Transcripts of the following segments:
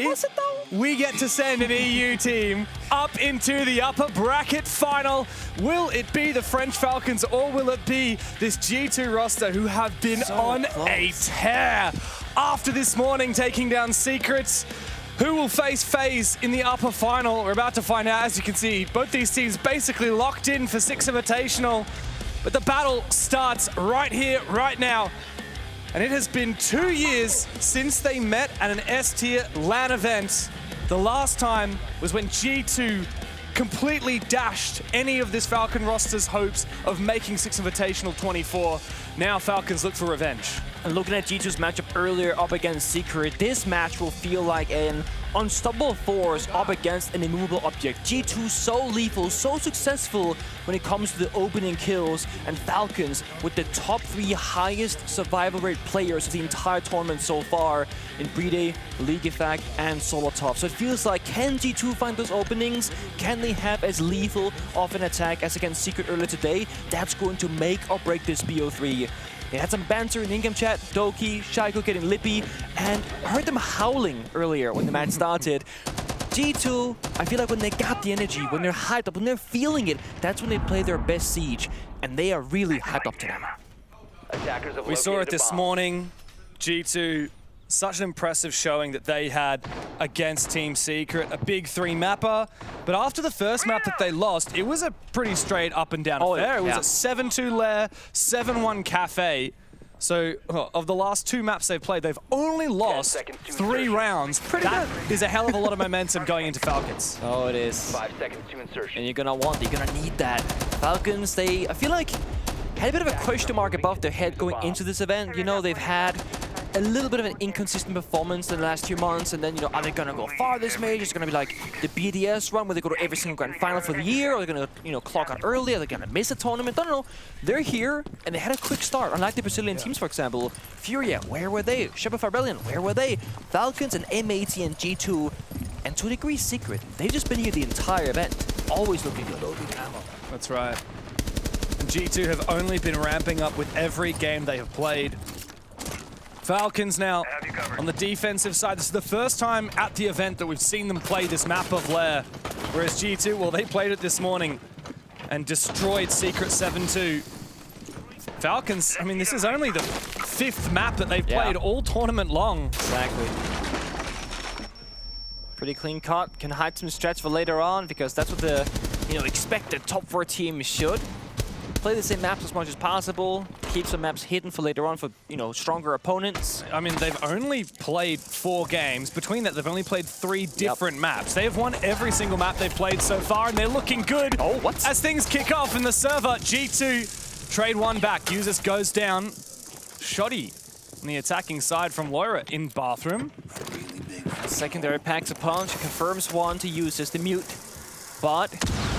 today, we get to send an EU team up into the upper bracket final. Will it be the French Falcons or will it be this G2 roster who have been on a tear after this morning taking down Secrets? Who will face FaZe in the upper final? We're about to find out. As you can see, both these teams basically locked in for Six Invitational, but the battle starts right here, right now. And it has been 2 years since they met at an S-tier LAN event. The last time was when G2 completely dashed any of this Falcon roster's hopes of making Six Invitational 24. Now Falcons look for revenge. And looking at G2's matchup earlier up against Secret, this match will feel like an unstoppable force up against an immovable object. G2 so lethal, so successful when it comes to the opening kills, and Falcons with the top 3 highest survival rate players of the entire tournament so far in Bride, League Effect, and Solotov. So it feels like, can G2 find those openings? Can they have as lethal of an attack as against Secret earlier today? That's going to make or break this BO3. They had some banter in the in-game chat, Doki, Shaiko getting lippy, and I heard them howling earlier when the match started. G2, I feel like when they got the energy, when they're hyped up, when they're feeling it, that's when they play their best Siege, and they are really hyped up to them. We saw it this morning, G2, such an impressive showing that they had against Team Secret, a big 3 mapper. But after the first map that they lost, it was a pretty straight up and down affair. It was a 7-2 Lair, 7-1 Cafe. So of the last 2 maps they've played, they've only lost 3 rounds. Pretty good. Is a hell of a lot of momentum going into Falcons. Oh, it is. 5 seconds to insertion. And you're gonna need that. Falcons, I feel like, had a bit of a question mark above their head going into this event. You know, they've had a little bit of an inconsistent performance in the last 2 months, and then, you know, are they gonna go far this major? It's gonna be like the BDS run where they go to every single grand final for the year, or they're gonna, you know, clock out early, are they gonna miss a tournament? I don't know. They're here, and they had a quick start, unlike the Brazilian teams, for example. Furia, where were they? Shepard Rebellion, where were they? Falcons and M80 and G2, and to a degree Secret. They've just been here the entire event, always looking good, That's right. And G2 have only been ramping up with every game they have played. Falcons now on the defensive side. This is the first time at the event that we've seen them play this map of Lair. Whereas G2, well, they played it this morning and destroyed Secret 7-2. Falcons, I mean, this is only the 5th map that they've played all tournament long. Exactly. Pretty clean cut. Can hide some stretch for later on because that's what the, you know, expected top 4 team should. Play the same maps as much as possible, keep some maps hidden for later on for, you know, stronger opponents. I mean, they've only played 4 games. Between that, they've only played 3 different maps. They have won every single map they've played so far, and they're looking good. Oh, what? As things kick off in the server, G2 trade 1 back. Users goes down. Shoddy on the attacking side from Lair in bathroom. Secondary packs a punch, confirms 1 to Users, the mute. But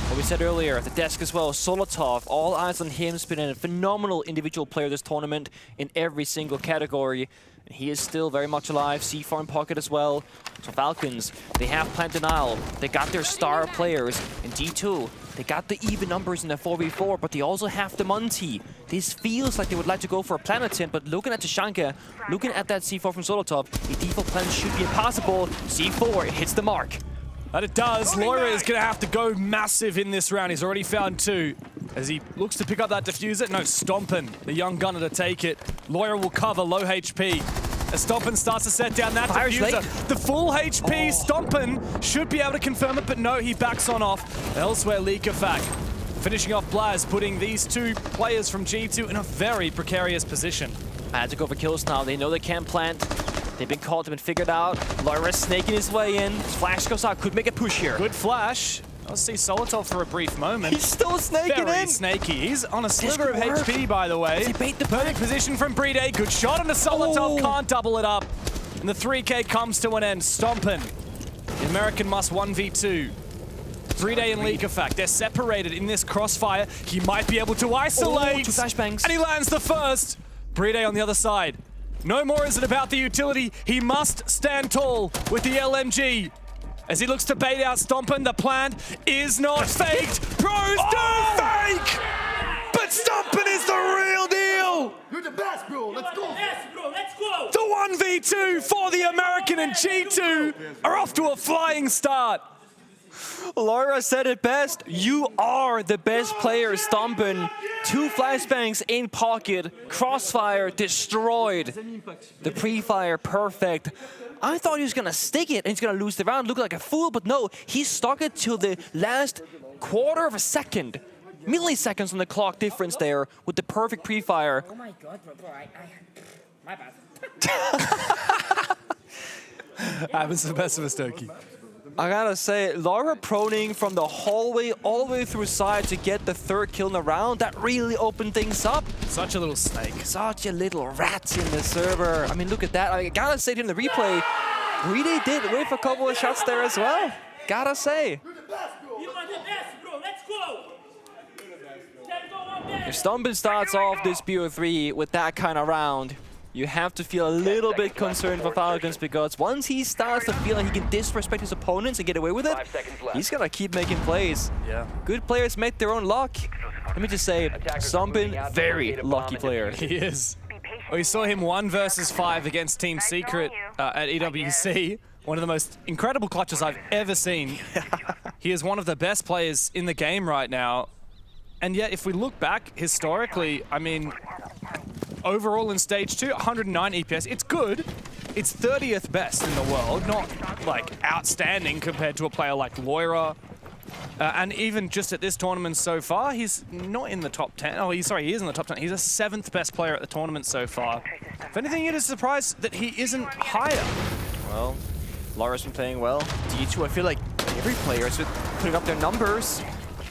what we said earlier, at the desk as well, Solotov, all eyes on him. He's been a phenomenal individual player this tournament in every single category. And he is still very much alive. C4 in pocket as well. So Falcons, they have Plant Denial. They got their star players. In G2, they got the even numbers in the 4v4, but they also have the Monty. This feels like they would like to go for a Planet Tint, but looking at Tashanka, looking at that C4 from Solotov, the default plan should be impossible. C4, it hits the mark. And it does. Lair is going to have to go massive in this round. He's already found 2. As he looks to pick up that diffuser. No, Stompin, the young gunner, to take it. Lair will cover, low HP. As Stompin starts to set down that diffuser. The full HP, Stompin should be able to confirm it, but no, he backs on off. Elsewhere, Leakafak finishing off Blaz, putting these 2 players from G2 in a very precarious position. I had to go for kills now. They know they can't plant. They've been caught, they've been figured out. Lair snaking his way in. His flash goes out, could make a push here. Good flash. I'll see Solotov for a brief moment. He's still snaking Very in. snaky. He's on a sliver of HP, by the way. Does he bait the perfect position from Bride. Good shot on the Solotov. Can't double it up. And the 3K comes to an end. Stompin. The American must 1v2. Bride and Leakafak. They're separated in this crossfire. He might be able to isolate. 2 flashbangs. And he lands the first. Bride on the other side. No more is it about the utility. He must stand tall with the LMG. As he looks to bait out Stompin, the plan is not faked. Pros do fake! But Stompin is the real deal! You're the best, bro. Let's go. The 1v2 for the American and G2 are off to a flying start. Laura said it best. You are the best player, Stompen. 2 flashbangs in pocket. Crossfire destroyed. The pre-fire perfect. I thought he was gonna stick it and he's gonna lose the round, look like a fool, but no, he stuck it till the last quarter of a second. Milliseconds on the clock difference there with the perfect pre-fire. Oh my god, bro, my bad. Happens to the best of us, Doki. I gotta say, Laura proning from the hallway all the way through side to get the 3rd kill in the round, that really opened things up. Such a little snake. Such a little rat in the server. I mean, look at that. I gotta say, in the replay, Rede did whiff a couple of shots there as well. Gotta say. If Stompen starts off this BO3 with that kind of round, you have to feel a little bit concerned for Falcons, because once he starts to feel like he can disrespect his opponents and get away with it, he's gonna keep making plays. Yeah. Good players make their own luck. Let me just say, Stompen, very lucky player. He is. We saw him 1 versus 5 against Team Secret at EWC. One of the most incredible clutches I've ever seen. He is one of the best players in the game right now. And yet, if we look back historically, I mean, overall in Stage 2, 109 EPS. It's good. It's 30th best in the world, not like outstanding compared to a player like Lair. And even just at this tournament so far, he's not in the top 10. Oh, sorry, he is in the top 10. He's a 7th best player at the tournament so far. If anything, it is surprised that he isn't higher. Well, Laura's been playing well. G2, I feel like every player is putting up their numbers.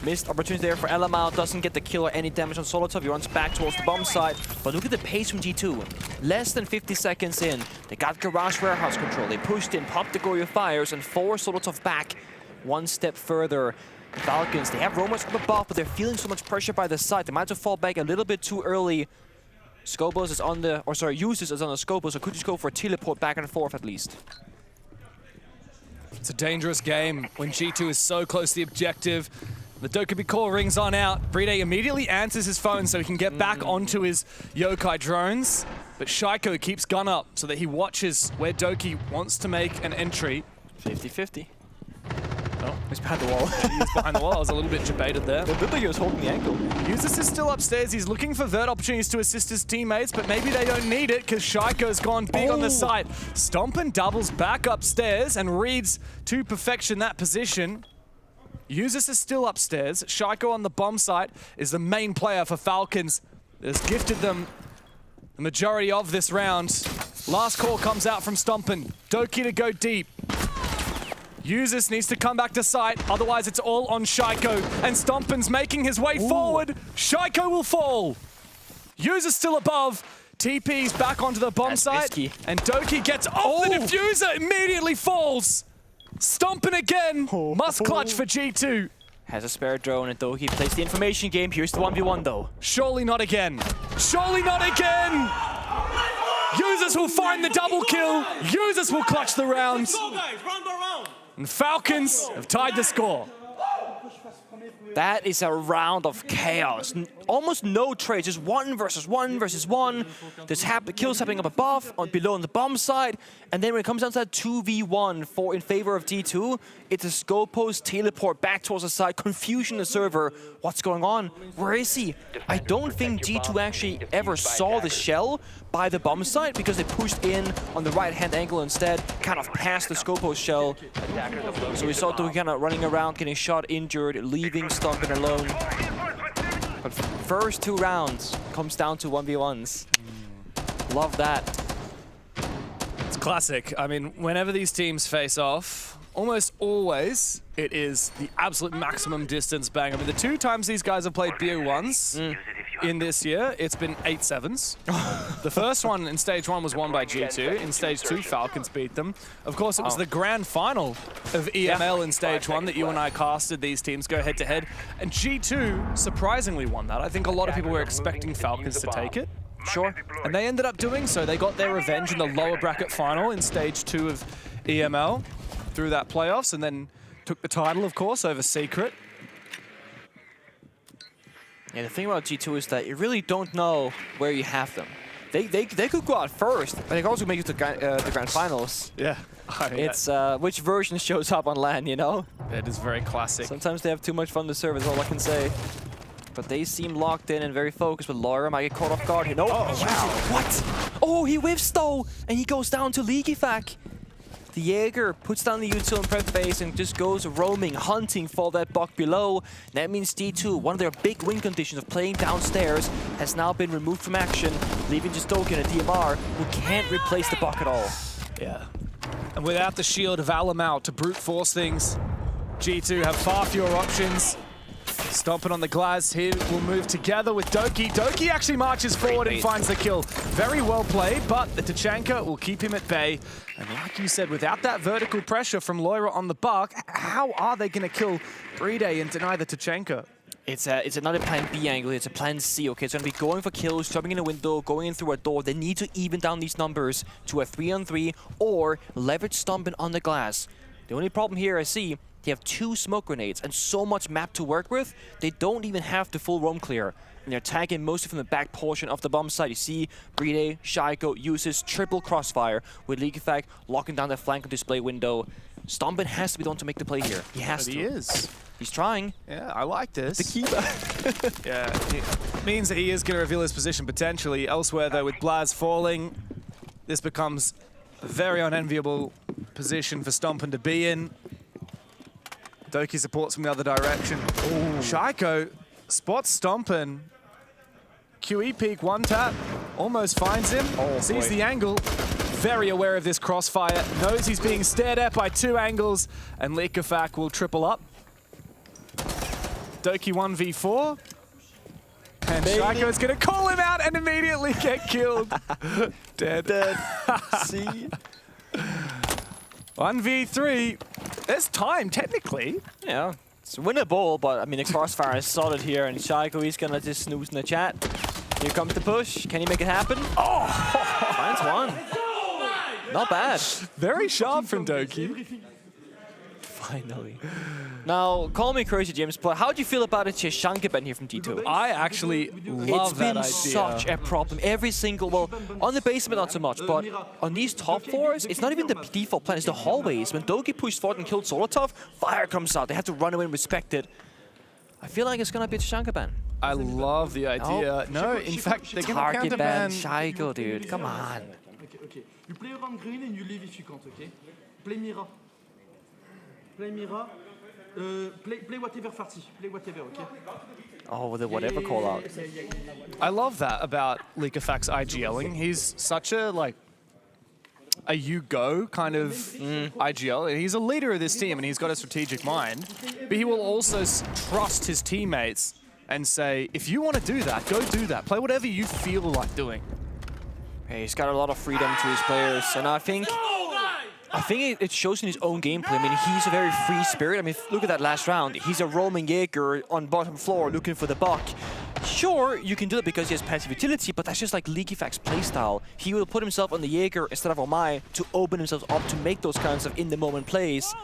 Missed opportunity there for Elamau, doesn't get the kill or any damage on Solotov. He runs back towards the bomb site. But look at the pace from G2. Less than 50 seconds in. They got garage warehouse control. They pushed in, popped the Goyo fires, and forced Solotov back 1 step further. The Falcons, they have roamers from above, but they're feeling so much pressure by the side. They might have to fall back a little bit too early. Scopus is on the, Uses is on the Scopus, so could just go for a teleport back and forth at least. It's a dangerous game when G2 is so close to the objective. The Dokkaebi call rings on out. Brede immediately answers his phone so he can get back onto his Yokai drones. But Shaiko keeps gun up so that he watches where Doki wants to make an entry. 50-50. Oh, he's behind the wall. He's behind the wall. I was a little bit debated there. It looked like he was holding the ankle. Usus is still upstairs. He's looking for vert opportunities to assist his teammates, but maybe they don't need it because Shaiko's gone big on the site. Stompen doubles back upstairs and reads to perfection that position. Usus is still upstairs. Shaiko on the bomb site is the main player for Falcons. Has gifted them the majority of this round. Last call comes out from Stompen. Doki to go deep. Usus needs to come back to site, otherwise it's all on Shaiko. And Stompen's making his way forward. Shaiko will fall. Usus still above. TP's back onto the bomb site. Risky. And Doki gets off the diffuser, immediately falls. Stompen again. Must clutch for G2. Has a spare drone and Doki plays the information game. Here's the 1v1 though. Surely not again. Surely not again. Usus will find the double kill. Usus will clutch the round. And Falcons have tied the score. That is a round of chaos. Almost no trades, just 1 versus 1 versus 1. There's kills happening up above, below on the bomb side. And then when it comes down to that 2v1 in favor of G2, it's a Scopus teleport back towards the side, confusion in the server. What's going on? Where is he? I don't think G2 actually ever saw the shell by the bomb site because they pushed in on the right-hand angle instead, kind of past the Scopus shell. So we saw Doki kind of running around, getting shot, injured, leaving Stompen alone. But first 2 rounds comes down to 1v1s. Love that. It's classic. I mean, whenever these teams face off, almost always it is the absolute maximum distance bang. I mean, the 2 times these guys have played BO1s in this year, it's been 8-7s. The first one in Stage 1 was won by G2. In Stage 2, Falcons beat them. Of course, it was the grand final of EML in Stage 1 that you and I casted these teams go head-to-head. And G2 surprisingly won that. I think a lot of people were expecting Falcons to take it. Sure. And they ended up doing so. They got their revenge in the lower bracket final in Stage 2 of EML through that playoffs, and then took the title, of course, over Secret. Yeah, the thing about G2 is that you really don't know where you have them. They could go out first, but they could also make it to the grand finals. Yeah. It's which version shows up on LAN, you know? It is very classic. Sometimes they have too much fun to serve, is all I can say. But they seem locked in and very focused, but Lair might get caught off guard here. No. Oh, wow. What? Oh, he whiffs though, and he goes down to Leakyfac. The Jaeger puts down the util in prep phase and just goes roaming, hunting for that buck below. That means D2, one of their big win conditions of playing downstairs, has now been removed from action, leaving just Doki and a DMR who can't replace the buck at all. Yeah. And without the shield of Alamau to brute force things, G2 have far fewer options. Stomping on the glass here, will move together with Doki. Doki actually marches forward and finds the kill. Very well played, but the Tachanka will keep him at bay. And like you said, without that vertical pressure from Lair on the buck, how are they going to kill Bride and deny the Tachanka? It's not a plan B angle, it's a plan C, okay? It's going to be going for kills, jumping in a window, going in through a door. They need to even down these numbers to a 3-on-3 or leverage stomping on the glass. The only problem here I see, they have 2 smoke grenades and so much map to work with, they don't even have the full roam clear. And they're tagging mostly from the back portion of the bomb site. You see Bride, Shaiko uses triple crossfire with Leakyfac locking down the flank and display window. Stompin has to be the one to make the play here. He has to. He is. He's trying. Yeah, I like this. The keeper. Yeah, it means that he is going to reveal his position potentially. Elsewhere, though, with Blaz falling, this becomes a very unenviable position for Stompin to be in. Doki supports from the other direction. Ooh. Shaiko spots Stompin. QE peek, one tap, almost finds him, sees the angle, very aware of this crossfire, knows he's being stared at by 2 angles, and Leakyfac will triple up. Doki 1v4, and Shaiko's gonna call him out and immediately get killed. Dead. See? 1v3. There's time, technically. Yeah, it's winnable, but I mean, the crossfire is solid here, and Shaiko, he's gonna just snooze in the chat. Here comes the push. Can he make it happen? Oh! Finds one. Not bad. Very sharp from Doki. Finally. Now, call me crazy, James, but how do you feel about a Tachanka ban here from D2? I actually love that idea. It's been such a problem. Every single, well, on the basement not so much, but on these top floors, it's not even the default plan, it's the hallways. When Doki pushed forward and killed Solotov, fire comes out. They have to run away and respect it. I feel like it's gonna be a Tachanka ban. I love the idea. No, in fact, they're gonna Target ban counterban Shaiko, dude. Come on. Okay. You play around green and you leave if you can't, okay? Play Mira. Play Mira. Play whatever farty. Play whatever, okay? Oh, the whatever call out. I love that about Leakyfac's IGLing. He's such a, like, a you-go kind of IGL. He's a leader of this team, and he's got a strategic mind. But he will also trust his teammates and say, if you want to do that, go do that. Play whatever you feel like doing. Hey, he's got a lot of freedom to his players, and I think it shows in his own gameplay. I mean, he's a very free spirit. I mean, look at that last round. He's a roaming Jaeger on bottom floor looking for the buck. Sure, you can do it because he has passive utility, but that's just like Leakyfac's playstyle. He will put himself on the Jaeger instead of Omai to open himself up to make those kinds of in-the-moment plays.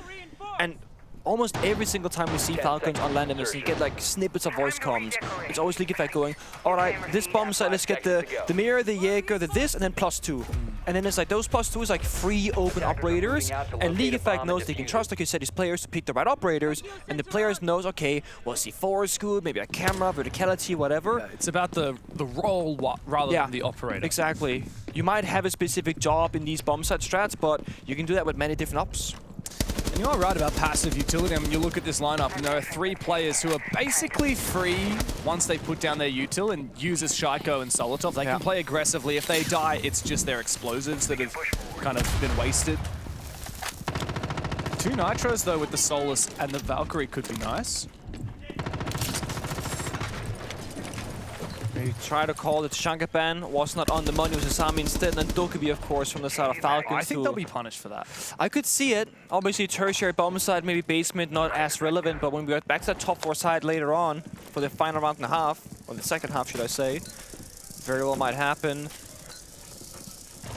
And almost every single time we see Falcons on LAN and you get like snippets of voice comms, it's always Leakyfac going, all right, this bomb site, let's get the mirror, the Jaeger, the this, and then +2. And then it's like those +2 is like free open operators, and Leakyfac knows they can trust, like you said, his players to pick the right operators, and the players knows, okay, well, C4 is good, maybe a camera, verticality, whatever. Yeah, it's about the role rather than the operator. Exactly. You might have a specific job in these bomb site strats, but you can do that with many different ops. And you are right about passive utility. I mean, you look at this lineup, and there are 3 players who are basically free once they put down their util and uses Shaiko and Solotov. They can play aggressively. If they die, it's just their explosives that have kind of been wasted. 2 Nitros, though, with the Solus and the Valkyrie could be nice. They try to call the Tachanka ban, was not on the money with Asami instead, and Dokubi, of course, from the side of Falcons. I think they'll be punished for that. I could see it. Obviously, tertiary bomb side, maybe basement, not as relevant, but when we get back to the top 4 side later on, for the final round and a half, or the second half, should I say, very well might happen.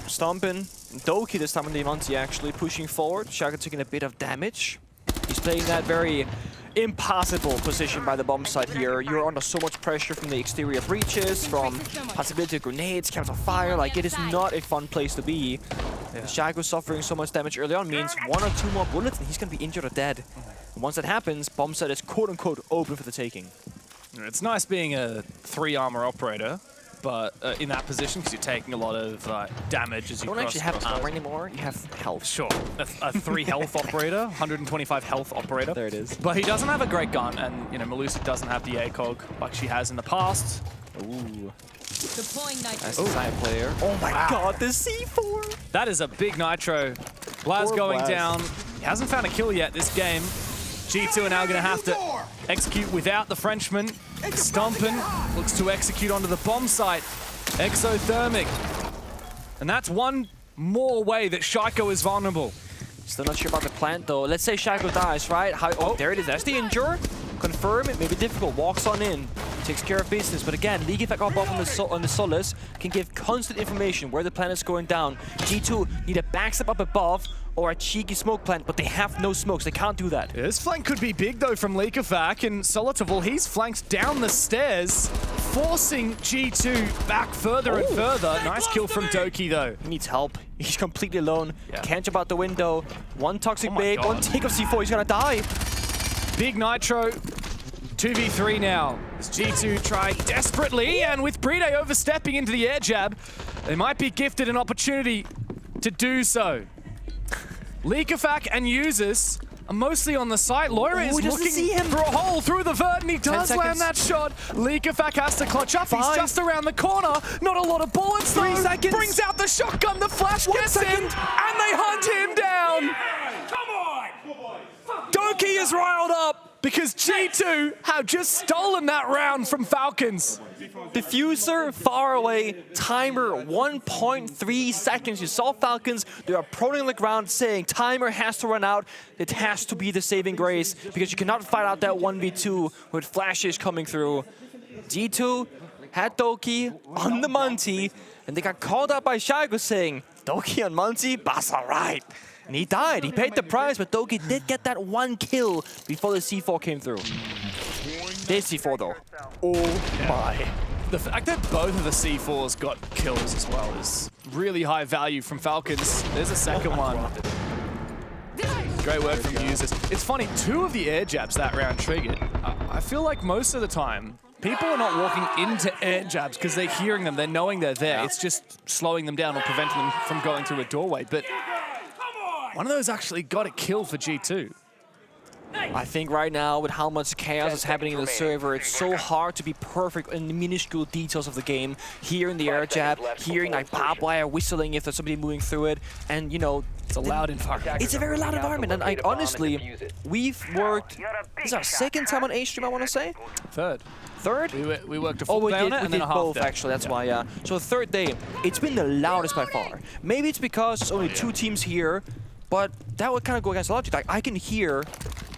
Stompin, Doki this time on the Monty actually pushing forward. Shaiko taking a bit of damage. He's playing that very impossible position by the bomb site here. You're under so much pressure from the exterior breaches, from possibility of grenades, counter fire. Like, it is not a fun place to be. Shaco suffering so much damage early on means 1 or 2 more bullets and he's going to be injured or dead. And once that happens, bomb site is quote-unquote open for the taking. It's nice being a 3 armor operator, but in that position, because you're taking a lot of damage as you don't actually have armor anymore, you have health. Sure, a 3 health operator, 125 health operator. There it is. But he doesn't have a great gun, and you know, Melusa doesn't have the ACOG like she has in the past. Ooh. Deploying nitro. That's a side player. Oh my god, the C4! That is a big nitro. Blaz Poor going Blaz. down. He hasn't found a kill yet this game. G2 are now going to have to execute without the Frenchman. Stompin looks to execute onto the bomb site. Exothermic. And that's one more way that Shaco is vulnerable. Still not sure about the plant though. Let's say Shaco dies, right? Oh, there it is. That's the injure. Confirm it. Maybe difficult. Walks on in. Takes care of business. But again, League effect up on the Solace can give constant information where the plant is going down. G2 need a backstep up above or a cheeky smoke plant, but they have no smokes. They can't do that. Yeah, this flank could be big though from Leakafak, and Solotov, he's flanked down the stairs, forcing G2 back further and further. Nice kill from Doki though. He needs help. He's completely alone. Yeah. Can't jump out the window. One toxic bait, God. one take of C4. He's gonna die. Big nitro. 2v3 now. As G2 try desperately, and with Bride overstepping into the air jab, they might be gifted an opportunity to do so. Leakafak and users are mostly on the site. Lair is looking for a hole through the vert, and he does land that shot. Leakafak has to clutch up. He's just around the corner. Not a lot of bullets, 3 though. seconds. Brings out the shotgun. The flash gets in, and they hunt him down. Doki is riled up because G2 have just stolen that round from Falcons. Diffuser far away, timer 1.3 seconds. You saw Falcons, they are proning on the ground saying timer has to run out. It has to be the saving grace because you cannot fight out that 1v2 with flashes coming through. G2 had Doki on the Monty and they got called out by Shago saying, Doki on Monty, that's alright. And he died, he paid the price, but Doki did get that 1 kill before the C4 came through. There's C4 though. Oh my. The fact that both of the C4s got kills as well is really high value from Falcons. There's a second one. Great work from users. It's funny, 2 of the air jabs that round triggered. I feel like most of the time, people are not walking into air jabs because they're hearing them, they're knowing they're there. It's just slowing them down or preventing them from going through a doorway. But one of those actually got a kill for G2. I think right now, with how much chaos is happening in the server, it's so hard to be perfect in the minuscule details of the game. Hearing the air jab, hearing like barbed wire whistling if there's somebody moving through it, and you know, It's a loud environment. it's a very loud environment. And like, honestly, we've worked. This is our 2nd time on A stream, I want to say. Third. Third? We worked a Oh, full we day did, on it we and then did a half both day. actually, that's why, yeah. So 3rd day, it's been the loudest by far. Maybe it's because there's only 2 teams here, but that would kind of go against logic. Like, I can hear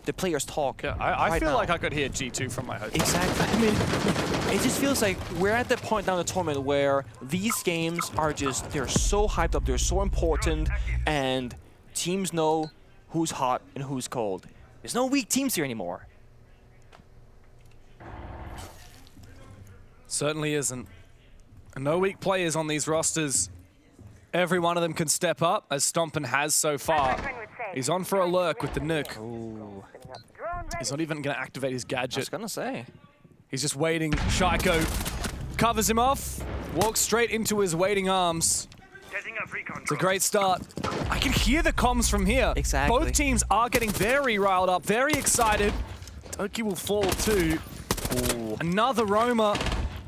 the players talk. Yeah, I right feel now. like I could hear G2 from my hotel. Exactly. I mean, it just feels like we're at the point now in the tournament where these games are just, they're so hyped up, they're so important, and teams know who's hot and who's cold. There's no weak teams here anymore. Certainly isn't. And no weak players on these rosters. Every one of them can step up, as Stompin has so far. He's on for a lurk with the nuke. Ooh. He's not even going to activate his I was gadget. gonna say. He's just waiting. Shaiko covers him off, walks straight into his waiting arms. It's a great start. I can hear the comms from here. Exactly. Both teams are getting very riled up, very excited. Doki will fall too. Ooh. Another Roma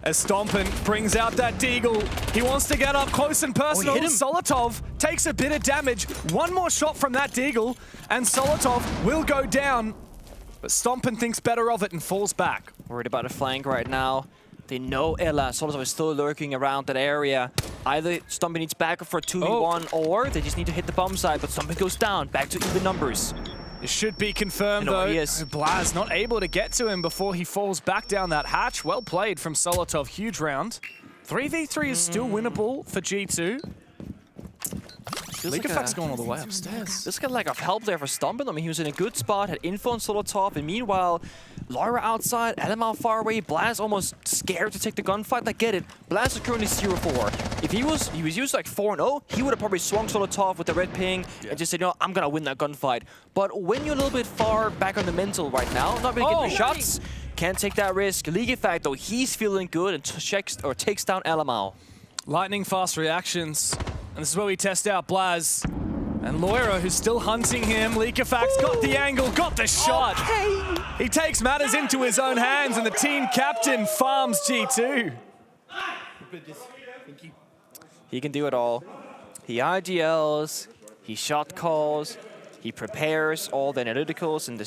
as Stompin brings out that Deagle. He wants to get up close and personal. hit him. Solotov takes a bit of damage. One more shot from that Deagle, and Solotov will go down. But Stompin thinks better of it and falls back. Worried about the flank right now. They know Ella. Solotov is still lurking around that area. Either Stompin needs backup for a 2v1, or they just need to hit the bomb side, but Stompin goes down. Back to even numbers. It should be confirmed, No, though. he is. Blaz not able to get to him before he falls back down that hatch. Well played from Solotov. Huge round. 3v3 is still winnable for G2. Liquefact's going all the way upstairs. This got lack of help there for Stumpin. I mean, he was in a good spot, had info on Solotov, and meanwhile, Lair outside, Elemal far away, Blaz almost scared to take the gunfight. I get it. Blaz is currently 0-4. If he was used like 4-0, he would have probably swung Solotov with the red ping and just said, you know, I'm gonna win that gunfight. But when you're a little bit far back on the mental right now, not really getting shots, can't take that risk. Liquefact, though, he's feeling good and takes down Elemal. Lightning fast reactions. And this is where we test out Blaz. And Lair, who's still hunting him. Liquefact's got the angle, got the shot. Okay. He takes matters into his own hands, and the team captain farms G2. He can do it all. He IGLs, he shot calls, he prepares all the analyticals and the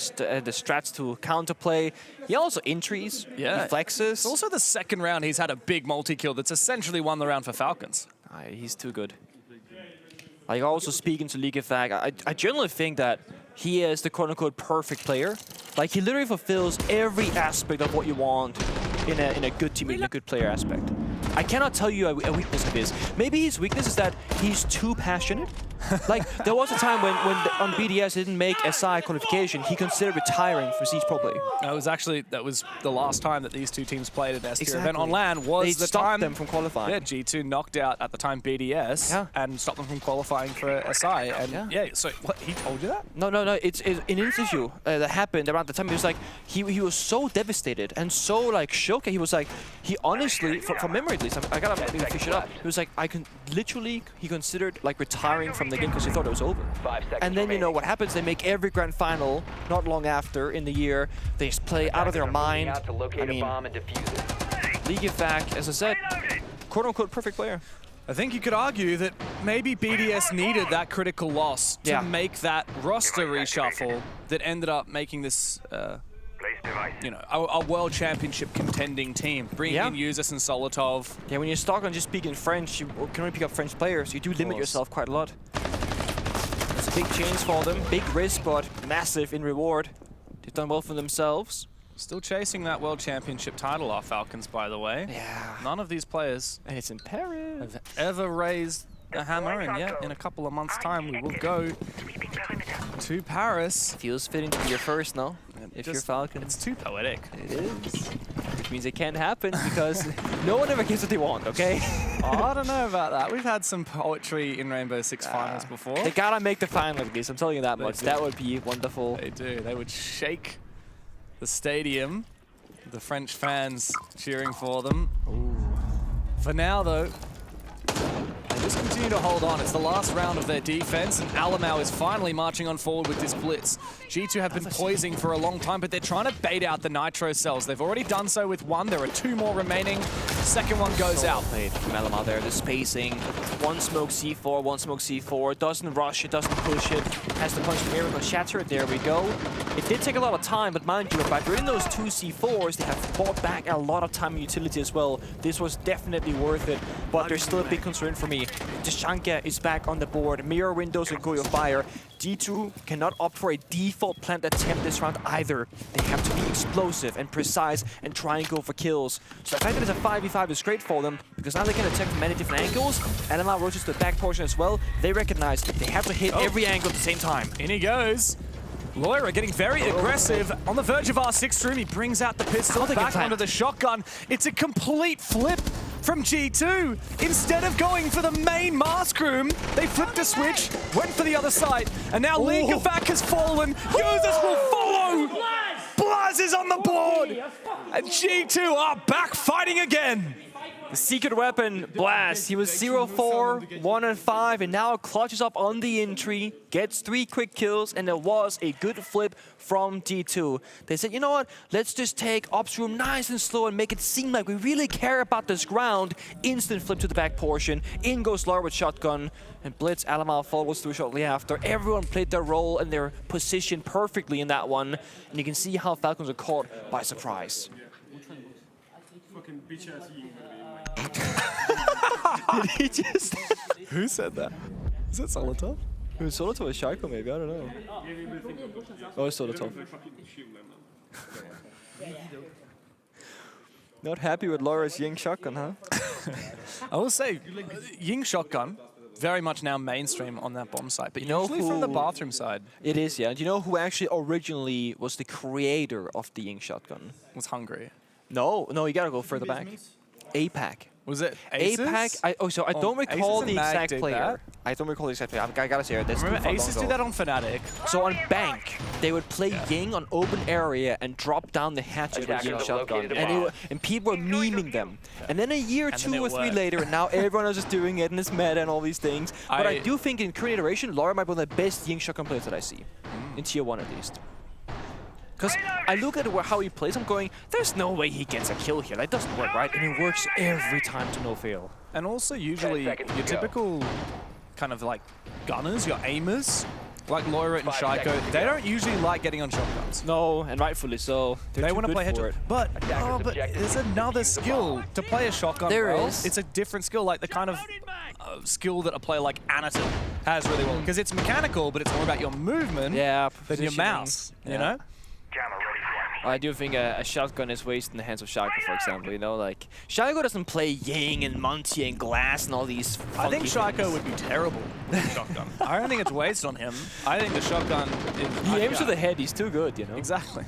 strats to counterplay. He also entries, he flexes. It's also the second round he's had a big multi-kill that's essentially won the round for Falcons. He's too good. Like, also speaking to Liquefact, I generally think that he is the quote-unquote perfect player. Like, he literally fulfills every aspect of what you want in a good team, in a good player aspect. I cannot tell you a weakness of his. Maybe his weakness is that he's too passionate. Like, there was a time when on BDS he didn't make SI qualification, he considered retiring from Siege Pro Play. That was the last time that these two teams played at S-tier event on LAN. Was the stopped time them from qualifying. Yeah, G2 knocked out at the time BDS and stopped them from qualifying for SI. And so what, he told you that? No. It's in an interview that happened around the time. He was like, he was so devastated and so like shook. He was like, he honestly, from memory at least, I gotta maybe fish it up. He was like, he considered like retiring from the game because he thought it was over. And then you know what happens? They make every grand final not long after in the year. They just play out of their mind. I mean, Liquefact, as I said, quote-unquote perfect player. I think you could argue that maybe BDS needed that critical loss to make that roster reshuffle that ended up making this, you know, a world championship contending team. Bringing in Users and Solotov. Yeah, when you're stuck on just speaking French, you can only pick up French players. You do limit yourself quite a lot. It's a big change for them. Big risk, but massive in reward. They've done well for themselves. Still chasing that world championship title, our Falcons, by the way. Yeah. None of these players And it's in Paris. have ever raised a hammer, and yet in a couple of months' time we will go to Paris. Feels fitting to be your first, no? If you're Falcons. It's too poetic. It is. Which means it can't happen because no one ever gets what they want, okay? I don't know about that. We've had some poetry in Rainbow Six finals before. They gotta make the final of this, I'm telling you that much. That would be wonderful. They do. They would shake the stadium. The French fans cheering for them. Ooh. For now, though, they just continue to hold on. It's the last round of their defense, and Alamau is finally marching on forward with this blitz. G2 have been poising for a long time, but they're trying to bait out the Nitro cells. They've already done so with one. There are two more remaining. Second one goes out. Played from Alamau there. The spacing. One smoke C4, one smoke C4. Doesn't rush it, doesn't push it. Has the punch from Miracle shatter it. There we go. It did take a lot of time, but mind you, by doing those two C4s, they have bought back a lot of time and utility as well. This was definitely worth it, but there's still a big concern for me. Deshanka is back on the board. Mirror windows and Goyo Fire. G2 cannot opt for a default plant attempt this round either. They have to be explosive and precise and try and go for kills. So the fact that it's a 5v5 is great for them because now they can attack from many different angles. Elemal rotates to the back portion as well. They recognize they have to hit every angle at the same time. In he goes. Lair getting very aggressive on the verge of R6 stream. He brings out the pistol back onto the shotgun. It's a complete flip from G2. Instead of going for the main mask room, they flipped a switch, went for the other side, and now Liquefact has fallen. Users will follow. Blaz is on the board, and G2 are back fighting again. The secret weapon, Blast. He was 0-4, 1-5, and now clutches up on the entry, gets 3 quick kills, and there was a good flip from G2. They said, you know what, let's just take Ops room nice and slow and make it seem like we really care about this ground. Instant flip to the back portion. In goes Lair with shotgun, and Blitz Alamau follows through shortly after. Everyone played their role and their position perfectly in that one, and you can see how Falcons are caught by surprise. Did he just... Who said that? Is that Solotov? It was Solotov or Shaiko maybe, I don't know. Oh, it's Solotov. Not happy with Laura's Ying shotgun, huh? I will say, Ying shotgun, very much now mainstream on that bomb site, but You know usually from the who- bathroom side. It is, yeah. Do you know who actually originally was the creator of the Ying shotgun? Was hungry. No, you gotta go further back. APAC. Was it Aces? APAC. I don't recall Aces the and Mag exact did player. that. I don't recall the exact player. I gotta say it. That's Remember too Aces long do ago. that on Fnatic? So on Bank, they would play Ying on open area and drop down the hatches with Ying shotgun, and people were memeing them. And then a year, And then two it or three worked. later, and now everyone is just doing it, and it's meta and all these things. But I do think in current iteration, Lair might be one of the best Ying shotgun players that I see, in Tier 1 at least. Because I look at how he plays, I'm going, there's no way he gets a kill here. That doesn't work, right? And it works every time to no fail. And also usually your typical kind of like gunners, your aimers, like Lair and Shaiko, they don't usually like getting on shotguns. No, and rightfully so. They want to play headshot. But there's another skill to play a shotgun There well. is. It's a different skill, like the kind of skill that a player like Anaton has really well. Because it's mechanical, but it's more about your movement than your positioning. mouse, you know? I do think a shotgun is wasted in the hands of Shaiko, for example. You know, like Shaiko doesn't play Ying and Monty and Glass and all these. I think funky Shaiko things. would be terrible with a shotgun. I don't think it's wasted on him. I think the shotgun is... He aims to the head. He's too good, you know. Exactly.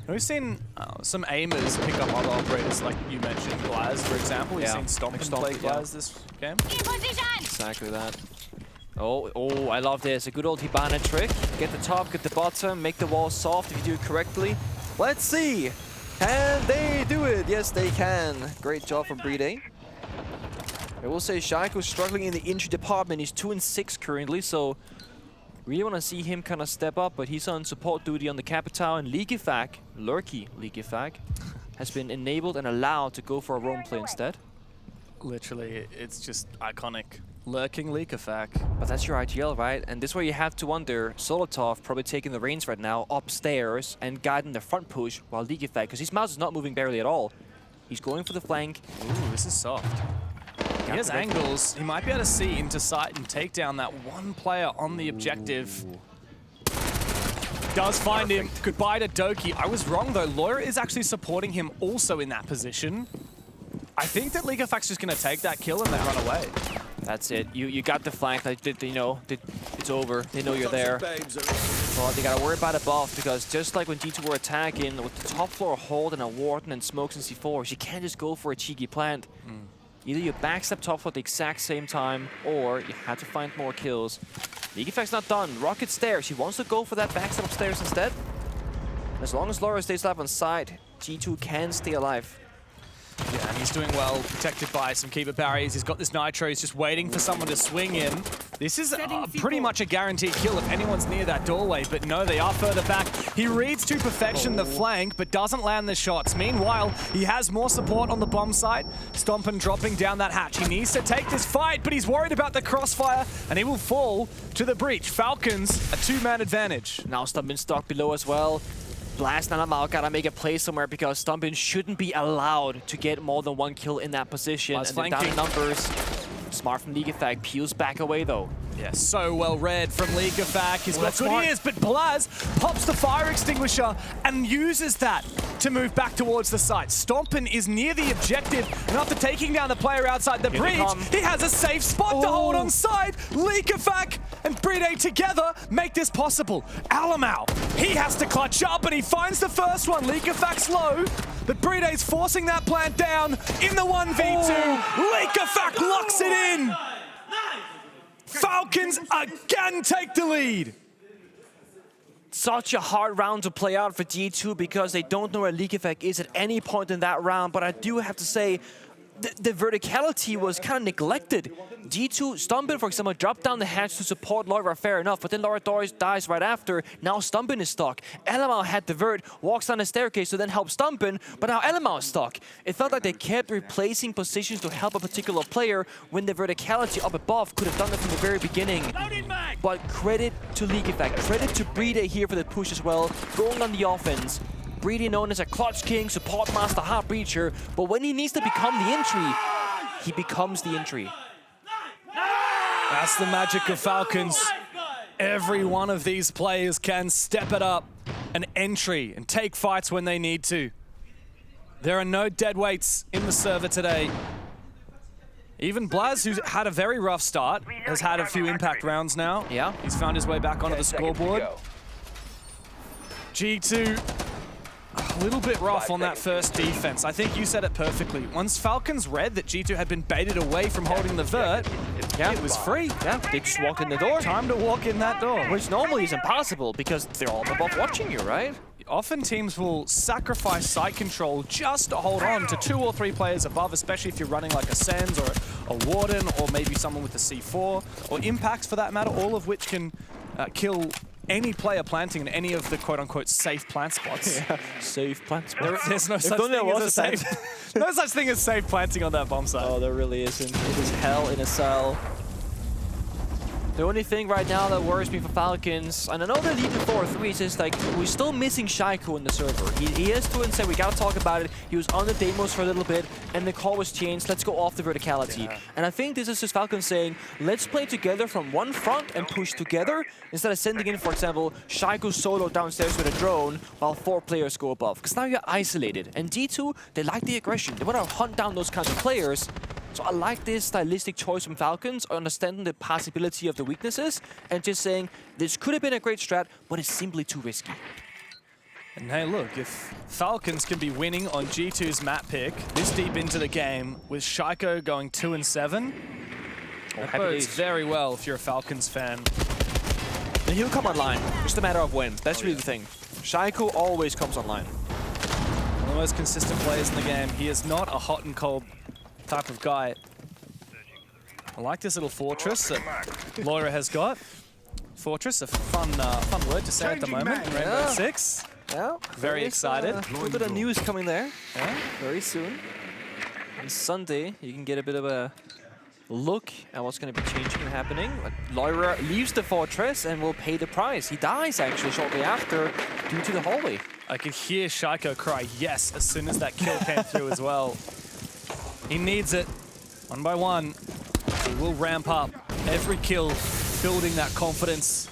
We've seen some aimers pick up other operators, like you mentioned, Glaz, for example. We've seen Stomp play Glaz this game. Exactly that. Oh, I love this. A good old Hibana trick. Get the top, get the bottom, make the wall soft if you do it correctly. Let's see. Can they do it? Yes, they can. Great job from Brede. I will say Shaiko's struggling in the injury department. He's 2-6 currently, so really want to see him kind of step up, but he's on support duty on the Capitao, and Lurky Leakyfag, has been enabled and allowed to go for a roam play instead. Literally, it's just iconic. Lurking Leakafak. But that's your IGL, right? And this is where you have to wonder, Solotov probably taking the reins right now upstairs and guiding the front push while Leakyfag, because his mouse is not moving barely at all. He's going for the flank. Ooh, this is soft. He has angles. He might be able to see into sight and take down that one player on the objective. Does find him. Goodbye to Doki. I was wrong though. Lair is actually supporting him also in that position. I think that Leakafak's just going to take that kill and then run away. That's it. You got the flank. Like, it's over. They know you're there. Well, they gotta worry about above, because just like when G2 were attacking with the top floor hold and a Warden and smokes and C4s, you can't just go for a cheeky plant. Either you backstep top floor at the exact same time, or you had to find more kills. Leakyfag's not done. Rocket stairs. He wants to go for that backstep upstairs instead. As long as Laura stays alive on side, G2 can stay alive. Yeah, and he's doing well, protected by some keeper barriers. He's got this Nitro, he's just waiting for someone to swing in. This is pretty much a guaranteed kill if anyone's near that doorway, but no, they are further back. He reads to perfection the flank, but doesn't land the shots. Meanwhile, he has more support on the bomb site. Stompin dropping down that hatch. He needs to take this fight, but he's worried about the crossfire, and he will fall to the breach. Falcons, a two-man advantage. Now Stumpin stuck below as well. Blast and Amal gotta make a play somewhere, because Stumpin shouldn't be allowed to get more than one kill in that position. And then down in numbers. Smart from Leakyfag, peels back away though. Yeah, so well read from Leakyfag. He's got good ears, but Blaz pops the fire extinguisher and uses that to move back towards the site. Stompin is near the objective, and after taking down the player outside the breach, he has a safe spot to hold on side. Leakyfag and Brede together make this possible. Alamau, he has to clutch up, and he finds the first one. Leakyfag's low, but Brede's forcing that plant down in the 1v2. Leakyfag locks it in. Falcons again take the lead. Such a hard round to play out for G2, because they don't know where Leakyfag is at any point in that round. But I do have to say, the verticality was kind of neglected. G2, Stumpin, for example, dropped down the hatch to support Laura, fair enough, but then Laura dies right after. Now Stumpin is stuck. Elamau had the vert, walks down the staircase to then help Stumpin, but now Elamau is stuck. It felt like they kept replacing positions to help a particular player when the verticality up above could have done it from the very beginning. But credit to Leakyfag, credit to Brede here for the push as well, going on the offense. Brede known as a clutch king, support master, hard breacher, but when he needs to become the entry, he becomes the entry. That's the magic of Falcons. Every one of these players can step it up, an entry, and take fights when they need to. There are no dead weights in the server today. Even Blaz, who's had a very rough start, has had a few impact rounds now. Yeah. He's found his way back onto the scoreboard. G2, a little bit rough on that first defense. I think you said it perfectly. Once Falcons read that G2 had been baited away from holding the vert, it was free. Yeah, they just walk in the door. Time to walk in that door. Which normally is impossible because they're all above watching you, right? Often teams will sacrifice site control just to hold on to 2 or 3 players above, especially if you're running like a Sens or a Warden or maybe someone with a C4 or Impacts for that matter, all of which can kill any player planting in any of the quote-unquote safe plant spots. Yeah, safe plant spots. There's no such thing as a safe, no such thing as safe planting on that bomb site. Oh, there really isn't. It is hell in a cell. The only thing right now that worries me for Falcons, and I know they're leading 4-3, is just like, we're still missing Shaiko in the server. He is to and said, we gotta talk about it. He was on the demos for a little bit, and the call was changed. Let's go off the verticality. Yeah. And I think this is just Falcons saying, let's play together from one front and push together, instead of sending in, for example, Shaiko solo downstairs with a drone, while 4 players go above. Because now you're isolated. And G2, they like the aggression. They want to hunt down those kinds of players. So I like this stylistic choice from Falcons, understanding the possibility of the weaknesses, and just saying, this could have been a great strat, but it's simply too risky. And hey, look, if Falcons can be winning on G2's map pick this deep into the game, with Shaiko going 2-7, that bodes very well if you're a Falcons fan. And he'll come online, just a matter of when. That's really the thing. Shaiko always comes online. One of the most consistent players in the game. He is not a hot and cold type of guy. I like this little fortress that Lair has got. Fortress, a fun word to say at the moment. Rainbow Six. Yeah. Very excited. A little bit of news coming there. Yeah. Very soon. On Sunday, you can get a bit of a look at what's going to be changing and happening. Lair leaves the fortress and will pay the price. He dies actually shortly after due to the hallway. I could hear Shaiko cry yes as soon as that kill came through as well. He needs it. One by one, he will ramp up every kill, building that confidence.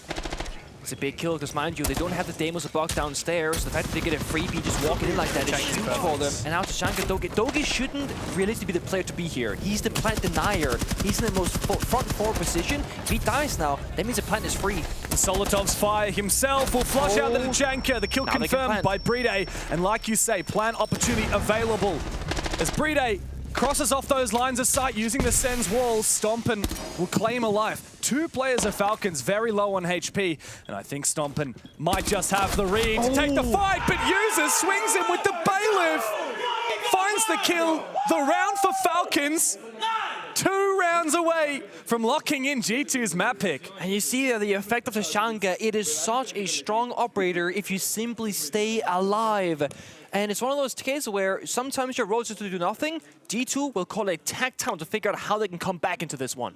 It's a big kill because, mind you, they don't have the demos of box downstairs. The fact that they get a freebie just walking in like that is huge for them. And now to Shanka Dogi. Dogi shouldn't realistically be the player to be here. He's the plant denier. He's in the most front 4 position. If he dies now, that means the plant is free. Solotov's fire himself will flush out the Janka. The kill confirmed by Bride. And like you say, plant opportunity available. As Bride crosses off those lines of sight using the Sen's walls, Stompin will claim a life. 2 players of Falcons very low on HP, and I think Stompin might just have the read to take the fight, but uses, swings him with the bailiff, finds the kill, the round for Falcons. 2 rounds away from locking in G2's map pick. And you see the effect of the Shanka. It is such a strong operator if you simply stay alive. And it's one of those cases where sometimes your roads to do nothing. G2 will call a tag town to figure out how they can come back into this one.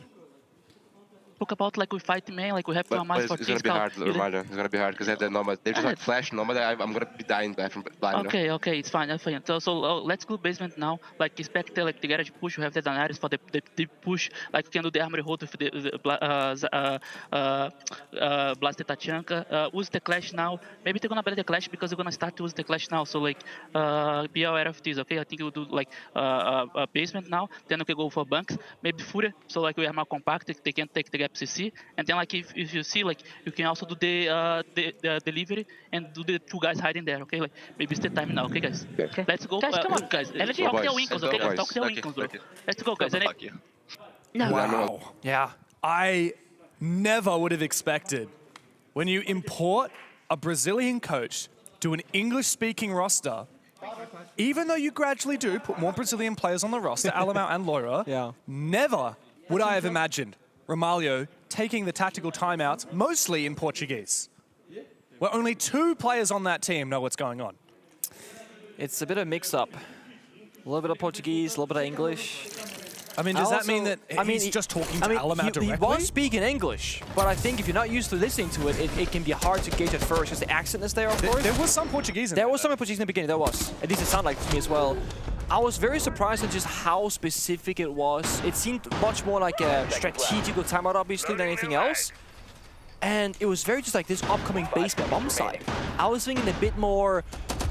Talk about like we fight man, like we have to but it's gonna be hard, Romario. It's gonna be hard because they have the nomad. They just like flash nomad. I'm gonna be dying from blind. Okay, it's fine. So let's go basement now. Like expect like the garage push. We have the Daenerys for the push. Like we can do the armory hold with the blasted Tachanka. Use the clash now. Maybe they're gonna play the clash because they're gonna start to use the clash now. So like be aware of this. Okay, I think we'll do like basement now. Then we can go for bunks. Maybe Furia. So like we are more compact. They can take the CC, and then like if you see, like you can also do the delivery and do the 2 guys hiding there. Okay, like maybe it's the time now. Okay, guys. Okay. Let's go. Guys, come on, guys. Let's talk their winkles. Okay, guys. Talk their winkles, bro. Let's go, guys. No. Wow. Yeah. I never would have expected when you import a Brazilian coach to an English-speaking roster. Even though you gradually do put more Brazilian players on the roster, Alamau and Lair, never would I have imagined Romario taking the tactical timeouts, mostly in Portuguese. Where only 2 players on that team know what's going on. It's a bit of mix-up. A little bit of Portuguese, a little bit of English. I mean, does that mean that he's just talking to Alamau directly? He was speaking English, but I think if you're not used to listening to it, it can be hard to gauge at first because the accent is there, of course. There was some Portuguese in there. There was some Portuguese in the beginning, there was. At least it sounded like to me as well. I was very surprised at just how specific it was. It seemed much more like a strategical timeout, obviously, than anything else. And it was very just like this upcoming basement bomb side. I was thinking a bit more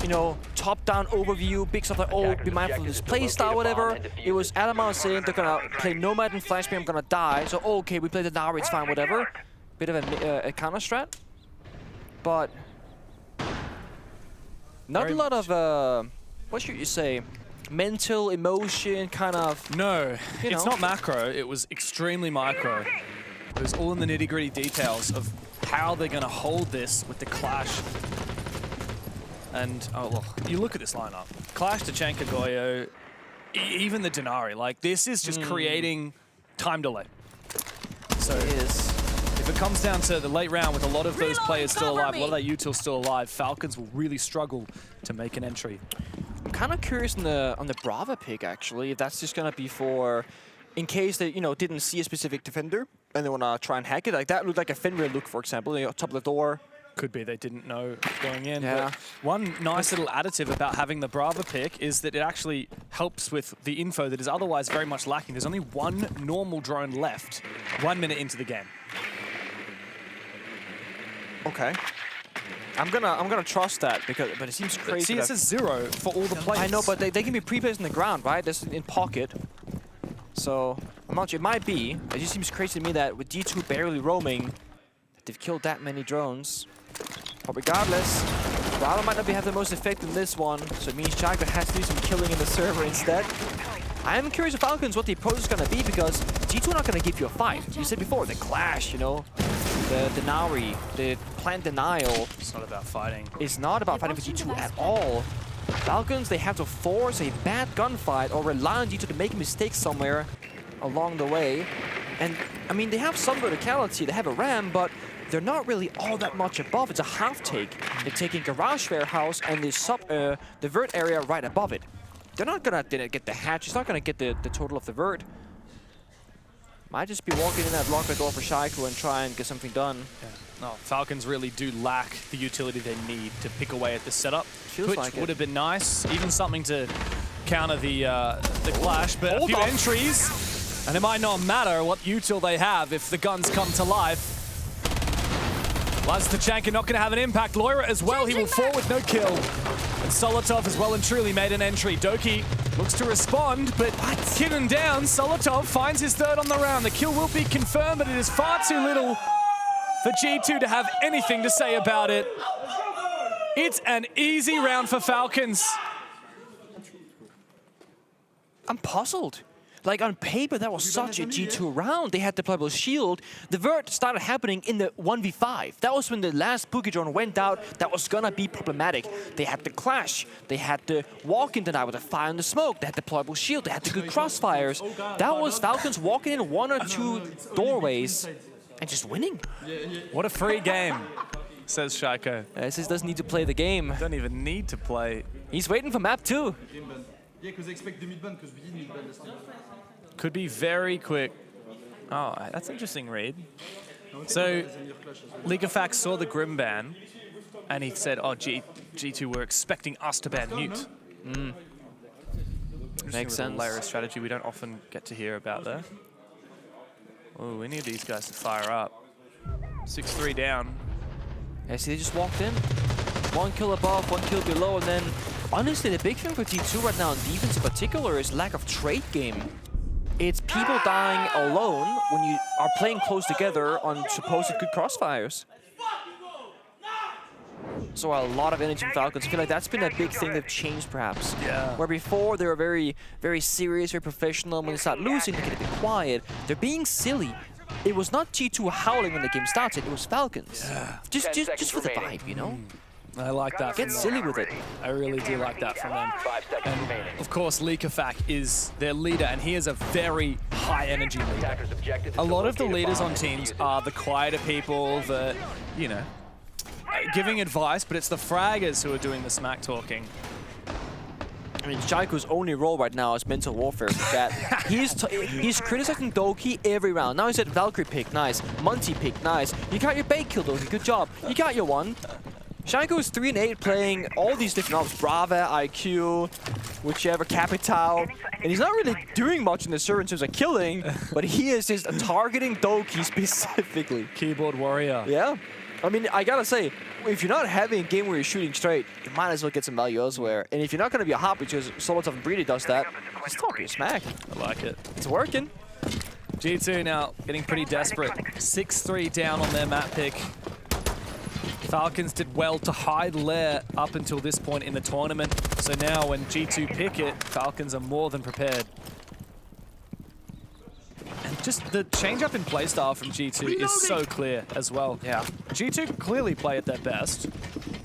you know, top-down overview, big stuff like, oh, be mindful of this play style, whatever. It was Adamar saying they're gonna play Nomad and Flash Me, I'm gonna die. So, okay, we play the Nari, it's fine, whatever. Bit of a counter strat. But not a lot of, what should you say, mental, emotion, kind of. No, you know. It's not macro, it was extremely micro. It was all in the nitty-gritty details of how they're gonna hold this with the Clash. And, oh, look, you look at this lineup. Clash, Tachanka, Goyo, even the Denari. Like, this is just creating time delay. So It is. if it comes down to the late round with a lot of those players still alive, a lot of that util still alive, Falcons will really struggle to make an entry. I'm kind of curious on the Brava pick, actually, if that's just going to be for, in case they, you know, didn't see a specific defender and they want to try and hack it. Like, that looked like a Fenrir look, for example, you know, top of the door. Could be they didn't know going in. Yeah. But one nice little additive about having the Brava pick is that it actually helps with the info that is otherwise very much lacking. There's only one normal drone left 1 minute into the game. Okay. I'm gonna trust that but it seems crazy. See, it says 0 for all the players. I know, but they can be pre-placed on the ground, right? This is in pocket. So I'm not sure. It might be. It just seems crazy to me that with G2 barely roaming, they've killed that many drones. But regardless, Brava might not have the most effect in this one, so it means Chalet has to do some killing in the server instead. I am curious of Falcons what the approach is gonna be, because G2 are not gonna give you a fight. You said before, the Clash, you know, the Nari, the plant denial. It's not about fighting. It's not about fighting for G2 at all. Falcons, they have to force a bad gunfight or rely on G2 to make a mistake somewhere along the way. And, I mean, they have some verticality, they have a ram, but they're not really all that much above. It's a half take. They're taking Garage Warehouse and the vert area right above it. They're not gonna get the hatch, it's not gonna get the total of the vert. Might just be walking in that blocker door for Shaiko and try and get something done. Yeah. No, Falcons really do lack the utility they need to pick away at the setup. Feels like it. Would have been nice, even something to counter the Clash, but a few Hold on. entries, and it might not matter what util they have if the guns come to life. Laz Tachanka not going to have an impact. Lair as well, he will fall with no kill. And Solotov has well and truly made an entry. Doki looks to respond, but hidden down. Solotov finds his third on the round. The kill will be confirmed, but it is far too little for G2 to have anything to say about it. It's an easy round for Falcons. I'm puzzled. Like, on paper, that was such a G2 round. They had deployable shield. The vert started happening in the 1v5. That was when the last Boogie drone went out. That was gonna be problematic. They had the Clash. They had the walk in the night with the fire and the smoke. They had deployable shield. They had the good crossfires. That was Falcons walking in one or two doorways and just winning. What a free game, says Shaiko. This doesn't need to play the game. Don't even need to play. He's waiting for map 2. Yeah, because they expect the mid-ban, because we did mid-ban last time. Could be very quick. Oh, that's interesting, Reed. So, League of Facts saw the Grim ban, and he said, oh, G2 were expecting us to ban Newt. Makes sense. Layer of strategy we don't often get to hear about there. Oh, we need these guys to fire up. 6-3 down. Yeah, see, they just walked in. 1 kill above, 1 kill below, and then honestly, the big thing for G2 right now in defense in particular is lack of trade game. It's people dying alone when you are playing close together on supposed good crossfires. So a lot of energy from Falcons. I feel like that's been a big thing they've changed, perhaps. Yeah. Where before they were very, very serious, very professional. When they start losing, they get a bit quiet. They're being silly. It was not G2 howling when the game started. It was Falcons. Yeah. Just for the vibe, you know. I like that. Get silly with it. I really do like that from them. And of course, Leakafak is their leader, and he is a very high energy leader. A lot of the leaders on teams are the quieter people, the, you know, giving advice, but it's the fraggers who are doing the smack talking. I mean, Shaiko's only role right now is mental warfare. That he's criticizing Doki every round. Now he said Valkyrie pick, nice. Monty pick, nice. You got your bait kill, Doki, good job. You got your one. Shaiko is 3-8 playing all these different ops, Brava, IQ, whichever, Capital, and he's not really doing much in the server in terms of killing, but he is just targeting Doki specifically. Keyboard warrior. Yeah. I mean, I gotta say, if you're not having a game where you're shooting straight, you might as well get some value elsewhere. And if you're not going to be a hop, because Solotov and Breedy does that, just talk your smack. I like it. It's working. G2 now getting pretty desperate. 6-3 down on their map pick. Falcons did well to hide Lair up until this point in the tournament. So now when G2 pick it, Falcons are more than prepared. And just the change up in playstyle from G2 is so clear as well. Yeah. G2 clearly play at their best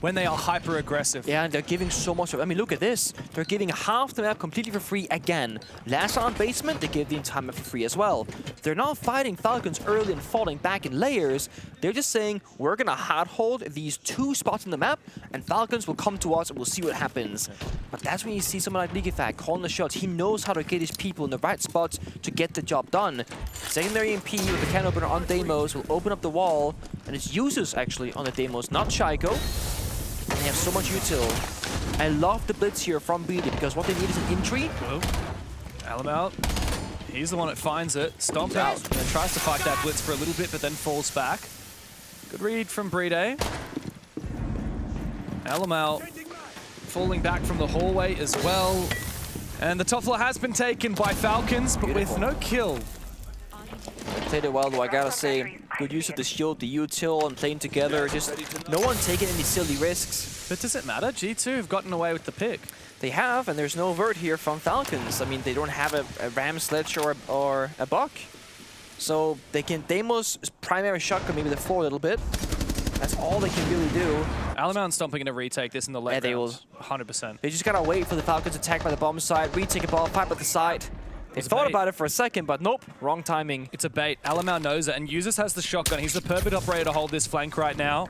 when they are hyper aggressive. Yeah, and they're giving so much. I mean, look at this. They're giving half the map completely for free again. Last round basement, they gave the entire map for free as well. They're not fighting Falcons early and falling back in layers. They're just saying, we're going to hard hold these 2 spots in the map, and Falcons will come to us and we'll see what happens. But that's when you see someone like Ligefact calling the shots. He knows how to get his people in the right spots to get the job done. Secondary MP with the can opener on Deimos will open up the wall, and it's users actually on the Deimos, not Shaiko. And they have so much util. I love the blitz here from BD because what they need is an entry. Oh, Alamout. He's the one that finds it. Stomp out. And tries to fight that blitz for a little bit, but then falls back. Good read from Breedy. Alamau falling back from the hallway as well. And the top floor has been taken by Falcons, but with no kill. They played it well, though, I gotta say. Good use of the shield, the util, and playing together. Just no one taking any silly risks. But does it matter? G2 have gotten away with the pick. They have, and there's no vert here from Falcons. I mean, they don't have a ram sledge or a buck. So they can Deimos primary shotgun maybe the floor a little bit. That's all they can really do. Alamount Stomping going to retake this in the late Yeah, they will. 100%. They just gotta wait for the Falcons attack by the bomb side, retake a ball, fight by the side. They thought about it for a second, but nope, wrong timing. It's a bait. Alamau knows it, and Users has the shotgun. He's the perfect operator to hold this flank right now.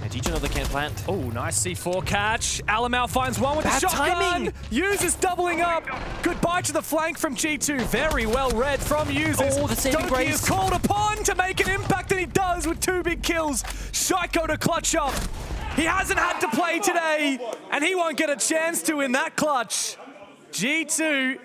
And G2 know they can't plant. Oh, nice C4 catch. Alamau finds one with the shotgun. Timing. Users doubling up. Goodbye to the flank from G2. Very well read from Users. Oh, the saving Doki grace. is called upon to make an impact, and he does with 2 big kills. Shaiko to clutch up. He hasn't had to play today, and he won't get a chance to in that clutch. G2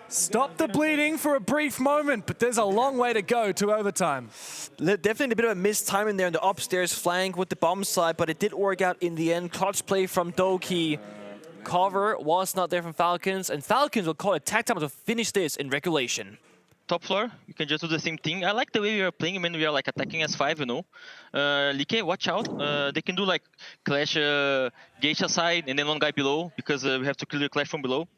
stop the bleeding for a brief moment, but there's a long way to go to overtime. Definitely a bit of a missed timing there in the upstairs flank with the bomb side, but it did work out in the end. Clutch play from Doki. Cover was not there from Falcons, and Falcons will call it tag time to finish this in regulation. Top floor, you can just do the same thing. I like the way we are playing when we are like attacking S5, you know. Like, watch out. They can do like Clash Geisha side and then one guy below, because we have to clear Clash from below.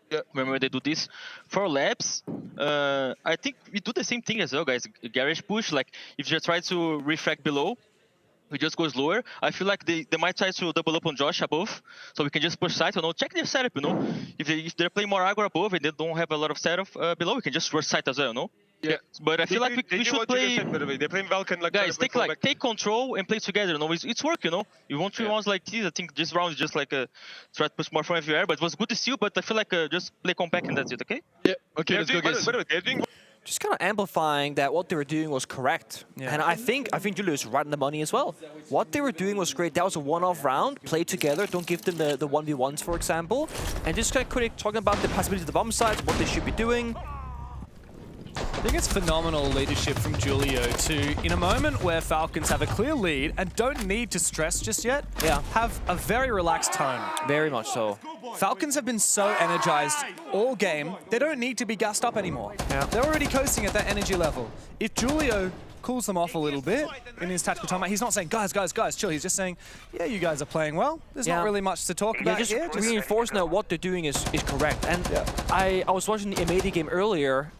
Yeah. Remember they do this. For labs, I think we do the same thing as well, guys. Garage push, like if you try to refract below, we just goes lower. I feel like they might try to double up on Josh above, so we can just push side. You know, check their setup. You know, if they're playing more aggro above and they don't have a lot of setup below, we can just rush side as well. You know. Yeah. But I feel like we should play. They're playing Vulcan like guys, take control and play together. You know, it's work. You know, you want 3 rounds like this. I think this round is just like try to push more from everywhere. But it was good to see you. But I feel like just play compact and that's it. Okay. Yeah. Okay. Let's go, guys. Just kind of amplifying that what they were doing was correct. Yeah. And I think Julius is right on the money as well. What they were doing was great. That was a one-off round. Play together. Don't give them the 1v1s, for example. And just kind of talking about the possibilities of the bomb sides, what they should be doing. I think it's phenomenal leadership from Julio to, in a moment where Falcons have a clear lead and don't need to stress just yet, have a very relaxed tone. Very much so. Falcons have been so energized all game, they don't need to be gassed up anymore. Yeah. They're already coasting at that energy level. If Julio cools them off a little bit in his tactical timeout, he's not saying, guys, chill. He's just saying, yeah, you guys are playing well. There's not really much to talk about just here. Just reinforcing that what they're doing is correct. And I was watching the M80 game earlier,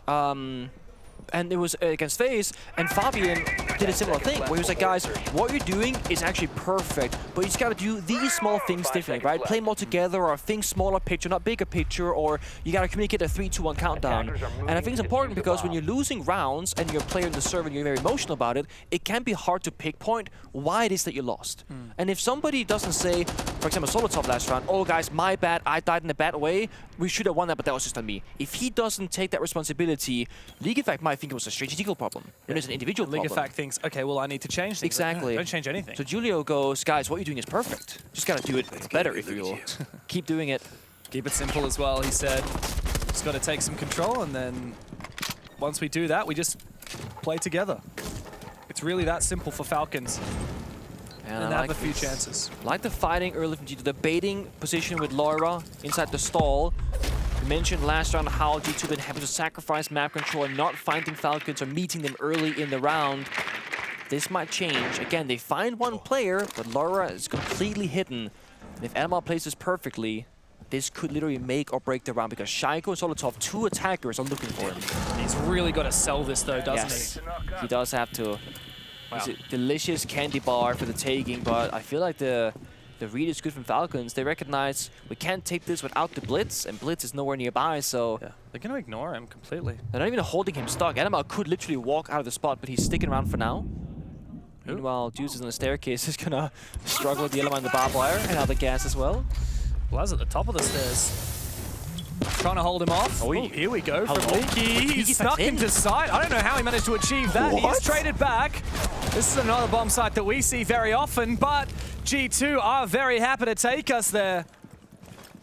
and it was against FaZe, and Fabian did a similar thing, where he was like, guys, what you're doing is actually perfect, but you just gotta do these small things differently, right? Play more together, or think smaller picture, not bigger picture, or you gotta communicate a 3, 2, 1 countdown. And I think it's important because when you're losing rounds, and you're a player in the server, and you're very emotional about it, it can be hard to pinpoint why it is that you lost. And if somebody doesn't say, for example, Solotov last round, oh guys, my bad, I died in a bad way, we should have won that, but that was just on me. If he doesn't take that responsibility, Ligefact might think it was a strategical problem. It is an individual problem. Ligefact thinks, okay, well, I need to change things. Exactly. Don't change anything. So Julio goes, guys, what you're doing is perfect. Just gotta do it better, if you will. Keep doing it. Keep it simple as well, he said. Just gotta take some control, and then once we do that, we just play together. It's really that simple for Falcons. And and I have a few this. chances. Like the fighting early from G2, the baiting position with Laura inside the stall. We mentioned last round how G2 been having to sacrifice map control and not finding Falcons or meeting them early in the round. This might change. Again, they find one player, but Laura is completely hidden. And if Elmar plays this perfectly, this could literally make or break the round because Shaiko and Solotov, 2 attackers, are looking for him. He's really got to sell this though, doesn't Yes, he? he does have to. It's a delicious candy bar for the taking, but I feel like the read is good from Falcons. They recognize we can't take this without the Blitz, and Blitz is nowhere nearby, so Yeah, they're going to ignore him completely. they're not even holding him stuck. Animal could literally walk out of the spot, but he's sticking around for now. Meanwhile, Juice is on the staircase, is gonna struggle with the element in the barbed wire and out the gas as well. Blaz at the top of the stairs. Trying to hold him off. Oh, Here we go from hello. Leaky. He Leaky snuck back in. into sight. I don't know how he managed to achieve that. He's traded back. This is another bomb site that we see very often, but G2 are very happy to take us there.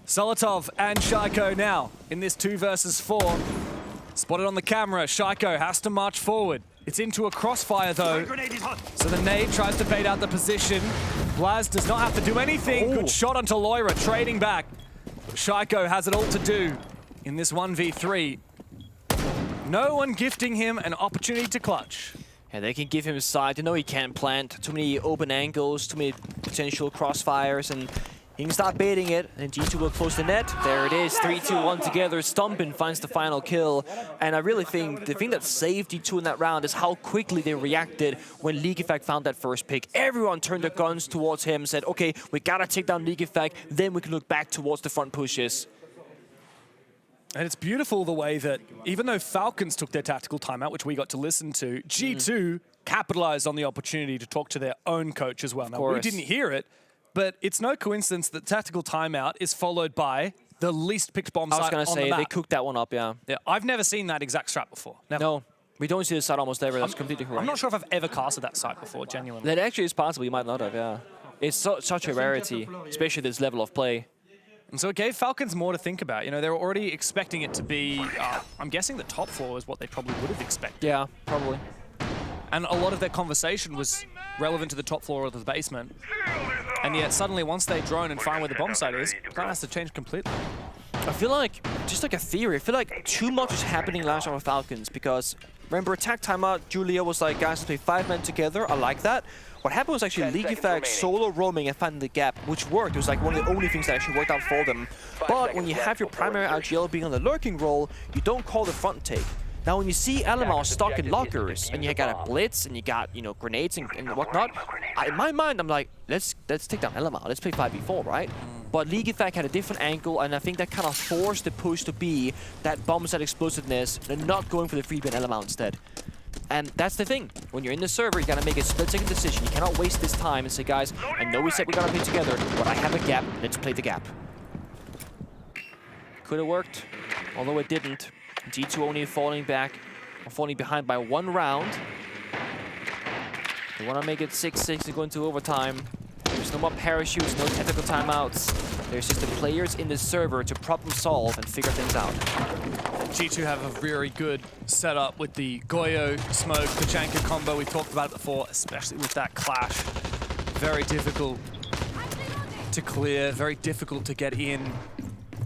Solotov and Shaiko now in this 2 versus 4. Spotted on the camera. Shaiko has to march forward. It's into a crossfire though. So the nade tries to bait out the position. Blaz does not have to do anything. Good shot onto Loira, trading back. Shaiko has it all to do in this 1v3. No one gifting him an opportunity to clutch. And they can give him a side. They know he can't plant. Too many open angles, too many potential crossfires, and he can start baiting it, and G2 will close the net. There it is, 3-2-1 together. Stumpin finds the final kill. And I really think the thing that saved G2 in that round is how quickly they reacted when League Effect found that first pick. Everyone turned their guns towards him, said, okay, we gotta take down League Effect, then we can look back towards the front pushes. And it's beautiful the way that even though Falcons took their tactical timeout, which we got to listen to, G2 capitalized on the opportunity to talk to their own coach as well. Now, we didn't hear it, but it's no coincidence that tactical timeout is followed by the least picked bomb site on the map. I was gonna say, they cooked that one up, yeah. Yeah, I've never seen that exact strat before. Never. No, we don't see this site almost ever. That's completely correct. I'm not sure if I've ever casted that site before, genuinely. That actually is possible. You might not have, yeah. It's such a rarity, especially this level of play. And so it gave Falcons more to think about. You know, they were already expecting it to be, I'm guessing the top floor is what they probably would have expected. Yeah, probably. And a lot of their conversation was relevant to the top floor of the basement. And yet suddenly once they drone and find where the bomb site is, that has to change completely. I feel like, just like a theory, I feel like too much is happening last round with Falcons because, remember, attack timeout, Julia was like, guys, let's play 5 men together, I like that. What happened was actually League Effect solo roaming and finding the gap, which worked. It was like one of the only things that actually worked out for them. But when you have your primary RGL being on the lurking role, you don't call the front take. Now, when you see Alamar stuck in lockers, and you got a blitz, and you got, you know, grenades and whatnot, in my mind, I'm like, let's take down Alamar. Let's play 5v4, right? But League Effect had a different angle, and I think that kind of forced the push to be that bomb set explosiveness, and not going for the freebin Alamar instead. And that's the thing. When you're in the server, you gotta make a split-second decision. You cannot waste this time and say, guys, I know we said we gotta play together, but I have a gap. Let's play the gap. Could have worked, although it didn't. G2 only falling behind by 1 round. They want to make it 6-6 and go into overtime. There's no more parachutes, no technical timeouts. There's just the players in the server to problem solve and figure things out. G2 have a very good setup with the Goyo, Smoke, Tachanka combo. We talked about it before, especially with that clash. Very difficult to clear, very difficult to get in.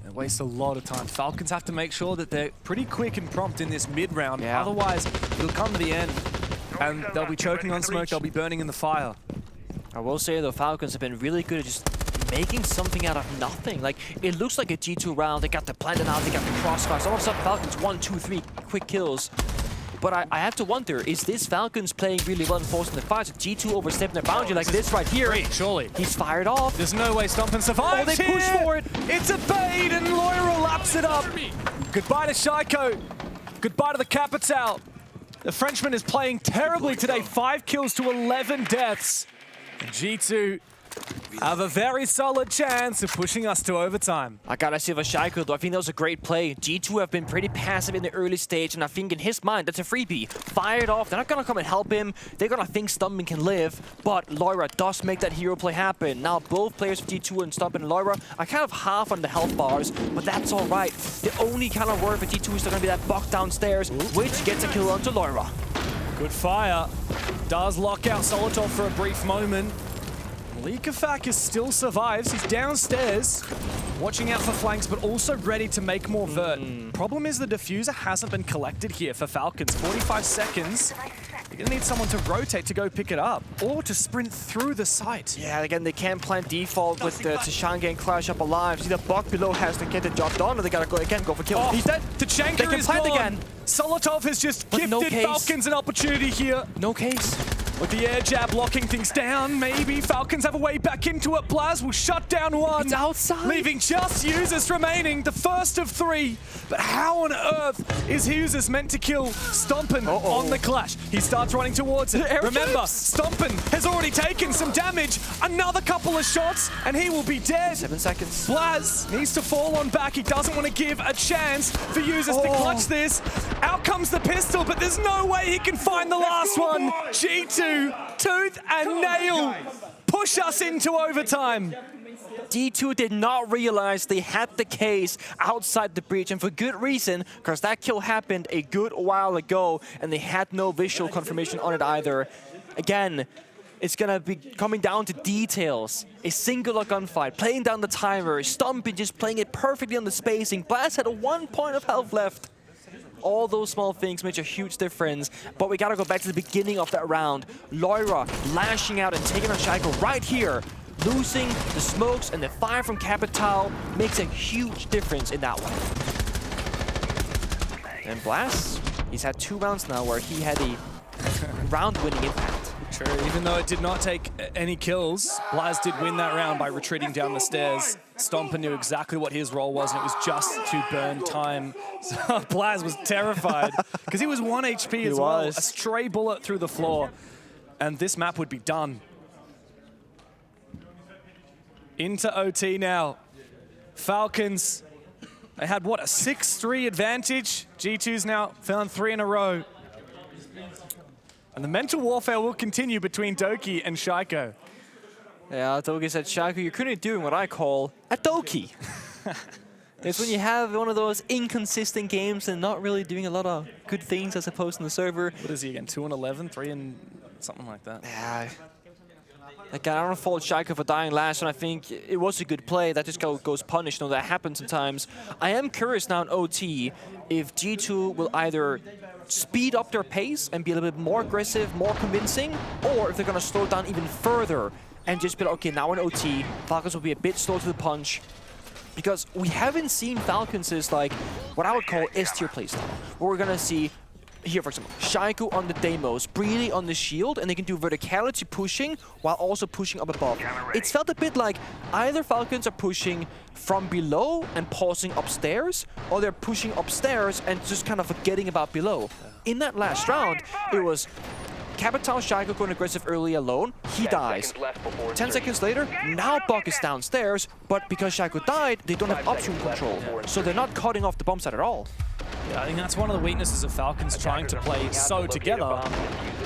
It wastes a lot of time. Falcons have to make sure that they're pretty quick and prompt in this mid-round. Yeah. Otherwise, it'll come to the end, and they'll be choking on smoke, they'll be burning in the fire. I will say, though, Falcons have been really good at just making something out of nothing. Like, it looks like a G2 round. They got the planted out, they got the crossfires. All of a sudden, Falcons 1, 2, 3 quick kills. But I have to wonder, is this Falcons playing really well and forcing the fights? G2 overstepping their boundary like this right here. Great, surely. He's fired off. There's no way Stumpin survives. Oh, they push for it. It's a bait, and Loira laps it up. Goodbye to Shaiko. Goodbye to the Capital. The Frenchman is playing terribly today. 5 kills to 11 deaths. And G2 have a very solid chance of pushing us to overtime. I gotta say for Shaiko, though, I think that was a great play. G2 have been pretty passive in the early stage, and I think in his mind, that's a freebie. Fired off, they're not gonna come and help him. They're gonna think Stumpin can live, but Loira does make that hero play happen. Now both players of G2 and Stumpin and Loira are kind of half on the health bars, but that's all right. The only kind of worry for G2 is they're gonna be that buck downstairs, which gets a kill onto Loira. Good fire. Does lock out Solotov for a brief moment. Leakafak is still survives. He's downstairs, watching out for flanks, but also ready to make more vert. Problem is the diffuser hasn't been collected here for Falcons. 45 seconds. You're gonna need someone to rotate to go pick it up, or to sprint through the site. Yeah, again, they can't plant default with the Tashangi and Clash up alive. See, the Buck below has to get the job done, or they gotta go again, go for kill. Oh, He's dead. Tachanka They can is plant gone. again. Solotov has just But gifted no case. Falcons an opportunity here. No case. With the air jab locking things down, maybe Falcons have a way back into it. Blaz will shut down one. It's outside. Leaving just Users remaining, the first of 3. But how on earth is Users meant to kill Stompin on the Clash? He starts running towards it. Remember, Stompin has already taken some damage. Another couple of shots, and he will be dead. 7 seconds. Blaz needs to fall on back. He doesn't want to give a chance for Users to clutch this. Out comes the pistol, but there's no way he can find the last one. G2, tooth and nail, push us into overtime. D2 did not realize they had the case outside the breach, and for good reason, because that kill happened a good while ago, and they had no visual confirmation on it either. Again, it's gonna be coming down to details. A singular gunfight, playing down the timer, Stompin just playing it perfectly on the spacing. Blast had 1 point of health left. All those small things make a huge difference, but we gotta go back to the beginning of that round. Lair lashing out and taking on Shaiko right here. Losing the smokes and the fire from Capital makes a huge difference in that one. And Blast, he's had 2 rounds now where he had a round-winning impact. True, even though it did not take any kills, Blaz did win that round by retreating down the stairs. Stomper knew exactly what his role was, and it was just to burn time. So Blaz was terrified, because he was 1 HP as well. A stray bullet through the floor, and this map would be done. Into OT now. Falcons, they had, what, a 6-3 advantage? G2's now found 3 in a row. And the mental warfare will continue between Doki and Shaiko. Yeah, Doki said, Shaiko, you're currently doing what I call a Doki. It's when you have one of those inconsistent games and not really doing a lot of good things as opposed to the server. What is he again, 2 and 11, 3 and something like that? Yeah. Like, I don't fault Shaiko for dying last, and I think it was a good play. That just goes punished. No, that happens sometimes. I am curious now in OT if G2 will either speed up their pace and be a little bit more aggressive, more convincing, or if they're going to slow down even further and just be like, okay, now in OT, Falcons will be a bit slow to the punch. Because we haven't seen Falcons' like what I would call S-tier playstyle, where we're going to see here, for example, Shaiko on the demos, Breely on the shield, and they can do verticality pushing while also pushing up above. It's felt a bit like either Falcons are pushing from below and pausing upstairs, or they're pushing upstairs and just kind of forgetting about below. In that last round, it was Capital Shaiko going aggressive early alone, he dies. 10 seconds later, now Buck is downstairs, but because Shaiko died, they don't have upstream control, so they're not cutting off the bomb site at all. Yeah, I think that's one of the weaknesses of Falcons trying to play so together,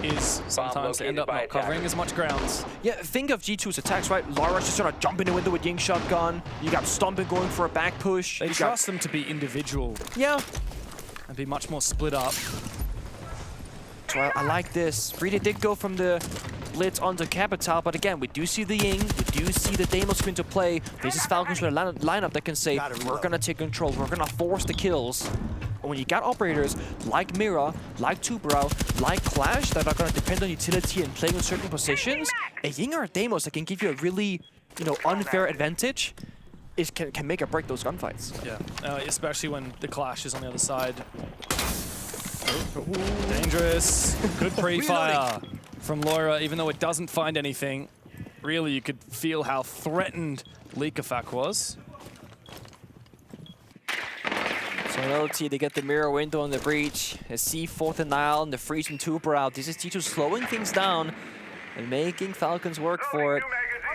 is sometimes they end up not covering as much grounds. Yeah, think of G2's attacks, right? Laura's just trying to jump in the window with Ying Shotgun. You got Stompin going for a back push. They trust them to be individual. Yeah. And be much more split up. So I like this. Breely did go from the blitz onto Capital, but again, we do see the Ying, we do see the Demos come into play. This is Falcons with a lineup that can say, we're gonna take control, we're gonna force the kills. And when you got operators like Mira, like Tubrau, like Clash that are gonna depend on utility and playing in certain positions, a Ying or a Demos that can give you a really, unfair advantage can make or break those gunfights. Yeah, especially when the Clash is on the other side. Dangerous. Good pre-fire from Lair, even though it doesn't find anything. Really, you could feel how threatened Leakafak was. So in OT, they get the mirror window on the breach, a C4 denial, and the freeze from Tubrau. This is G2 slowing things down and making Falcons work for it.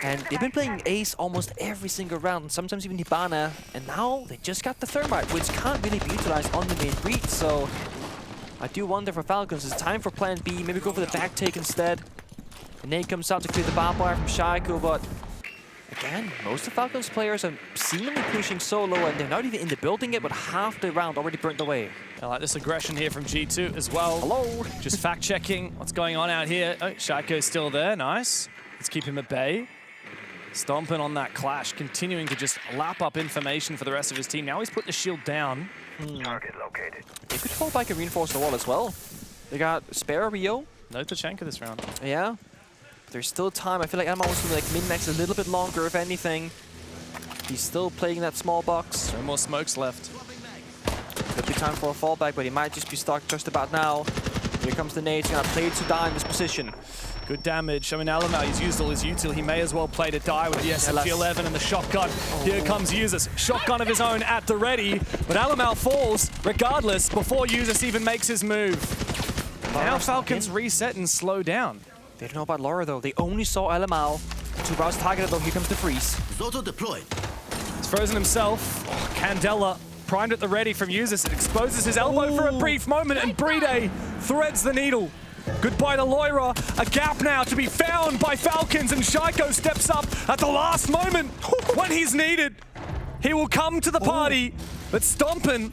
And they've been playing Ace almost every single round, sometimes even Hibana. And now they just got the Thermite, which can't really be utilized on the main breach. So I do wonder for Falcons, it's time for plan B, maybe go for the back take instead. And Nate comes out to clear the barbed wire from Shaiko, but again, most of Falcons players are seemingly pushing solo, and they're not even in the building yet, but half the round already burnt away. I like this aggression here from G2 as well. Hello. Just fact-checking what's going on out here. Oh, Shaiko's still there, nice. Let's keep him at bay. Stomping on that clash, continuing to just lap up information for the rest of his team. Now he's put the shield down. Target located. They could fall back and reinforce the wall as well. They got spare Rio. No Tachanka this round. Yeah. But there's still time. I feel like Emma wants to like min-max a little bit longer, if anything. He's still playing that small box. No more smokes left. Could be time for a fallback, but he might just be stuck just about now. Here comes the nade. He's gonna play to die in this position. Good damage. I mean, Alamau, he's used all his util. He may as well play to die with the SMG-11 and the shotgun. Here comes Usus. Shotgun of his own at the ready, but Alamau falls regardless before Usus even makes his move. Now Falcons reset and slow down. They don't know about Laura though. They only saw Alamau. 2 rounds targeted though. Here comes the freeze. Zoto deployed. He's frozen himself. Oh, Candela primed at the ready from Usus. It exposes his elbow for a brief moment, and Bride threads the needle. Goodbye to Loira. A gap now to be found by Falcons, and Shaiko steps up at the last moment when he's needed. He will come to the party, but Stompin',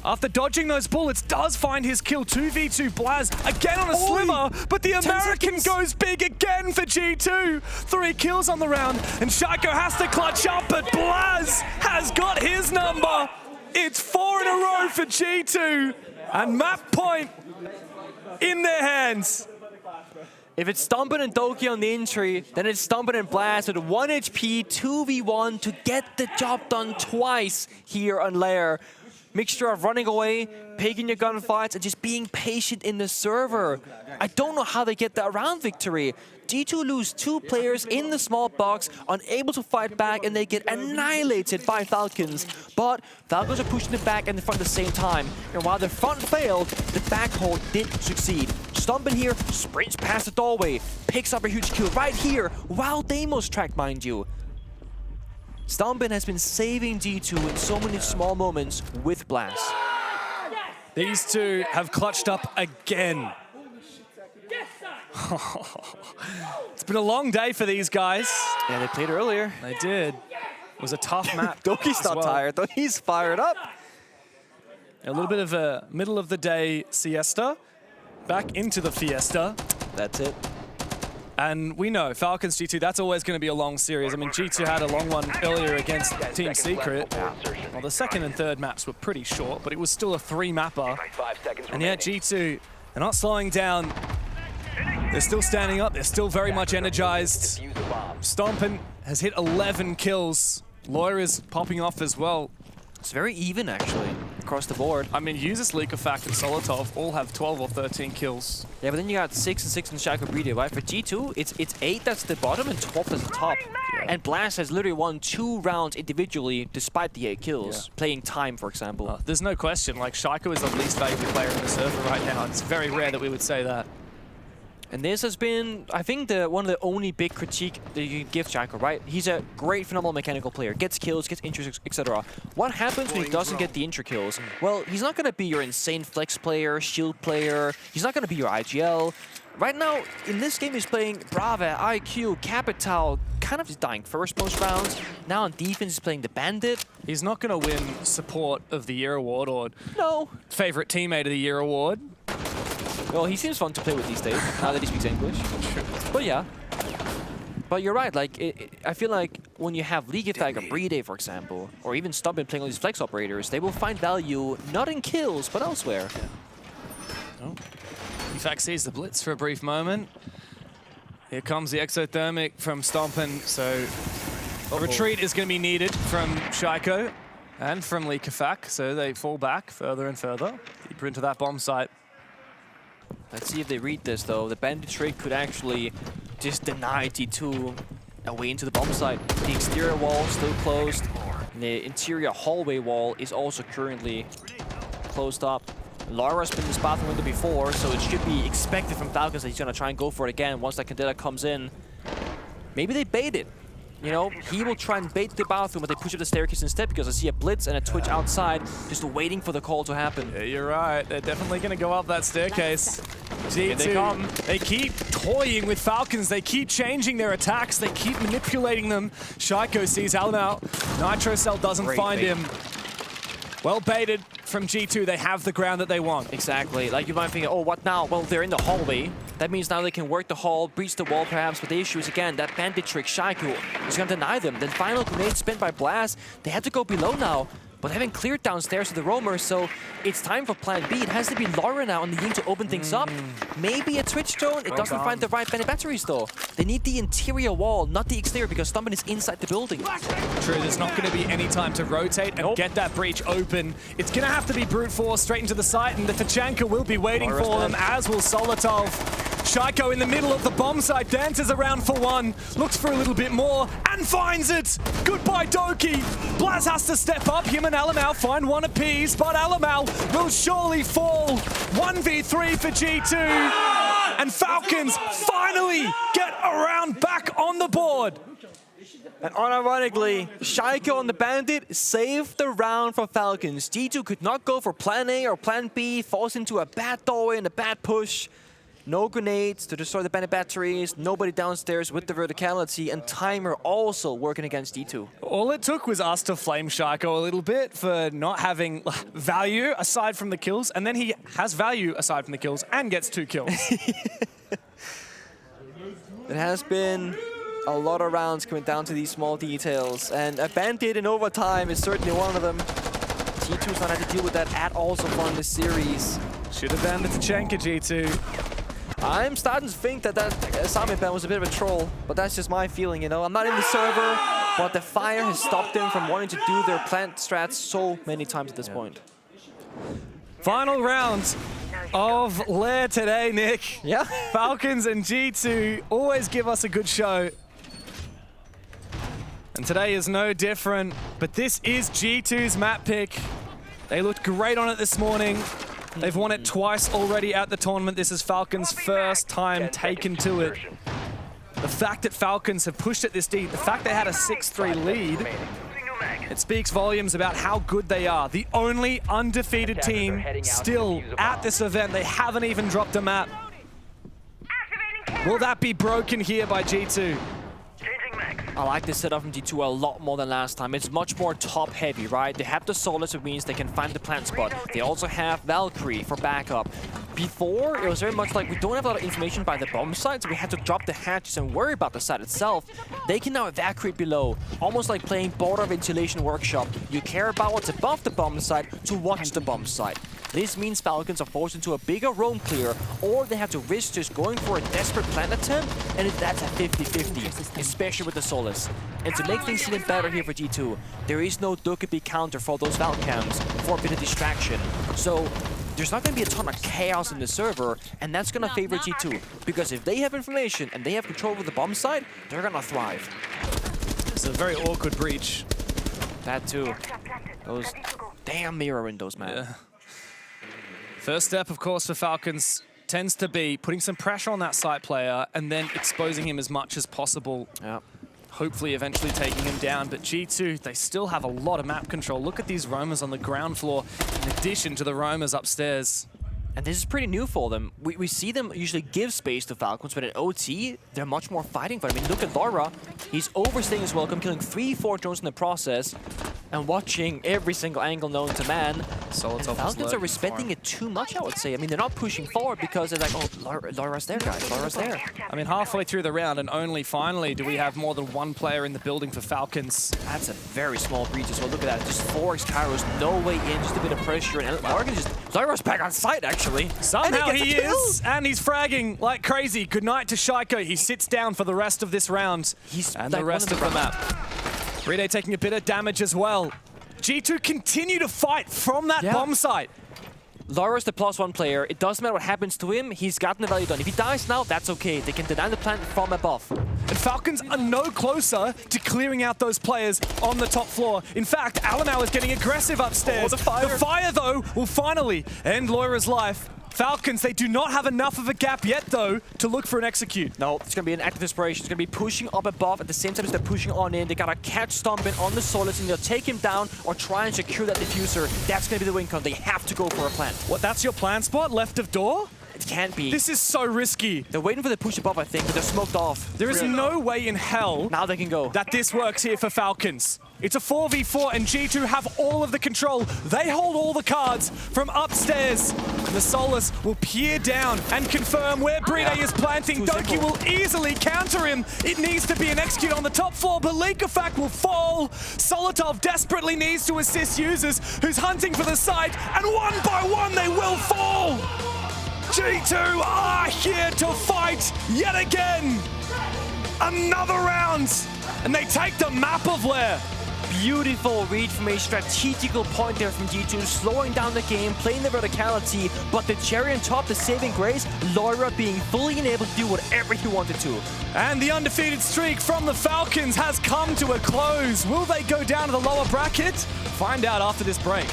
after dodging those bullets, does find his kill. 2v2 Blaz again on a sliver, but the American goes big again for G2. 3 kills on the round, and Shaiko has to clutch up, but Blaz has got his number. It's 4 in a row for G2, and map point in their hands. If it's Stompin' and Doki on the entry, then it's Stompin' and Blast with 1 HP, 2v1 to get the job done twice here on Lair. Mixture of running away, picking your gunfights, and just being patient in the server. I don't know how they get that round victory. G2 lose 2 players in the small box, unable to fight back, and they get annihilated by Falcons. But Falcons are pushing the back and the front at the same time. And while the front failed, the back hold did succeed. Stompin' here, sprints past the doorway, picks up a huge kill right here, while Deimos tracked, mind you. Stompin' has been saving G2 in so many small moments with Blast. These two have clutched up again. It's been a long day for these guys. Yeah, they played earlier. They did. It was a tough map. Doki's not tired, though. He's fired up. A little bit of a middle of the day siesta. Back into the fiesta. That's it. And we know, Falcons G2, that's always going to be a long series. I mean, G2 had a long one earlier against Team Secret. Well, the second and third maps were pretty short, but it was still a 3-mapper. And yet G2, they're not slowing down. They're still standing up. They're still very much energized. Stompin' has hit 11 kills. Laira's popping off as well. It's very even, actually, across the board. I mean, Usus, Likafak, and Solotov all have 12 or 13 kills. Yeah, but then you got 6 and 6 in Shaco Bride, right? For G2, it's 8 that's the bottom and 12 that's the top. Yeah. And Blast has literally won 2 rounds individually despite the 8 kills. Yeah. Playing time, for example. There's no question. Like, Shaiko is the least valuable player in the server right now. It's very rare that we would say that. And this has been, I think, one of the only big critique that you can give Shaco, right? He's a great, phenomenal mechanical player. Gets kills, gets intros, etc. What happens when he doesn't get the intro kills? Well, he's not going to be your insane flex player, shield player. He's not going to be your IGL. Right now, in this game, he's playing Brava, IQ, Capital, kind of just dying first most rounds. Now on defense, he's playing the Bandit. He's not going to win Support of the Year award or Favorite Teammate of the Year award. Well, he seems fun to play with these days, now that he speaks English. But yeah. But you're right, like, I feel like when you have Likafak or Bride, for example, or even Stompin' playing all these flex operators, they will find value not in kills, but elsewhere. Yeah. Oh. Likafak sees the blitz for a brief moment. Here comes the exothermic from Stompin', so a retreat is going to be needed from Shaiko and from Likafak, so they fall back further and further, deeper into that bomb site. Let's see if they read this, though. The Bandit trick could actually just deny G2 away into the bomb site. The exterior wall still closed. And the interior hallway wall is also currently closed up. Laura's been in this bathroom window before, so it should be expected from Falcons that he's going to try and go for it again once that Candela comes in. Maybe they bait it. You know, he will try and bait the bathroom, but they push up the staircase instead because I see a blitz and a twitch outside, just waiting for the call to happen. Yeah, you're right. They're definitely going to go up that staircase. Here they come. They keep toying with Falcons. They keep changing their attacks. They keep manipulating them. Shaiko sees Alamau. Nitro Cell doesn't find him. Well baited from G2. They have the ground that they want. Exactly. Like, you might think, oh, what now? Well, they're in the hallway. That means now they can work the hall, breach the wall perhaps, but the issue is again, that bandit trick, Shaiko, is going to deny them. Then final grenade spent by Blast, they have to go below now. But they haven't cleared downstairs to the roamer, so it's time for plan B. It has to be Lair now on the Ying to open things up. Maybe a Twitch drone. It doesn't find the right bandit batteries though. They need the interior wall, not the exterior, because Stumpin is inside the building. True, there's not going to be any time to rotate and get that breach open. It's going to have to be brute force straight into the site, and the Tachanka will be waiting for them, as will Solotov. Shaiko in the middle of the bomb site, dances around for one, looks for a little bit more, and finds it! Goodbye, Doki! Blaz has to step up, him and Alamau find one apiece, but Alamau will surely fall. 1v3 for G2, and Falcons finally get around back on the board. And unironically, Shaiko on the Bandit saved the round for Falcons. G2 could not go for plan A or plan B, falls into a bad doorway and a bad push. No grenades to destroy the bandit batteries, nobody downstairs with the verticality, and Timer also working against D2. All it took was us to flame Shaiko a little bit for not having value aside from the kills, and then he has value aside from the kills and gets 2 kills. It has been a lot of rounds coming down to these small details, and a bandit in overtime is certainly one of them. G2's not had to deal with that at all so far in this series. Should have banned the Tachanka, G2. I'm starting to think that Summit ban was a bit of a troll, but that's just my feeling, you know. I'm not in the server, but the fire has stopped them from wanting to do their plant strats so many times at this point. Final round of Lair today, Nick. Yeah. Falcons and G2 always give us a good show. And today is no different, but this is G2's map pick. They looked great on it this morning. They've won it twice already at the tournament. This is Falcons' first time taken to it. The fact that Falcons have pushed it this deep, the fact they had a 6-3 lead, it speaks volumes about how good they are. The only undefeated team still at this event. They haven't even dropped a map. Will that be broken here by G2? I like this setup from G2 a lot more than last time. It's much more top-heavy, right? They have the Solus, which means they can find the plant spot. They also have Valkyrie for backup. Before, it was very much like we don't have a lot of information by the bomb site, so we had to drop the hatches and worry about the site itself. They can now evacuate below, almost like playing Border Ventilation Workshop. You care about what's above the bomb site to watch the bomb site. This means Falcons are forced into a bigger roam clear, or they have to risk just going for a desperate plant attempt, and that's a 50-50, especially with the Solus. And to make things even better here for G2, there is no Dokkaebi counter for those Valcams for a bit of distraction. So there's not going to be a ton of chaos in the server, and that's going to favor G2, because if they have information and they have control over the bomb site, they're going to thrive. It's a very awkward breach. That too. Those damn mirror windows, man. Yeah. First step, of course, for Falcons tends to be putting some pressure on that site player and then exposing him as much as possible. Yeah. Hopefully eventually taking him down, but G2, they still have a lot of map control. Look at these roamers on the ground floor in addition to the roamers upstairs. And this is pretty new for them. We see them usually give space to Falcons, but at OT, they're much more fighting for it. I mean, look at Lair. He's overstaying his welcome, killing 3-4 drones in the process, and watching every single angle known to man. And Falcons are respecting it too much, I would say. I mean, they're not pushing forward because they're like, oh, Laira's there, guys. Laira's there. I mean, halfway through the round, and only finally do we have more than one player in the building for Falcons. That's a very small breach as well. Look at that. Just 4x Kairos, no way in, just a bit of pressure. And Laira's back on site, actually. Somehow he is, and he's fragging like crazy. Good night to Shaiko. He sits down for the rest of this round and the rest of the map. Ride taking a bit of damage as well. G2 continue to fight from that bomb site. Lair's the +1 player. It doesn't matter what happens to him. He's gotten the value done. If he dies now, that's okay. They can deny the plant from above. And Falcons are no closer to clearing out those players on the top floor. In fact, Alamau is getting aggressive upstairs. Oh, the fire. The fire, though, will finally end Laira's life. Falcons, they do not have enough of a gap yet, though, to look for an execute. No, it's going to be an active desperation. It's going to be pushing up above at the same time as they're pushing on in. They got to catch Stompin on the Solus and they'll take him down or try and secure that diffuser. That's going to be the win con. They have to go for a plant. What, that's your plan spot? Left of door? It can't be. This is so risky. They're waiting for the push above, I think, but they're smoked off. There is no way in hell now they can go. That this works here for Falcons. It's a 4v4 and G2 have all of the control. They hold all the cards from upstairs. The Solus will peer down and confirm where Brine is planting. Doki will easily counter him. It needs to be an execute on the top floor, but Linkafak will fall. Solotov desperately needs to assist users who's hunting for the site, and one by one they will fall. G2 are here to fight yet again. Another round, and they take the map of Lair. Beautiful read from a strategical point there from G2, slowing down the game, playing the verticality, but the cherry on top, the saving grace, Lair being fully enabled to do whatever he wanted to. And the undefeated streak from the Falcons has come to a close. Will they go down to the lower bracket? Find out after this break.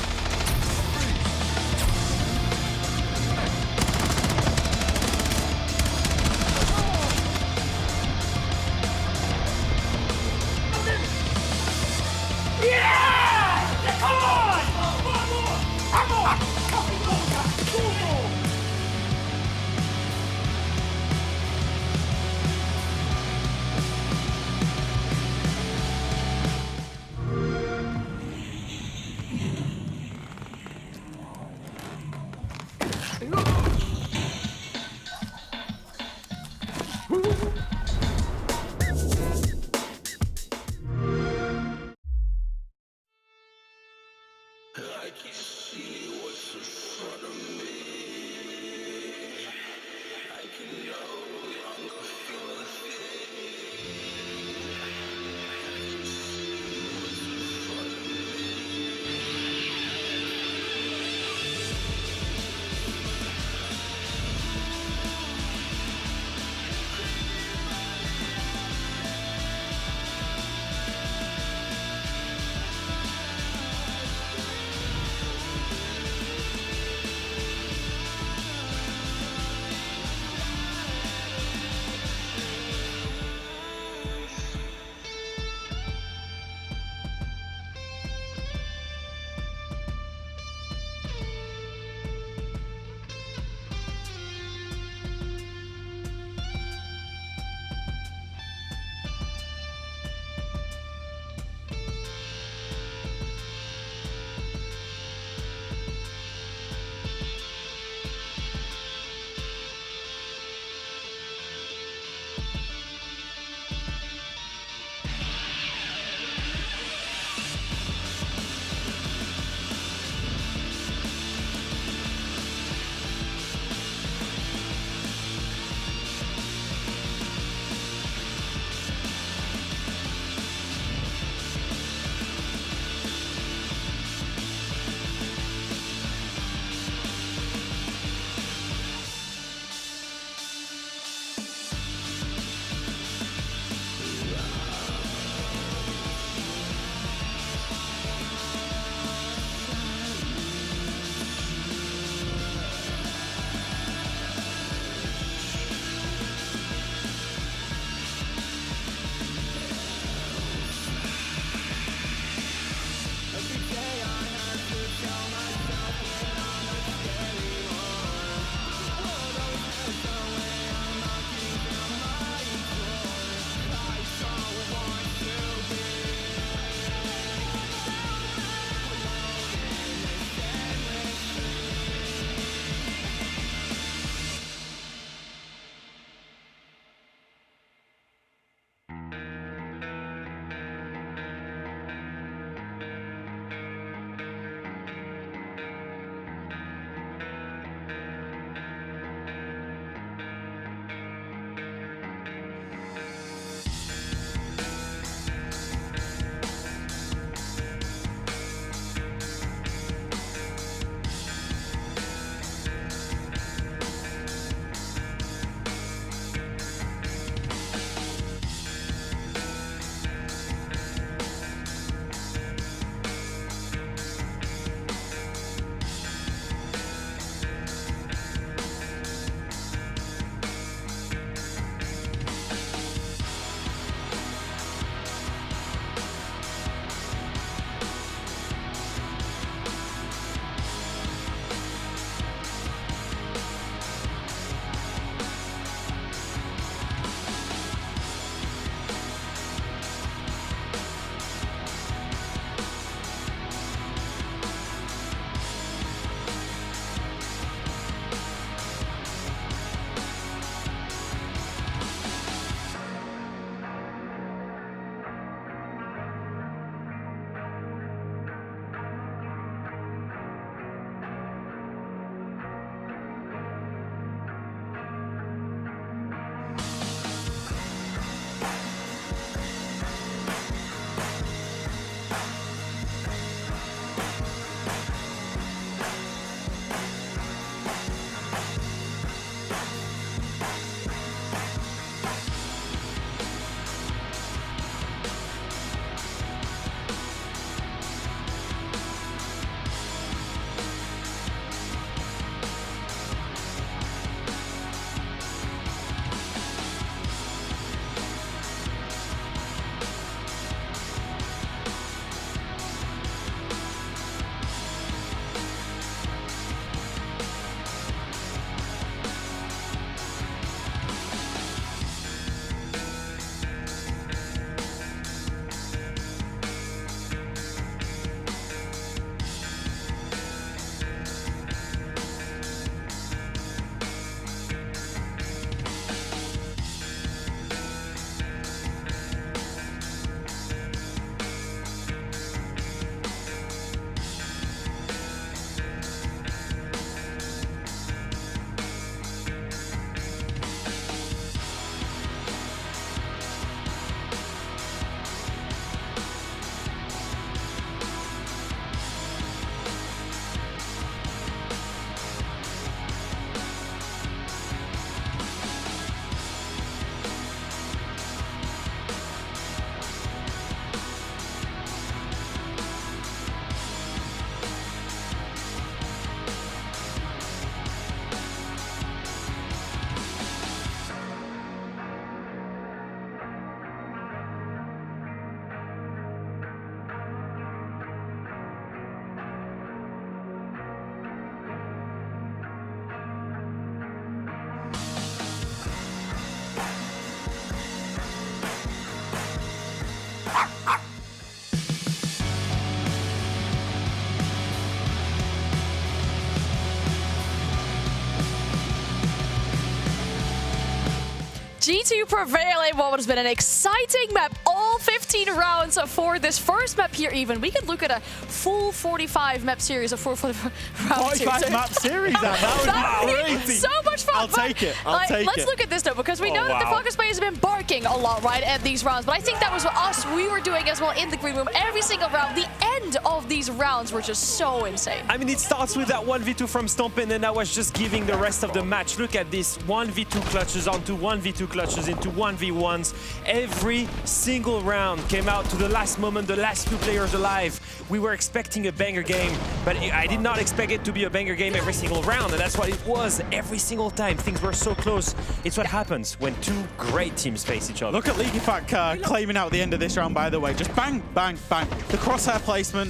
G2 prevail in what has been an exciting map. All 15 rounds for this first map here even. We could look at a full 45 map series of 45 map series, that would be crazy. So much fun. I'll take it. I'll take it. Let's look at this though, because we know that the Falcons players have been barking a lot, right, at these rounds. But I think that was what we were doing as well in the green room. Every single round, the end of these rounds were just so insane. I mean, it starts with that 1v2 from Stomp, and then I was just giving the rest of the match. Look at this, 1v2 clutches onto 1v2 clutches into 1v1s. Every single round came out to the last moment, the last few players alive. We were expecting a banger game, but I did not expect it to be a banger game every single round, and that's what it was every single time. Things were so close. It's what happens when two great teams face each other. Look at Leakyfac claiming out the end of this round, by the way. Just bang, bang, bang. The crosshair placement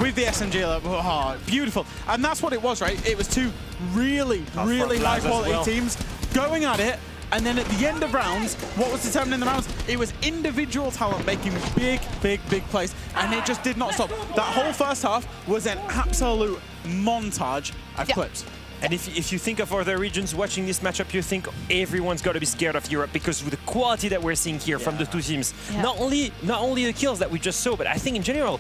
with the SMG. Oh, beautiful. And that's what it was, right? It was two really high-quality teams going at it. And then at the end of rounds, what was determining the rounds? It was individual talent making big plays, and it just did not stop. That whole first half was an absolute montage of clips. And if you think of other regions watching this matchup, you think everyone's got to be scared of Europe, because with the quality that we're seeing here from the two teams, not only the kills that we just saw, but I think in general,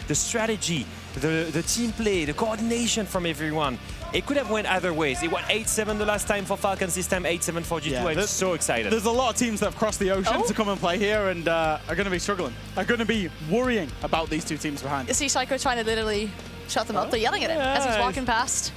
the strategy, the team play, the coordination from everyone, it could have went either ways. It went 8-7 the last time for Falcons, this time 8-7 for G2. Yeah, I'm so excited. There's a lot of teams that have crossed the ocean to come and play here, and are going to be struggling. Are going to be worrying about these two teams behind. You see Psycho trying to literally shut them up. They're yelling at him as he's walking past,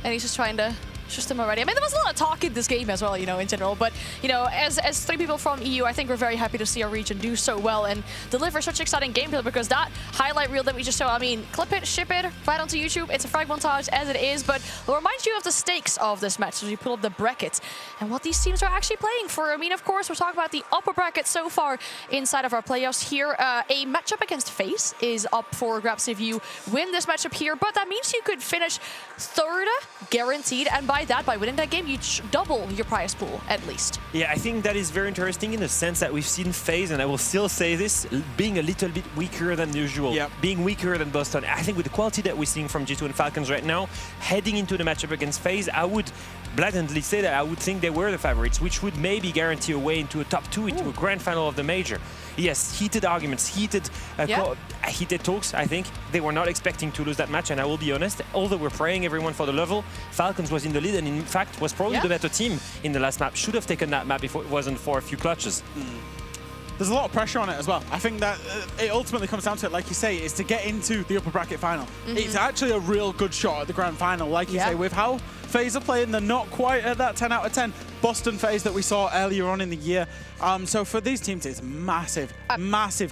and he's just trying to shush them already. I mean, there was a lot of talk in this game as well, you know, in general. But, you know, as three people from EU, I think we're very happy to see our region do so well and deliver such exciting gameplay, because that highlight reel that we just showed, I mean, clip it, ship it right onto YouTube. It's a frag montage as it is, but it'll remind you of the stakes of this match as we pull up the bracket and what these teams are actually playing for. I mean, of course, we're talking about the upper bracket so far inside of our playoffs here. A matchup against FaZe is up for grabs if you win this matchup here, but that means you could finish third guaranteed, and by winning that game, you double your prize pool at least. Yeah, I think that is very interesting in the sense that we've seen FaZe, and I will still say this, being a little bit weaker than usual, being weaker than Boston. I think with the quality that we're seeing from G2 and Falcons right now, heading into the matchup against FaZe, I would blatantly say that I would think they were the favorites, which would maybe guarantee a way into a top 2, into a grand final of the Major. Yes, heated arguments, heated talks, I think. They were not expecting to lose that match, and I will be honest, although we're praying everyone for the level, Falcons was in the lead and in fact was probably the better team in the last map. Should have taken that map if it wasn't for a few clutches. There's a lot of pressure on it as well. I think that it ultimately comes down to it, like you say, is to get into the upper bracket final. It's actually a real good shot at the grand final, like you say, with how FaZe are playing. They're not quite at that 10 out of 10 Boston FaZe that we saw earlier on in the year. So for these teams, it's massive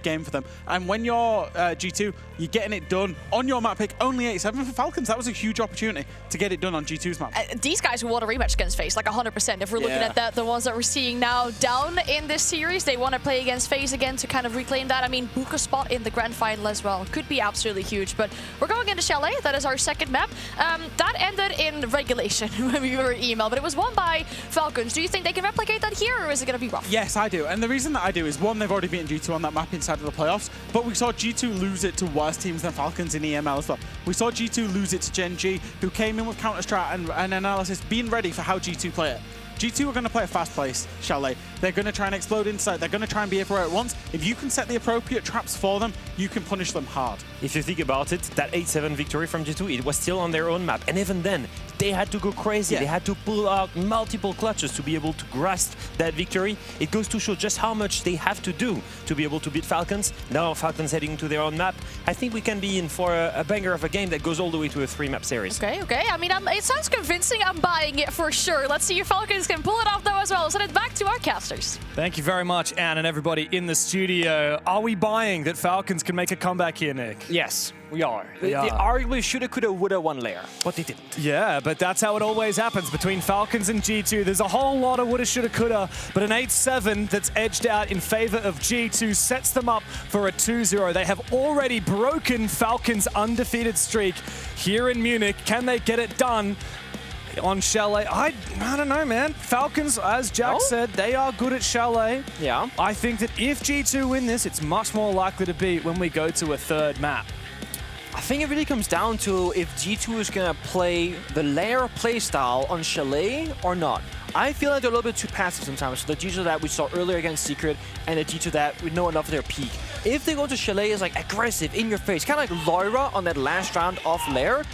game for them. And when you're G2, you're getting it done on your map pick. Only 8-7 for Falcons. That was a huge opportunity to get it done on G2's map. These guys will want a rematch against FaZe, like 100%. If we're looking at the ones that we're seeing now down in this series, they want to play against FaZe again to kind of reclaim that. I mean, book a spot in the grand final as well. Could be absolutely huge. But we're going into Chalet. That is our second map. That ended in regulation when we were email, but it was won by Falcons. Do you think they can replicate that here, or is it going to be rough? Yes, I do. And the reason that I do is, one, they've already beaten G2 on that map inside of the playoffs, but we saw G2 lose it to worse teams than Falcons in EML as well. We saw G2 lose it to Gen G, who came in with counter-strat and analysis, being ready for how G2 play it. G2 are going to play a fast place, Chalet. They're going to try and explode inside. They're going to try and be everywhere at once. If you can set the appropriate traps for them, you can punish them hard. If you think about it, that 8-7 victory from G2, it was still on their own map. And even then, they had to go crazy. They had to pull out multiple clutches to be able to grasp that victory. It goes to show just how much they have to do to be able to beat Falcons. Now Falcons heading to their own map. I think we can be in for a banger of a game that goes all the way to a 3-map series. Okay. I mean, it sounds convincing. I'm buying it for sure. Let's see if Falcons can pull it off though as well. Send it back to our casters. Thank you very much, Anne, and everybody in the studio. Are we buying that Falcons can make a comeback here, Nick? Yes, we are. They arguably shoulda, coulda, woulda won Lair, but they didn't. Yeah, but that's how it always happens between Falcons and G2. There's a whole lot of woulda, shoulda, coulda, but an 8-7 that's edged out in favor of G2 sets them up for a 2-0. They have already broken Falcons' undefeated streak here in Munich. Can they get it done on Chalet? I don't know, man. Falcons, as Jack said, they are good at Chalet. Yeah. I think that if G2 win this, it's much more likely to be when we go to a third map. I think it really comes down to if G2 is going to play the Lair playstyle on Chalet or not. I feel like they're a little bit too passive sometimes. So the G2 that we saw earlier against Secret and the G2 that we know enough of their peak. If they go to Chalet is like aggressive, in your face, kind of like Laira on that last round of Lair,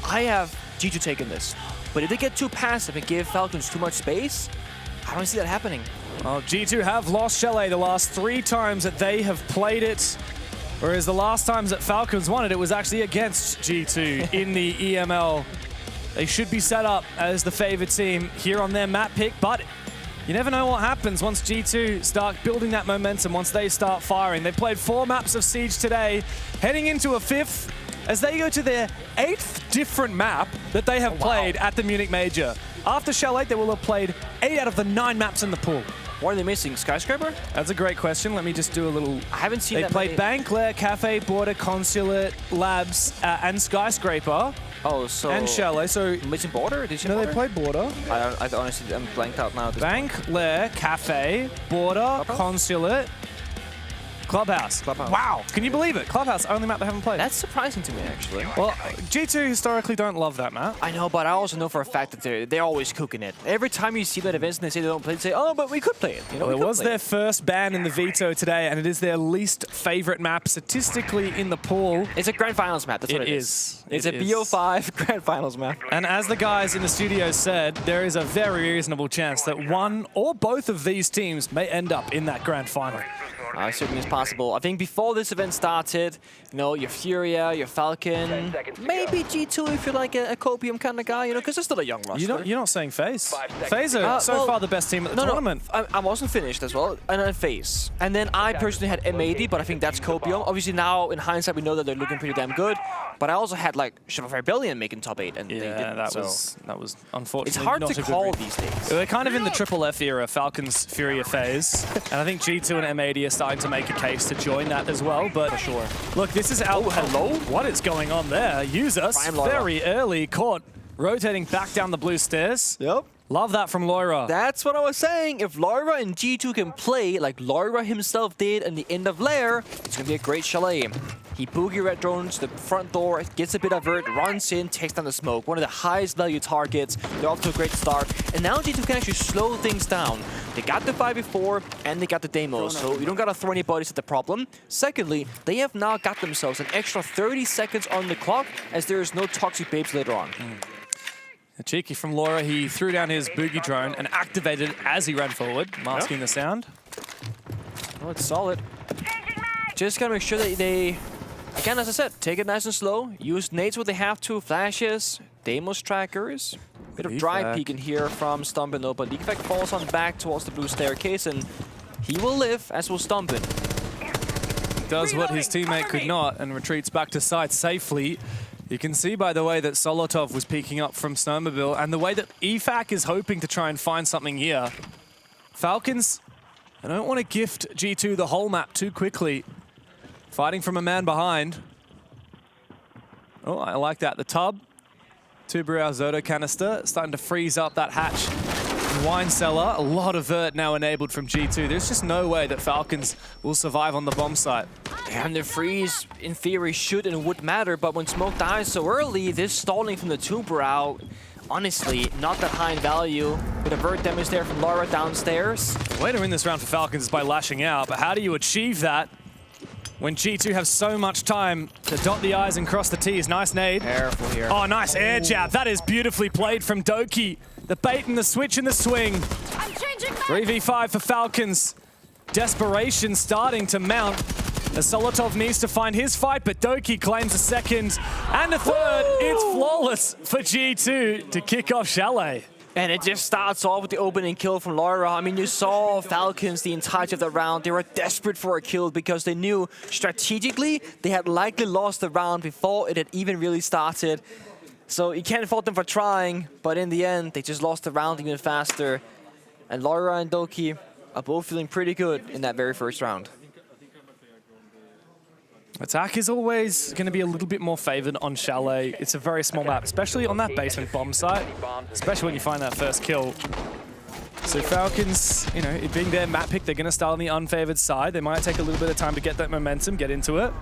I have G2 taking this. But if they get too passive and give Falcons too much space, I don't see that happening. Well, G2 have lost Chalet the last 3 times that they have played it. Whereas the last times that Falcons won it, it was actually against G2 in the EML. They should be set up as the favored team here on their map pick, but you never know what happens once G2 start building that momentum, once they start firing. They've played 4 maps of Siege today, heading into a 5th as they go to their 8th different map that they have played at the Munich Major. After Chalet, they will have played 8 out of the 9 maps in the pool. What are they missing? Skyscraper? That's a great question. Let me just do a little... I haven't seen They that played many. Bank, Lair, Cafe, Border, Consulate, Labs, and Skyscraper. Oh, so... And Chalet, so... Missing Border? Did you No, Border? they played Border. I honestly, I'm blanked out now. At this Bank, point. Lair, Cafe, Border, Clubhouse? Consulate, Clubhouse. Wow, can you believe it? Clubhouse, only map they haven't played. That's surprising to me, actually. Well, G2 historically don't love that map. I know, but I also know for a fact that they're always cooking it. Every time you see that events and they say they don't play, they say, oh, but we could play it. You know, Well, we it could was play their it. first ban in the veto today, and it is their least favorite map statistically in the pool. It's a grand finals map. That's what it is. It's a BO5 grand finals map. And as the guys in the studio said, there is a very reasonable chance that one or both of these teams may end up in that grand final. Certainly is possible. I think before this event started, you know, your Furia, your Falcon, maybe G2 if you're like a Copium kind of guy, you know, because they're still a young roster. You're not saying FaZe. FaZe are so far the best team at the tournament. I wasn't finished as well, and then FaZe. And then I personally had M80, but I think that's Copium. Obviously now, in hindsight, we know that they're looking pretty damn good. But I also had like Shiver Rebellion making top 8, and they didn't. that was unfortunately It's hard not to a good call read. these days. They're kind of in the triple F era, Falcons, Furia, FaZe. And I think G2 and M80 are starting to make a case to join that as well. But For sure. look, this is our... hello? What is going on there? Users Prime Laira. very early caught rotating back down the blue stairs. Yep. Love that from Laira. That's what I was saying. If Laira and G2 can play like Laira himself did in the end of Lair, it's going to be a great Chalet. He boogie red drones to the front door, gets a bit of vert, runs in, takes down the smoke. One of the highest value targets. They're off to a great start. And now G2 can actually slow things down. They got the 5v4 and they got the demos, so you don't got to throw any bodies at the problem. Secondly, they have now got themselves an extra 30 seconds on the clock as there is no toxic babes later on. Cheeky from Laira, he threw down his boogie drone and activated it as he ran forward, masking the sound. Oh, it's solid. Just gotta make sure that they, again, as I said, take it nice and slow. Use nades where they have to, flashes, demos trackers. Bit of dry peek in here from Stumpin, but Leak Effect falls on back towards the blue staircase, and he will live, as will Stumpin. Does what his teammate could not and retreats back to site safely. You can see by the way that Solotov was peeking up from Snowmobile and the way that EFAC is hoping to try and find something here. Falcons, I don't want to gift G2 the whole map too quickly. Fighting from a man behind. Oh, I like that. The tub. Tuberau Zoto canister starting to freeze up that hatch. Wine cellar, a lot of vert now enabled from G2. There's just no way that Falcons will survive on the bomb site. And the freeze, in theory, should and would matter, but when smoke dies so early, this stalling from the Tuberau, honestly, not that high in value. Bit of vert damage there from Laira downstairs. The way to win this round for Falcons is by lashing out, but how do you achieve that when G2 have so much time to dot the I's and cross the T's? Nice nade. Careful here. Oh, nice air jab. That is beautifully played from Doki. The bait and the switch and the swing. 3v5 for Falcons. Desperation starting to mount as Solotov needs to find his fight, but Doki claims a second and a third. It's flawless for G2 to kick off Chalet. And it just starts off with the opening kill from Laira. I mean, you saw Falcons the entirety of the round. They were desperate for a kill because they knew strategically they had likely lost the round before it had even really started. So you can't fault them for trying, but in the end, they just lost the round even faster. And Laira and Doki are both feeling pretty good in that very first round. Attack is always going to be a little bit more favored on Chalet. It's a very small map, especially on that basement bomb site, especially when you find that first kill. So Falcons, you know, it being their map pick, they're going to start on the unfavored side. They might take a little bit of time to get that momentum, get into it.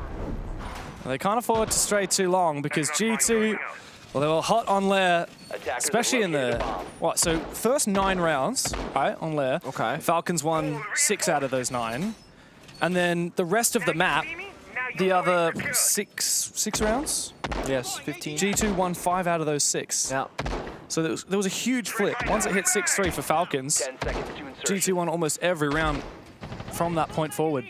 They can't afford to stray too long because G2 Well, they were hot on Lair, especially in the, so first 9 rounds, right, on Lair. Okay. Falcons won 6 out of those 9. And then the rest of the map, the other six rounds? Yes, 15. G2 won 5 out of those 6. Yeah. So there was a huge flip. Once it hit 6-3 for Falcons, G2 won almost every round from that point forward.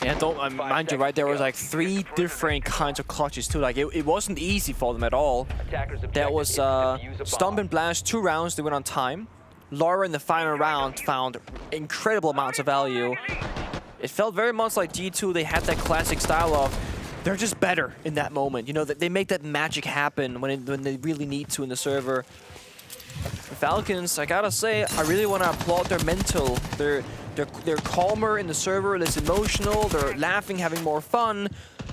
Yeah, don't mind you, right? There was like 3 different kinds of clutches too. Like it wasn't easy for them at all. There was Stomp and Blast, 2 rounds. They went on time. Lair in the final round found incredible amounts of value. It felt very much like G2. They had that classic style of they're just better in that moment. You know, they make that magic happen when they really need to in the server. The Falcons, I gotta say, I really want to applaud their mental. They're calmer in the server, less emotional. They're laughing, having more fun.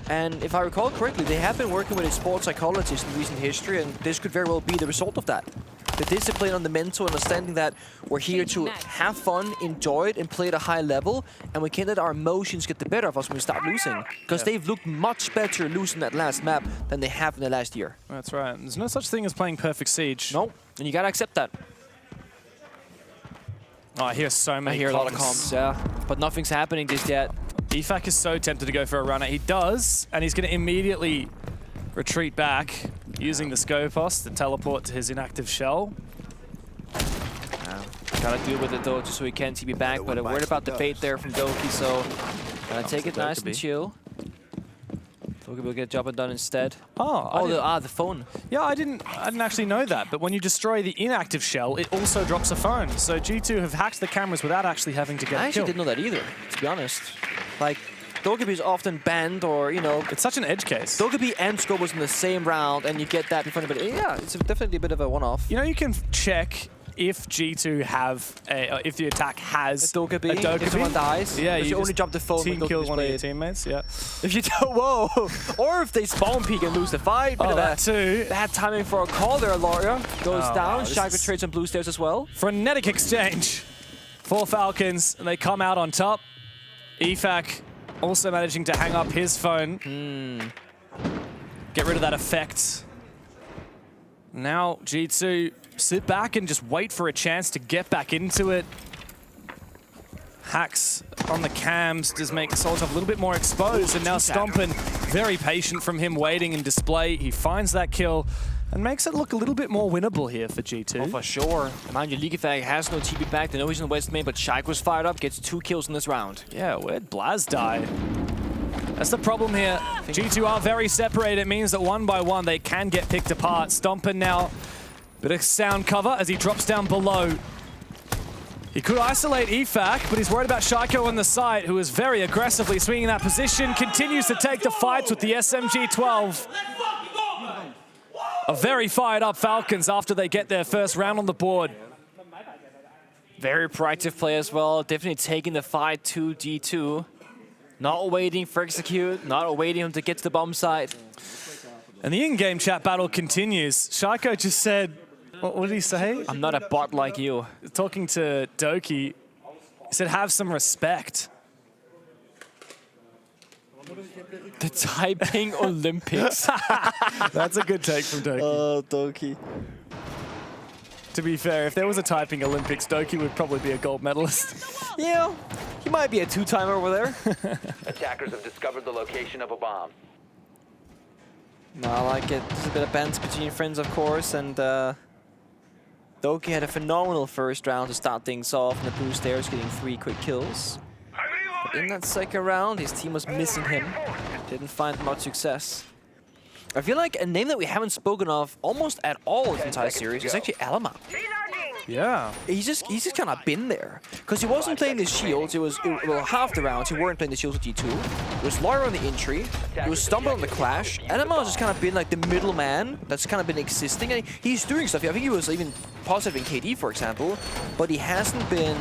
And if I recall correctly, they have been working with a sports psychologist in recent history, and this could very well be the result of that. The discipline on the mental, understanding that we're here to have fun, enjoy it, and play at a high level, and we can't let our emotions get the better of us when we start losing. Because they've looked much better losing that last map than they have in the last year. That's right. There's no such thing as playing Perfect Siege. No, and you gotta accept that. Oh, I hear so many I hear a lot of comms, yeah. But nothing's happening just yet. EFAC is so tempted to go for a runner. He does, and he's going to immediately retreat back using the Scopos to teleport to his inactive shell. Gotta deal with it though, just so he can TP back, but I'm worried about the fate there from Doki, so gotta take it nice and chill. Doki will get job done instead. The phone. Yeah, I didn't actually know that, but when you destroy the inactive shell, it also drops a phone. So G2 have hacked the cameras without actually having to get I actually killed. didn't know that either, to be honest. Like, Doki is often banned, or, you know... It's such an edge case. Doki and Scope was in the same round, and you get that in front of it. Yeah, it's definitely a bit of a one-off. You know, you can check if G2 have if the attack has a Dokkaebi. If someone dies, yeah, you only drop the phone. Team kill one of your teammates. Yeah. If you don't, whoa, or if they spawn peek and lose the fight. That too. Bad timing for a call there. Lair goes down. Shaka trades on blue stairs as well. Frenetic exchange for Falcons, and they come out on top. EFAC also managing to hang up his phone. Get rid of that effect. Now G2 sit back and just wait for a chance to get back into it. Hacks on the cams does make Soldier a little bit more exposed, and now Stompin, very patient from him, waiting in display. He finds that kill and makes it look a little bit more winnable here for G2. Oh, for sure. Mind you, Leaguefag has no TP back. They know he's in the West main, but Shaik was fired up, gets 2 kills in this round. Yeah, where'd Blaz die? That's the problem here. G2 are very separated. It means that 1 by 1 they can get picked apart. Stompin now, bit of sound cover as he drops down below. He could isolate EFAC, but he's worried about Shaiko on the side, who is very aggressively swinging that position, continues to take the fights with the SMG-12. A very fired up Falcons after they get their first round on the board. Very proactive play as well, definitely taking the fight to G2. Not waiting for execute, not waiting him to get to the bomb site. And the in-game chat battle continues. Shaiko just said, what did he say? I'm not a bot like you. Talking to Doki, he said, have some respect. The Taiping Olympics. That's a good take from Doki. Oh, Doki. To be fair, if there was a Taiping Olympics, Doki would probably be a gold medalist. Yeah, he might be a 2-timer over there. Attackers have discovered the location of a bomb. No, I like it. There's a bit of banter between friends, of course, and Doki had a phenomenal first round to start things off in the blue stairs, getting 3 quick kills. But in that second round, his team was missing him. Didn't find much success. I feel like a name that we haven't spoken of almost at all in this entire series is actually Alama. Yeah. He's just kind of been there. Because he wasn't playing the shields. Well, half the rounds he weren't playing the shields with G2. It was Lair on the entry. He was Stumble on the clash. Alama has just kind of been like the middleman that's kind of been existing. And he's doing stuff. I think he was even positive in KD, for example. But he hasn't been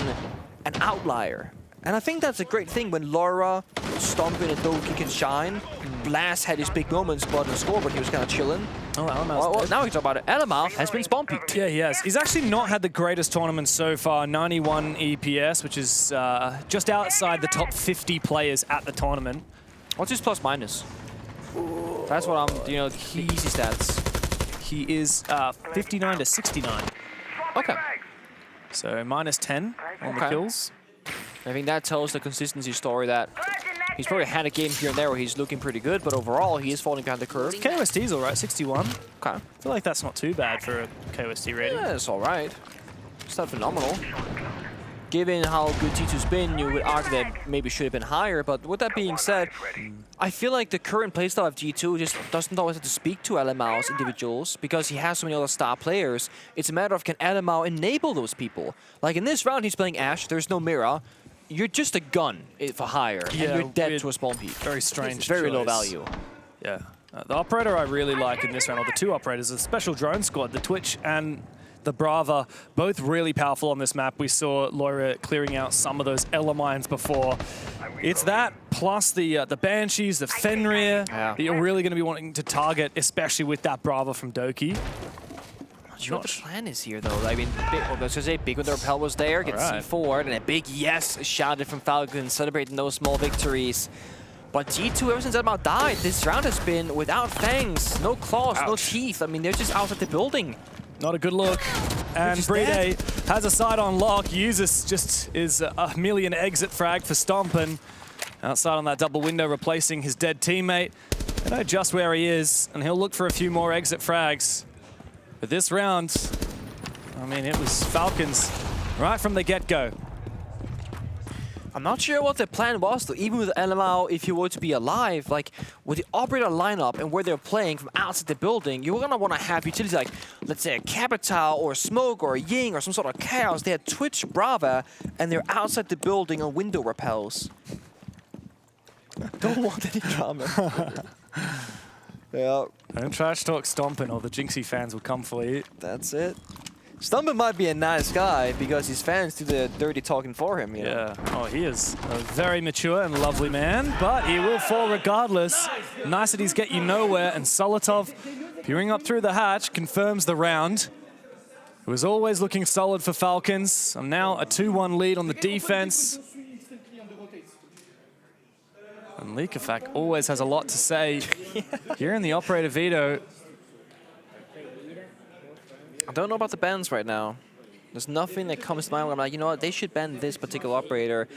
an outlier. And I think that's a great thing when Laura, Stompin, and Doki can shine. Blast had his big moments, but in the scoreboard he was kind of chilling. Oh, well, now we can talk about it. Alamouth has been spawn peaked. Yeah, he has. He's actually not had the greatest tournament so far. 91 EPS, which is just outside the top 50 players at the tournament. What's his plus minus? That's what I'm, easy stats. He is 59 to 69. Okay. So minus 10 on the kills. I think that tells the consistency story that he's probably had a game here and there where he's looking pretty good, but overall he is falling behind the curve. KOST's all right, 61. Okay. I feel like that's not too bad for a KOST rating. Yeah, it's all right. It's not phenomenal. Given how good G2's been, you would argue that maybe should have been higher, but with that being said, I feel like the current playstyle of G2 just doesn't always have to speak to LMAO's individuals because he has so many other star players. It's a matter of can LMAO enable those people. Like in this round, he's playing Ashe, there's no Mira. You're just a gun for hire, and you're dead to a spawn peak. Very strange It's very low choice. value. Yeah. The operator I really like in this round, or the two operators, the special drone squad, the Twitch and the Brava, both really powerful on this map. We saw Lair clearing out some of those Ela mines before. It's that, plus the Banshees, the Fenrir, that you're really going to be wanting to target, especially with that Brava from Doki. Not sure what the plan is here, though. I mean, I was going to say, Big with the Repel was there, gets C4, and a big yes shouted from Falcons, celebrating those small victories. But G2, ever since Edmund died, this round has been without fangs, no claws, no teeth. I mean, they're just outside the building. Not a good look. And Brede has a side on lock. Uses just is a million exit frag for Stompin. Outside on that double window, replacing his dead teammate. They know just where he is, and he'll look for a few more exit frags. But this round, I mean, it was Falcons right from the get-go. I'm not sure what the plan was, though. Even with LMAO, if you were to be alive, like with the operator lineup and where they're playing from outside the building, you're gonna want to have utilities like, let's say, a Capital or a Smoke or a Ying or some sort of Chaos. They had Twitch, Brava, and they're outside the building on window repels. Don't want any drama. Yeah. Don't trash talk Stompin or the Jinxie fans will come for you. That's it. Stompin might be a nice guy because his fans do the dirty talking for him, you know? Oh, he is a very mature and lovely man, but he will fall regardless. Niceties get you nowhere, and Solotov, peering up through the hatch, confirms the round. It was always looking solid for Falcons. And now a 2-1 lead on the defense. And Leakafak always has a lot to say. Here in the operator veto. I don't know about the bans right now. There's nothing that comes to mind where I'm like, you know what, they should ban this particular operator.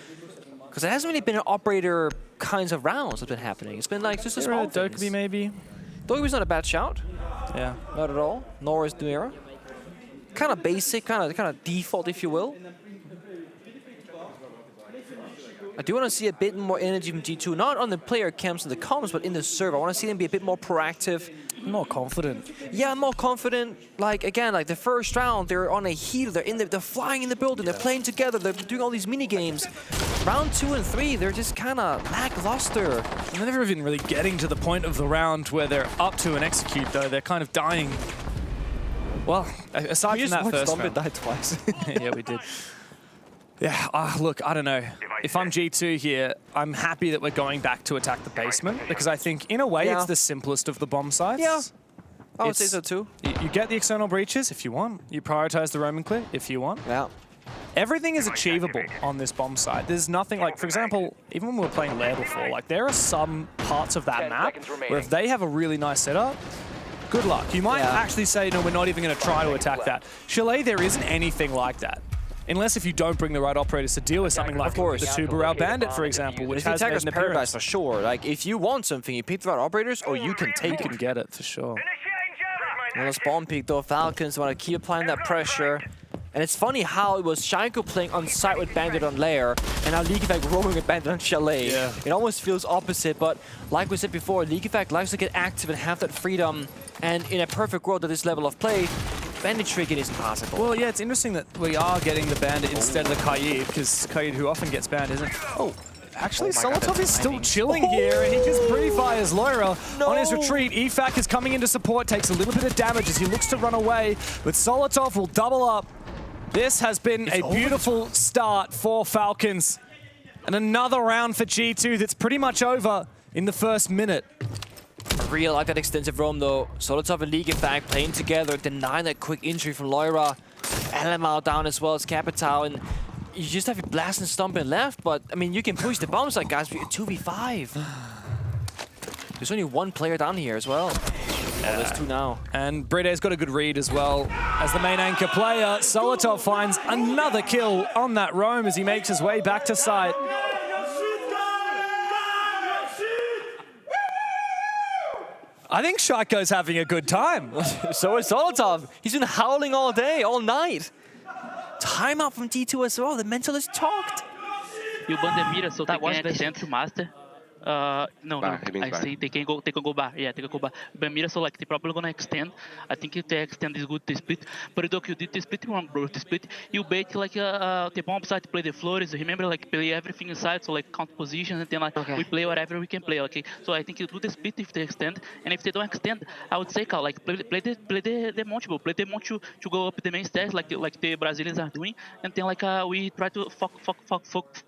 Because there hasn't really been an operator kinds of rounds that's been happening. It's been like just a small things. Dokkaebi maybe? Dokkaebi's not a bad shout. Yeah. Not at all. Nor is Nuera. Kind of basic, kind of default, if you will. I do want to see a bit more energy from G2, not on the player camps and the comms, but in the server. I want to see them be a bit more proactive. More confident. Yeah, more confident. Like, again, like the first round, they're on a heater, they're flying in the building, they're playing together, they're doing all these mini games. Round 2 and 3, they're just kind of lackluster. And they're never even really getting to the point of the round where they're up to an execute, though. They're kind of dying. Well, aside from that first round. died twice. Yeah, we did. Yeah, look, I don't know. If I'm G2 here, I'm happy that we're going back to attack the basement because I think, in a way, it's the simplest of the bomb sites. Yeah, I would say so too. You get the external breaches if you want. You prioritize the roaming clear if you want. Yeah. Everything is achievable on this bomb site. There's nothing like, for example, even when we were playing Lair before, like there are some parts of that map where if they have a really nice setup, good luck. You might actually say, no, we're not even going to try to attack that. Chalet, there isn't anything like that. Unless if you don't bring the right operators to deal with something like the Tubarao Bandit, for example, which has made an appearance. Paradise for sure. Like, if you want something, you pick the right operators, or you can take it. You can get it, for sure. And the spawn peak, though, Falcons want to keep applying that pressure. And it's funny how it was Shanko playing on site with Bandit on Lair, and now Leakafak roaming with Bandit on Chalet. Yeah. It almost feels opposite, but like we said before, Leakafak likes to get active and have that freedom. And in a perfect world at this level of play, Bandit tricking isn't possible. Well, yeah, it's interesting that we are getting the Bandit instead of the Kaid, because Kaid, who often gets banned, isn't. Oh, actually, Solotov is still chilling here, and he just pre-fires Lair on his retreat. EFAC is coming into support, takes a little bit of damage as he looks to run away, but Solotov will double up. This has been a beautiful start for Falcons, and another round for G2 that's pretty much over in the first minute. I really like that extensive roam though. Solotov and Leakafak playing together, denying that quick injury from Lair. LMAO down as well as Capital, and you just have your blast and Stompin left, but I mean, you can push the bomb site, guys, but you're 2v5. There's only one player down here as well. Oh, there's two now. And Bride's got a good read as well. As the main anchor player, Solotov finds another kill on that roam as he makes his way back to site. I think Shaiko's having a good time. So is Solotov. He's been howling all day, all night. Timeout from D2 as well. The mentalist talked. You ban the mira, so that they can extend to master. No, bar, I see they can go bar. Yeah, they can go bar. Ban mira, so like they probably gonna extend. I think if they extend is good to split. But if you did the split wrong, bro, the split you bait like the bomb side to play the floors. Remember, like play everything inside, so like count positions and then like we play whatever we can play. Okay, so I think you do the split if they extend, and if they don't extend, I would say like play the Monte, bro. Play the Monte to go up the main stairs like the Brazilians are doing, and then like we try to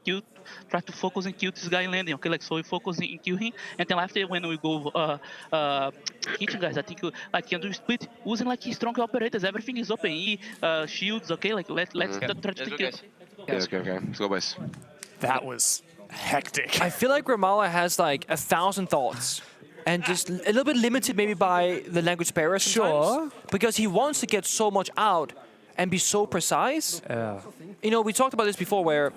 kill. Try to focus and kill this guy landing, okay? Like, so we focus in kill him, and then after when we go hitting guys, I think like can do split using like strong operators. Everything is open, shields, okay? Like let's try to take it. Okay. Let's go, boys. That was hectic. I feel like Ramallah has like 1,000 thoughts. And just a little bit limited maybe by the language barrier sometimes. Sure. Because he wants to get so much out and be so precise. Yeah. You know, we talked about this before where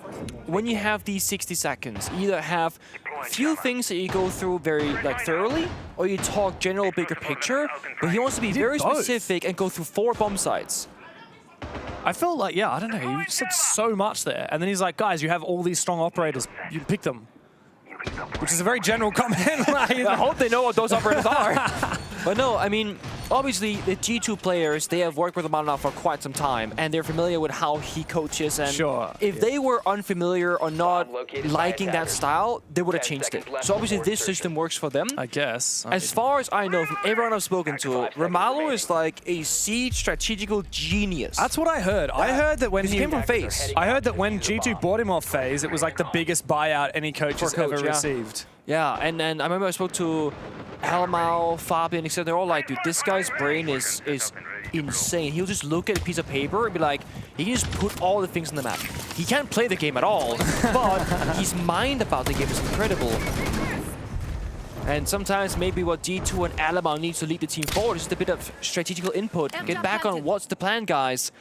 when you have these 60 seconds, you either have few things that you go through very like thoroughly, or you talk general bigger picture, but he wants to be very specific and go through 4 bomb sites. I felt like, yeah, I don't know, he said so much there. And then he's like, guys, you have all these strong operators, you pick them. Which is a very general comment. Like, I hope they know what those operators are. But no, I mean, obviously the G2 players, they have worked with him now for quite some time, and they're familiar with how he coaches. And if they were unfamiliar or not liking that style, they would have changed it. So obviously this system works for them. I guess. As far as I know, from everyone I've spoken to, Ramallah is like a siege strategical genius. That's what I heard. I heard that when he came from FaZe. I heard that when G2 bought him off FaZe, it was like the biggest buyout any coach has ever received. Yeah, and I remember I spoke to Helmau, Fabian, etc. They're all like, dude, this guy's brain is insane. He'll just look at a piece of paper and be like, he can just put all the things on the map. He can't play the game at all, but his mind about the game is incredible. And sometimes maybe what G2 and Alabama needs to lead the team forward is just a bit of strategical input. Get back on what's the plan, guys.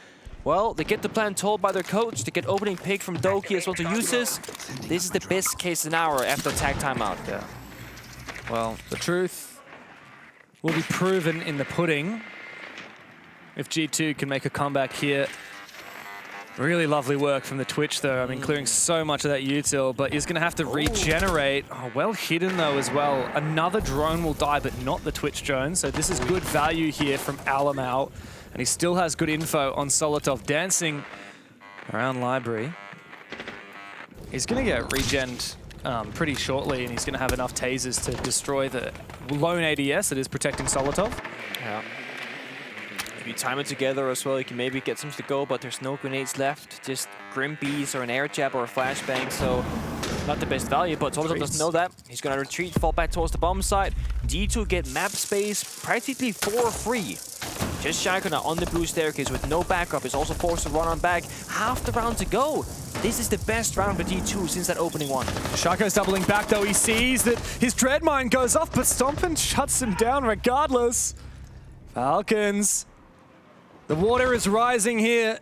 Well, they get the plan told by their coach. They get opening pick from Doki as well to use this. This is the best case scenario after tag timeout. Yeah. Well, the truth will be proven in the pudding. If G2 can make a comeback here. Really lovely work from the Twitch, though. I mean, clearing so much of that util, but he's going to have to regenerate. Oh, well hidden, though, as well. Another drone will die, but not the Twitch drone. So this is good value here from Alamau. And he still has good info on Solotov dancing around Library. He's going to get regened pretty shortly, and he's going to have enough tasers to destroy the lone ADS that is protecting Solotov. Yeah. If you time it together as well, you can maybe get some to go, but there's no grenades left. Just Grim Bees or an air jab or a flashbang, so not the best value, but Solotov doesn't know that. He's going to retreat, fall back towards the bomb site. D2 get map space practically for free. Just Shaiko now on the blue staircase with no backup. Is also forced to run on back. Half the round to go. This is the best round for D2 since that opening one. Shaiko's doubling back, though. He sees that his dread mine goes off, but Stompin shuts him down regardless. Falcons. The water is rising here.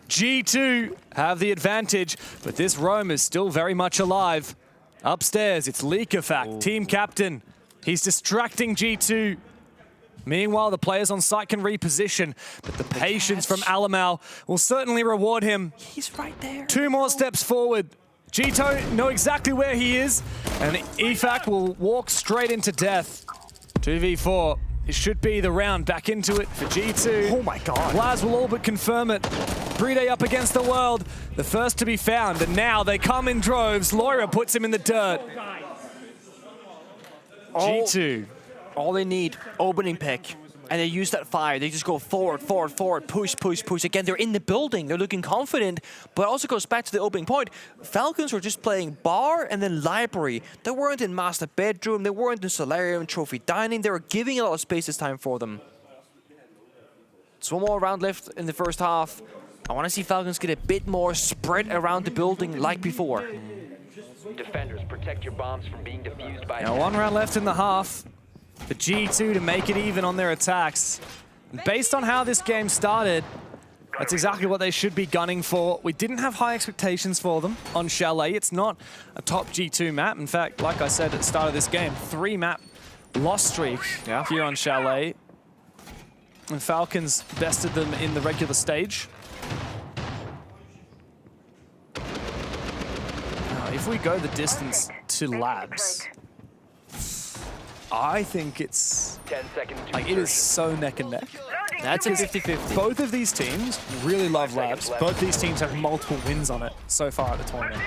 G2 have the advantage, but this roam is still very much alive. Upstairs, it's Leakafact, team captain. He's distracting G2. Meanwhile, the players on site can reposition, but the patience from Alamau will certainly reward him. He's right there. 2 more steps forward. G2 know exactly where he is, and EFAC will walk straight into death. 2v4. It should be the round back into it for G2. Oh my god. Blaz will all but confirm it. Bride up against the world, the first to be found, and now they come in droves. Lair puts him in the dirt. G2. All they need, opening pick. And they use that fire. They just go forward, forward, forward, push, push, push. Again, they're in the building. They're looking confident. But it also goes back to the opening point. Falcons were just playing bar and then library. They weren't in master bedroom. They weren't in solarium, trophy dining. They were giving a lot of space this time for them. It's 1 more round left in the first half. I want to see Falcons get a bit more spread around the building like before. Defenders, protect your bombs from being defused by... Now 1 round left in the half. The G2 to make it even on their attacks. And based on how this game started, that's exactly what they should be gunning for. We didn't have high expectations for them on Chalet. It's not a top G2 map. In fact, like I said at the start of this game, 3-map loss streak here on Chalet. And Falcons bested them in the regular stage. Now, if we go the distance to labs, I think it's 10 seconds. like it is so neck and neck. That's a 50-50. Both of these teams really love labs. Both these teams have multiple wins on it so far at the tournament.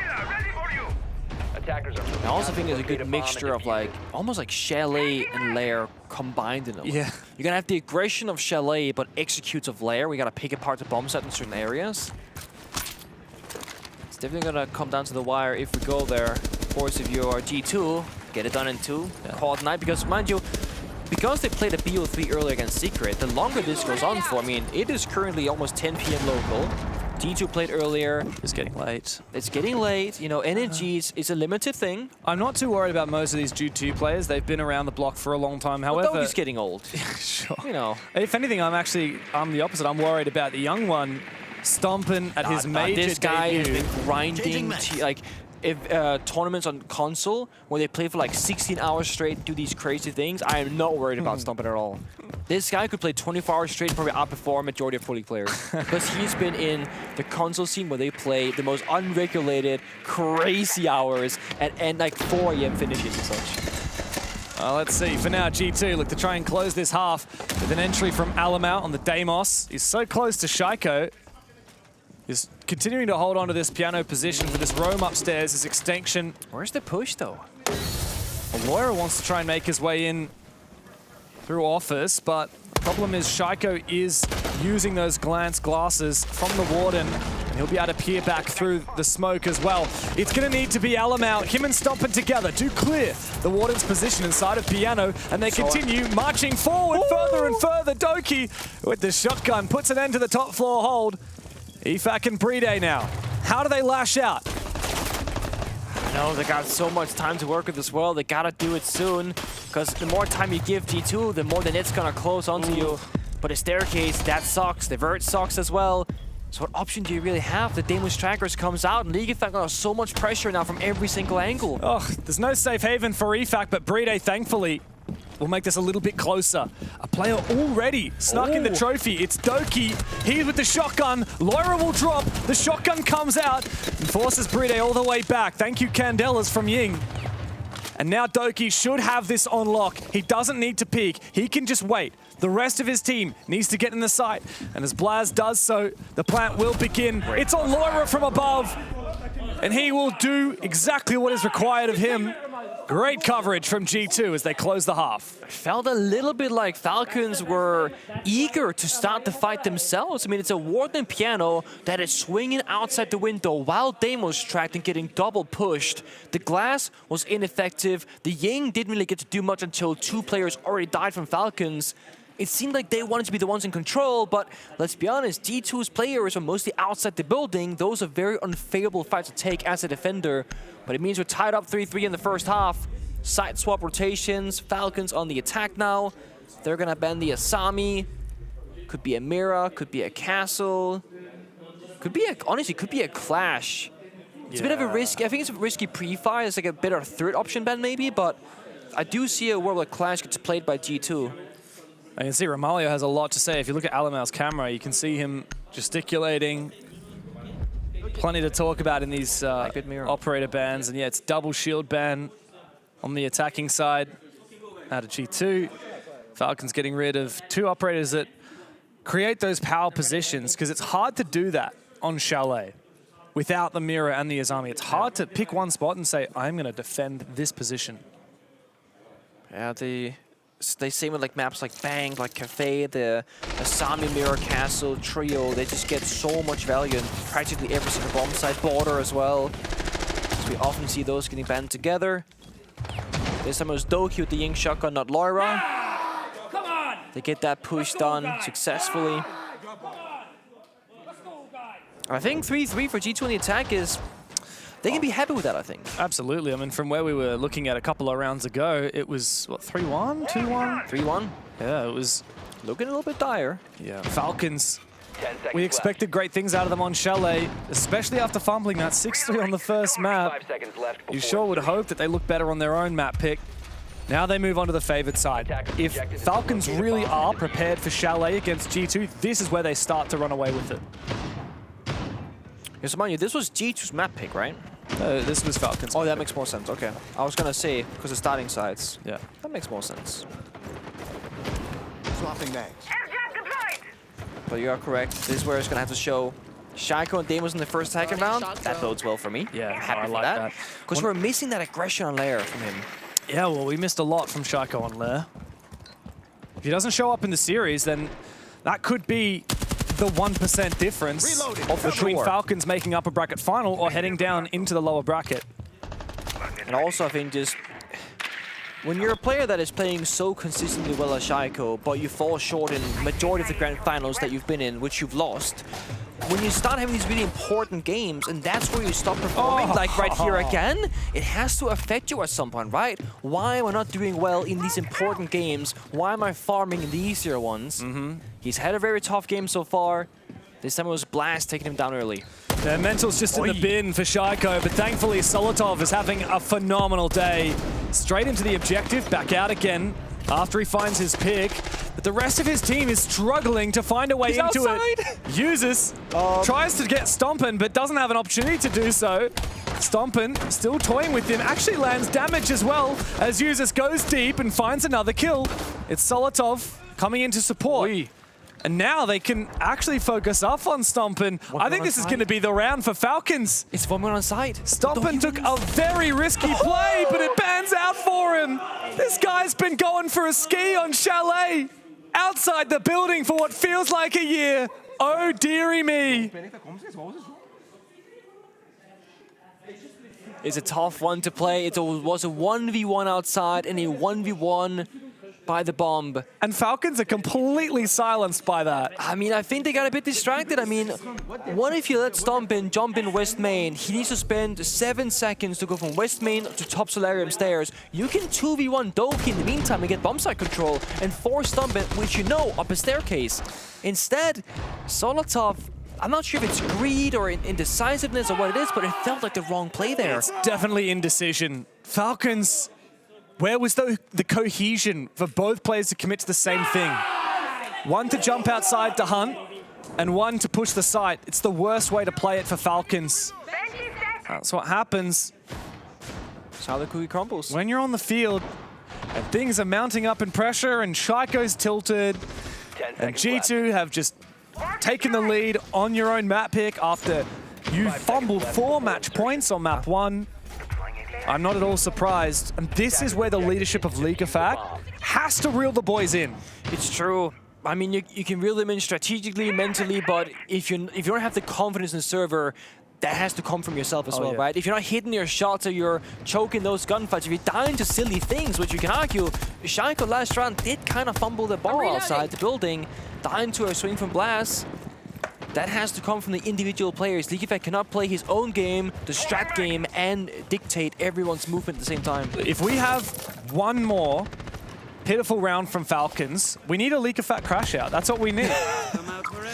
Attackers are I also think there's a good mixture of like, almost like Chalet and Lair combined in a way. Yeah. You're gonna have the aggression of Chalet, but executes of Lair. We gotta pick apart the bomb set in certain areas. It's definitely gonna come down to the wire if we go there. Of course, if you are G2, get it done in 2, call it night, because mind you, because they played a BO3 earlier against Secret, the longer this goes on for, I mean, it is currently almost 10 p.m. local. G2 played earlier. It's getting late. It's getting late. You know, NNGs is a limited thing. I'm not too worried about most of these G2 players. They've been around the block for a long time. However, Dogi's getting old. Sure. You know. If anything, I'm the opposite. I'm worried about the young one stomping at his major This guy has debut. been grinding, like, if tournaments on console where they play for like 16 hours straight, do these crazy things. I am not worried about stomping at all. This guy could play 24 hours straight and probably outperform majority of Pro League players. Because he's been in the console scene where they play the most unregulated, crazy hours and like 4 AM finishes and such. Let's see. For now, G2 look to try and close this half with an entry from Alamau on the Deimos. He's so close to Shaiko. He's continuing to hold on to this piano position for this roam upstairs, his extinction. Where's the push, though? Lair wants to try and make his way in through office, but the problem is Shaiko is using those glance glasses from the Warden, and he'll be able to peer back through the smoke as well. It's going to need to be Alamau. Him and Stompin together do clear the Warden's position inside of Piano, and they continue marching forward further and further. Doki with the shotgun puts an end to the top floor hold. Efak and Bride now. How do they lash out? No, they got so much time to work with as well. They gotta do it soon, because the more time you give G2, the more the net's gonna close onto you. But the staircase, that sucks. The vert sucks as well. So what option do you really have? The Deimos Trackers comes out, and League Efak got so much pressure now from every single angle. Oh, there's no safe haven for Efak, but Bride, thankfully, will make this a little bit closer. A player already snuck in the trophy. It's Doki. He's with the shotgun. Lair will drop. The shotgun comes out and forces Bride all the way back. Thank you, Candelas from Ying. And now Doki should have this on lock. He doesn't need to peek. He can just wait. The rest of his team needs to get in the sight. And as Blaz does so, the plant will begin. It's on Lair from above. And he will do exactly what is required of him. Great coverage from G2 as they close the half. Felt a little bit like Falcons were eager to start the fight themselves. I mean, it's a Warden Piano that is swinging outside the window while Deimos tracked and getting double pushed. The glass was ineffective. The Ying didn't really get to do much until 2 players already died from Falcons. It seemed like they wanted to be the ones in control, but let's be honest, G2's players are mostly outside the building. Those are very unfavorable fights to take as a defender. But it means we're tied up 3-3 in the first half. Side swap rotations, Falcons on the attack now. They're gonna ban the Asami. Could be a Mira, could be a Castle. Could be honestly, could be a Clash. It's a bit of a risky, I think it's a risky pre-fire. It's like a better third option ban maybe, but I do see a world where Clash gets played by G2. I can see Romalio has a lot to say. If you look at Alamau's camera, you can see him gesticulating. Plenty to talk about in these operator bans. And yeah, it's double shield ban on the attacking side out of G2. Falcons getting rid of 2 operators that create those power positions, because it's hard to do that on Chalet without the Mira and the Azami. It's hard to pick one spot and say, I'm going to defend this position. Yeah, they say with like maps like Bang, like Cafe, the Asami, Mirror, Castle, Trio, they just get so much value in practically every single bomb site. Border as well. So we often see those getting banned together. This time it was Doki with the Ying shotgun, not Laura. They get that push done successfully. I think 3-3 for G2 in the attack is they can be happy with that, I think. Absolutely. I mean, from where we were looking at a couple of rounds ago, it was, what, 3-1, 2-1? 3-1. Yeah, it was looking a little bit dire. Yeah, Falcons. We expected great things out of them on Chalet, especially after fumbling that 6-3 on the first map. You sure would hope that they look better on their own map pick. Now they move on to the favored side. If Falcons really are prepared for Chalet against G2, this is where they start to run away with it. Yes, mind you, this was G2's map pick, right? This was Falcons. Oh, that makes more sense. Okay. I was gonna say, because the starting sides. Yeah. That makes more sense. Swapping mags. But you are correct. This is where it's gonna have to show Shaiko and Damos in the first second round. That bodes well for me. Yeah, I'm happy I for like that. Because we're missing that aggression on Lair from him. Yeah, well, we missed a lot from Shaiko on Lair. If he doesn't show up in the series, then that could be the 1% difference between Falcons making upper bracket final or heading down into the lower bracket. And also, I think just when you're a player that is playing so consistently well as Shaiko, but you fall short in majority of the grand finals that you've been in, which you've lost, when you start having these really important games, and that's where you stop performing, like right here again, it has to affect you at some point, right? Why am I not doing well in these important games? Why am I farming in the easier ones? He's had a very tough game so far. This time it was Blast taking him down early. Their mental's just in the bin for Shaiko, but thankfully Solotov is having a phenomenal day. Straight into the objective, back out again after he finds his pick. But the rest of his team is struggling to find a way into it. Uses, tries to get Stompin, but doesn't have an opportunity to do so. Stompin still toying with him, actually lands damage as well as Usus goes deep and finds another kill. It's Solotov coming in to support. And now they can actually focus up on Stompin. I think this is going to be the round for Falcons. It's 1-1 on side. Stompin took a very risky play, but it pans out for him. This guy's been going for a ski on Chalet. Outside the building for what feels like a year. Oh, dearie me. It's a tough one to play. It was a 1v1 outside and a 1v1 by the bomb. And Falcons are completely silenced by that. I mean, I think they got a bit distracted. I mean, what if you let Stompin jump in West Main? He needs to spend 7 seconds to go from West Main to top Solarium stairs. You can 2v1 Doki in the meantime and get bomb site control and force Stompin, which you know, up a staircase. Instead, Solotov, I'm not sure if it's greed or indecisiveness or what it is, but it felt like the wrong play there. It's definitely indecision. Falcons, where was the cohesion for both players to commit to the same thing? One to jump outside to hunt, and one to push the site. It's the worst way to play it for Falcons. That's what happens. That's how the cookie crumbles. When you're on the field, and things are mounting up in pressure, and Shaiko's tilted, and G2 have just taken the lead on your own map pick after you fumbled 4 match points on map 1. I'm not at all surprised, and this is where the leadership of League-of-Fact has to reel the boys in. It's true. I mean, you can reel them in strategically, mentally, but if you don't have the confidence in the server, that has to come from yourself as well, right? If you're not hitting your shots or you're choking those gunfights, if you're dying to silly things, which you can argue, Shaiko last round did kind of fumble the ball outside the building, dying to a swing from Blast. That has to come from the individual players. League-of-Fact cannot play his own game, the strat game, and dictate everyone's movement at the same time. If we have one more pitiful round from Falcons, we need a League-of-Fact crash out. That's what we need.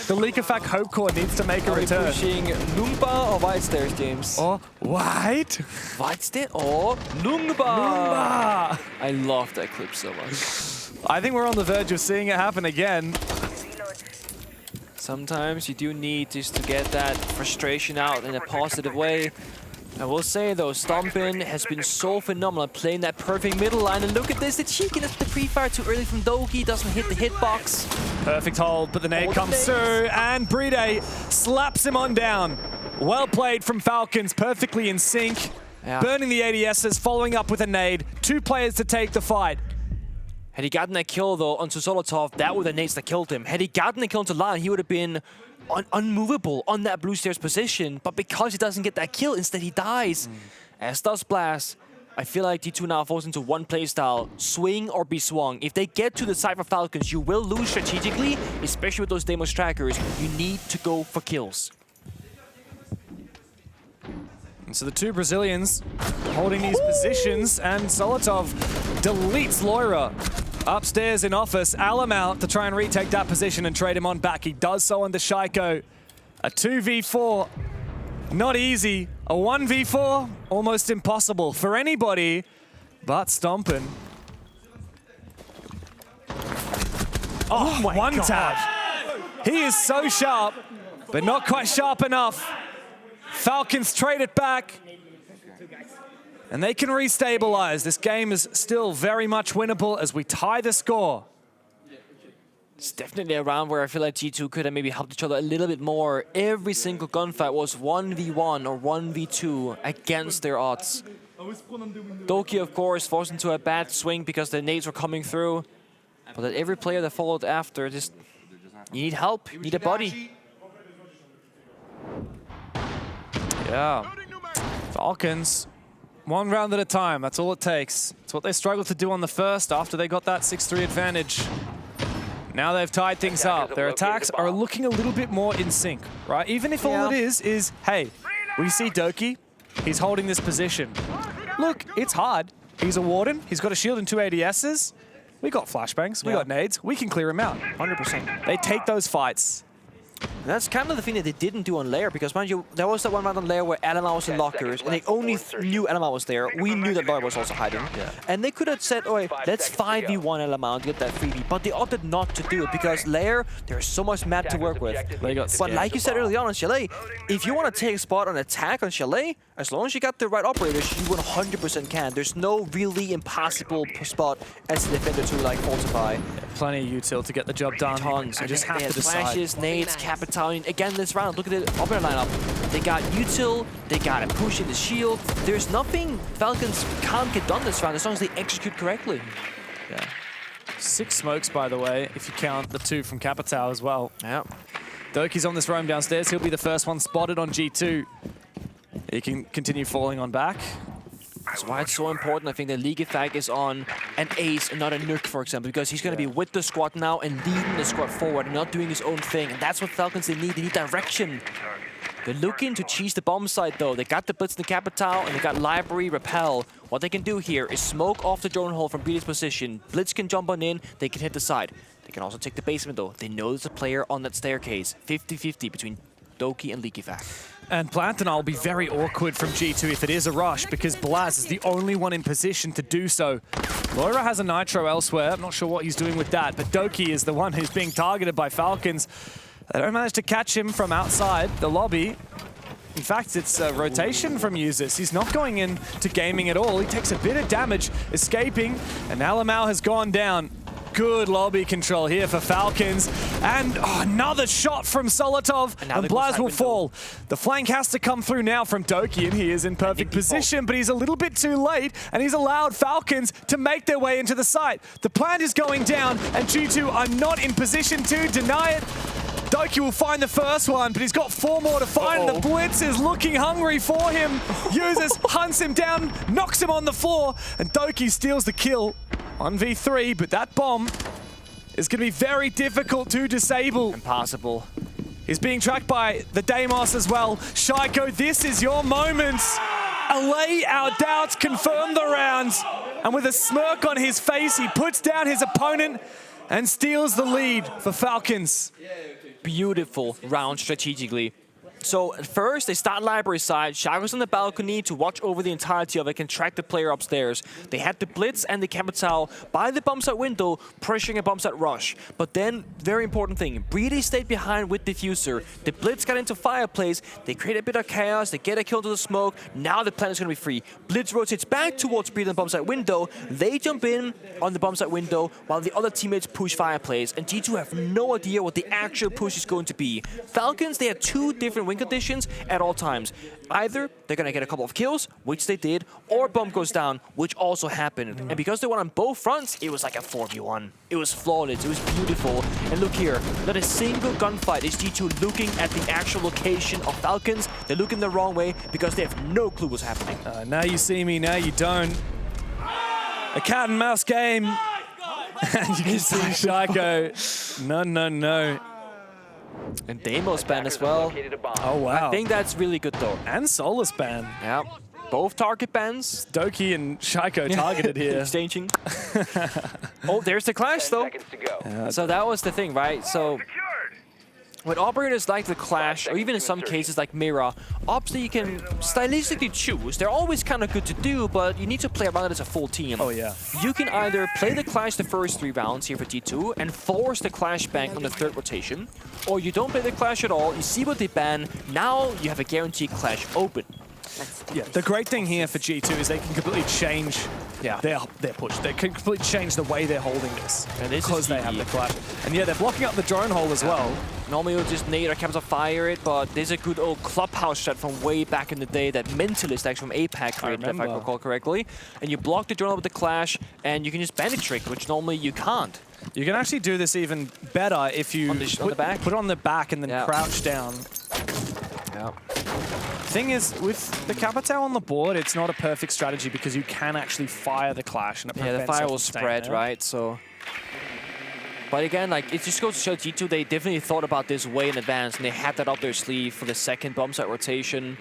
The League-of-Fact Hope Core needs to make a return. Pushing Lumba or White Stairs, James? Or White? White Stairs or Lumba? I love that clip so much. I think we're on the verge of seeing it happen again. Sometimes you do need just to get that frustration out in a positive way. I will say though, Stompin has been so phenomenal at playing that perfect middle line. And look at this, the cheekiness of the pre-fire too early from Doki, doesn't hit the hitbox. Perfect hold, but the nade comes through, and Bride slaps him on down. Well played from Falcons, perfectly in sync. Yeah. Burning the ADSs, following up with a nade. 2 players to take the fight. Had he gotten that kill though onto Solotov, that were the nades that killed him. Had he gotten the kill onto Lair, he would have been unmovable on that blue stairs position. But because he doesn't get that kill, instead he dies. As does Blast. I feel like D2 now falls into one playstyle, swing or be swung. If they get to the side for Falcons, you will lose strategically, especially with those Demos trackers. You need to go for kills. And so the two Brazilians holding these positions, and Solotov deletes Lair upstairs in office. Alum out to try and retake that position and trade him on back. He does so under Shaiko. A 2v4, not easy. A 1v4, almost impossible for anybody but Stompin. Oh, one tap. He is so sharp, but not quite sharp enough. Falcons trade it back, and they can restabilize. This game is still very much winnable as we tie the score. It's definitely a round where I feel like G2 could have maybe helped each other a little bit more. Every single gunfight was 1v1 or 1v2 against their odds. Doki, of course, forced into a bad swing because the nades were coming through. But that every player that followed after, just you need help, you need a body. Yeah. Falcons, one round at a time. That's all it takes. It's what they struggled to do on the first after they got that 6-3 advantage. Now they've tied things up. Their attacks are looking a little bit more in sync, right? Even if all it is, hey, we see Doki, he's holding this position. Look, it's hard. He's a Warden, he's got a shield and 2 ADSs. We got flashbangs, we got nades, we can clear him out. 100%. They take those fights. And that's kind of the thing that they didn't do on Lair, because mind you, there was that one round on Lair where Alama was in lockers, and they only knew Alama was there. We knew that Lair was also hiding. And they could have said, oh, wait, let's 5v1 Alama to get that freebie, but they opted not to do it, because Lair, there's so much map to work with. But like you said early on Chalet, if you want to take a spot on attack on Chalet, as long as you got the right operators, you 100% can. There's no really impossible spot as a defender to like fortify. Plenty of util to get the job done. Tons. I just have to decide. Flashes, nades, Capital. Again this round, look at the opener lineup. They got util, they got a push in the shield. There's nothing Falcons can't get done this round as long as they execute correctly. Yeah. 6 smokes, by the way, if you count the 2 from Capital as well. Yeah. Doki's on this roam downstairs. He'll be the first one spotted on G2. He can continue falling on back. That's why it's so important, I think, that Ligifag is on an ace and not a nuke, for example, because he's going to be with the squad now and leading the squad forward and not doing his own thing. And that's what Falcons they need direction. They're looking to cheese the bomb site, though. They got the Blitz in the Capital, and they got Library, Repel. What they can do here is smoke off the drone hole from Bleed's position. Blitz can jump on in, they can hit the side. They can also take the basement, though. They know there's a player on that staircase. 50-50 between Doki and Ligifag. And Plantina will be very awkward from G2 if it is a rush, because Blaz is the only one in position to do so. Lair has a Nitro elsewhere. I'm not sure what he's doing with that, but Doki is the one who's being targeted by Falcons. They don't manage to catch him from outside the lobby. In fact, it's a rotation from Users. He's not going into gaming at all. He takes a bit of damage, escaping, and Alamau has gone down. Good lobby control here for Falcons. And another shot from Solotov, and Blaz will fall. The flank has to come through now from Doki, and he is in perfect position, but he's a little bit too late, and he's allowed Falcons to make their way into the site. The plant is going down, and G2 are not in position to deny it. Doki will find the first one, but he's got 4 more to find, and the Blitz is looking hungry for him. Users hunts him down, knocks him on the floor, and Doki steals the kill. 1v3, but that bomb is going to be very difficult to disable. Impossible. He's being tracked by the Deimos as well. Shaiko, this is your moment. Allay our doubts, confirm the round. And with a smirk on his face, he puts down his opponent and steals the lead for Falcons. Beautiful round strategically. So at first, they start library side. Shaco's on the balcony to watch over the entirety of it, can track the player upstairs. They had the Blitz and the Capital by the bomb site window, pressuring a bomb site rush. But then, very important thing, Breedy stayed behind with Diffuser. The Blitz got into Fireplace. They create a bit of chaos. They get a kill to the smoke. Now the plan is going to be free. Blitz rotates back towards Breedy on the bomb site window. They jump in on the bomb site window while the other teammates push Fireplace. And G2 have no idea what the actual push is going to be. Falcons, they had 2 different win conditions at all times. Either they're going to get a couple of kills, which they did, or bomb goes down, which also happened. And because they won on both fronts, it was like a 4v1. It was flawless. It was beautiful. And look here, not a single gunfight is G2 looking at the actual location of Falcons. They're looking the wrong way because they have no clue what's happening. Now you see me, now you don't. A cat and mouse game. And you can see Shaiko. No. And Deimos ban as well. Oh, wow. I think that's really good, though. And Solus ban. Yeah. Both target bans. Doki and Shaiko targeted here. Exchanging. Oh, there's the clash, though. Yeah, so that was the thing, right? So with operators like the Clash, or even in some cases like Mira, ops that you can stylistically choose, they're always kind of good to do, but you need to play around it as a full team. Oh, yeah. You can either play the Clash the first 3 rounds here for G2 and force the Clash bank on the 3rd rotation, or you don't play the Clash at all, you see what they ban, now you have a guaranteed Clash open. Yeah, the great thing here for G2 is they can completely change their push. They can completely change the way they're holding this because they have the Clash. And yeah, they're blocking up the drone hole as well. Normally you'll just nade or Capital Fire it, but there's a good old clubhouse shot from way back in the day that Mentalist actually from APAC created, if I recall correctly. And you block the drone hole with the Clash, and you can just bandit trick, which normally you can't. You can actually do this even better if you on the back? Put it on the back and then crouch down. Yeah. Thing is, with the Capitao on the board, it's not a perfect strategy because you can actually fire the Clash and it prevents the fire it will from staying spread, there. right? So, but again, like it just goes to show G2, they definitely thought about this way in advance, and they had that up their sleeve for the second bomb site rotation.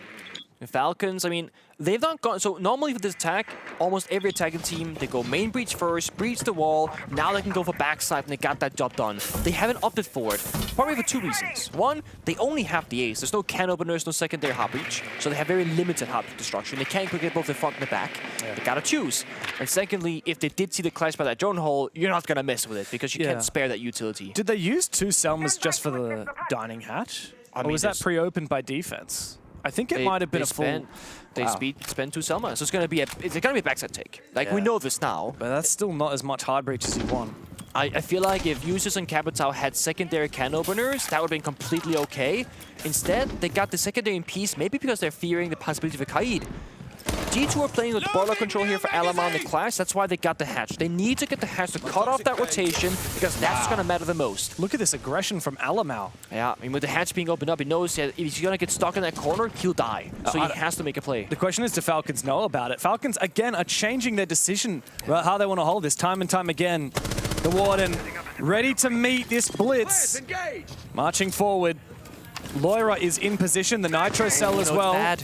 The Falcons, I mean, they've not gone. So normally for this attack, almost every attacking team, they go main breach first, breach the wall. Now they can go for backside, and they got that job done. They haven't opted for it, probably for 2 reasons. One, they only have the ace. There's no can openers, no secondary hard breach, so they have very limited hard breach destruction. They can't quickly get both the front and the back. They gotta choose. And secondly, if they did see the Clash by that drone hole, you're not gonna mess with it because you can't spare that utility. Did they use 2 Selmas just for the dining hatch? I or mean, was that pre-opened by defense? I think it might have been a full. They spend 2 Selma, so it's gonna be a backside take. Like we know this now, but that's still not as much hard breach as you want. I feel like if users and Capitao had secondary can openers, that would have been completely okay. Instead, they got the secondary in peace, maybe because they're fearing the possibility of a Kaid. G2 are playing with boiler control here for Alama on the Clash. That's why they got the hatch. They need to get the hatch to cut off that rotation because that's going to matter the most. Look at this aggression from Alamau. Yeah, I mean, with the hatch being opened up, he knows that if he's going to get stuck in that corner, he'll die. So he has to make a play. The question is, do Falcons know about it? Falcons, again, are changing their decision about how they want to hold this time and time again. The Warden ready to meet this blitz. Marching forward. Lair is in position, the Nitro Cell as well.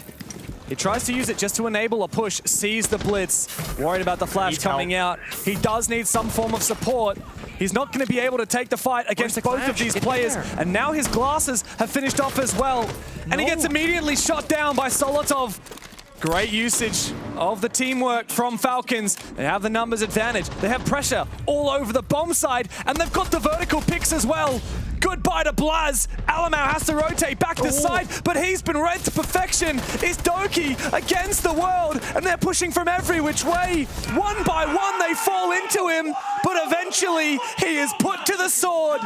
He tries to use it just to enable a push, sees the blitz, worried about the flash coming out. He does need some form of support. He's not going to be able to take the fight against both of these players. And now his glasses have finished off as well. And he gets immediately shot down by Solotov. Great usage of the teamwork from Falcons. They have the numbers advantage. They have pressure all over the bomb side, and they've got the vertical picks as well. Goodbye to Blaz. Alamau has to rotate back to side, but he's been read to perfection. It's Doki against the world, and they're pushing from every which way. One by one, they fall into him, but eventually he is put to the sword.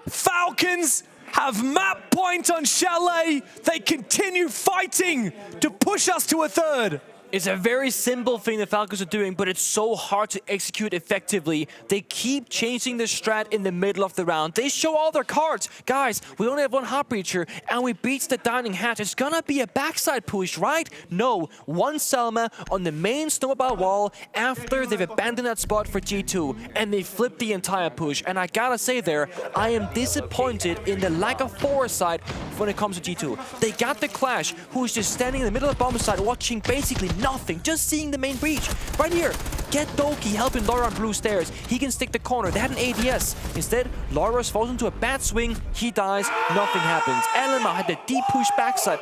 Falcons have map point on Chalet. They continue fighting to push us to a 3rd. It's a very simple thing the Falcons are doing, but it's so hard to execute effectively. They keep changing the strat in the middle of the round. They show all their cards. Guys, we only have 1 hard breacher, and we breach the dining hatch. It's gonna be a backside push, right? No, 1 Selma on the main snowball wall after they've abandoned that spot for G2, and they flip the entire push. And I gotta say there, I am disappointed in the lack of foresight when it comes to G2. They got the Clash, who is just standing in the middle of the bomb side, watching basically nothing, just seeing the main breach. Right here, get Doki helping Lair on blue stairs. He can stick the corner. They had an ADS. Instead, Lair falls into a bad swing. He dies. Nothing happens. Alamau had the deep push backside.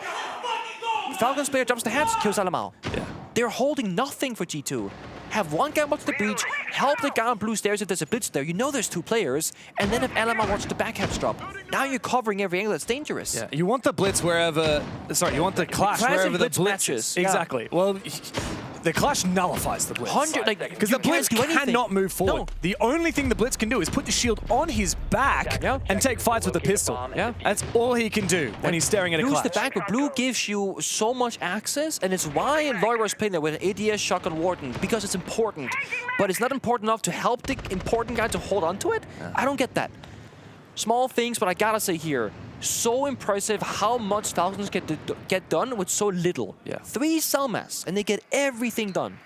Falcons player jumps the hatch, kills Alamau. They're holding nothing for G2. Have 1 guy watch the breach, help the guy on blue stairs if there's a blitz there. You know there's 2 players, and then if Alamau watch the back hatch drop. Now you're covering every angle that's dangerous. Yeah, you want the blitz wherever, sorry, you want the Clash wherever the blitz matches. Exactly. Well, the Clash nullifies the blitz. Because the blitz cannot move forward. No. The only thing the blitz can do is put the shield on his back and take fights with the pistol. That's all he can do when he's staring at a Clash. Blue's the back, but blue gives you so much access, and it's why Lair's playing there with an ADS shotgun Warden, because it's important. But it's not important enough to help the important guy to hold on to it. I don't get that. Small things, but I gotta say here, so impressive how much Falcons get done with so little. 3 Selmas, and they get everything done.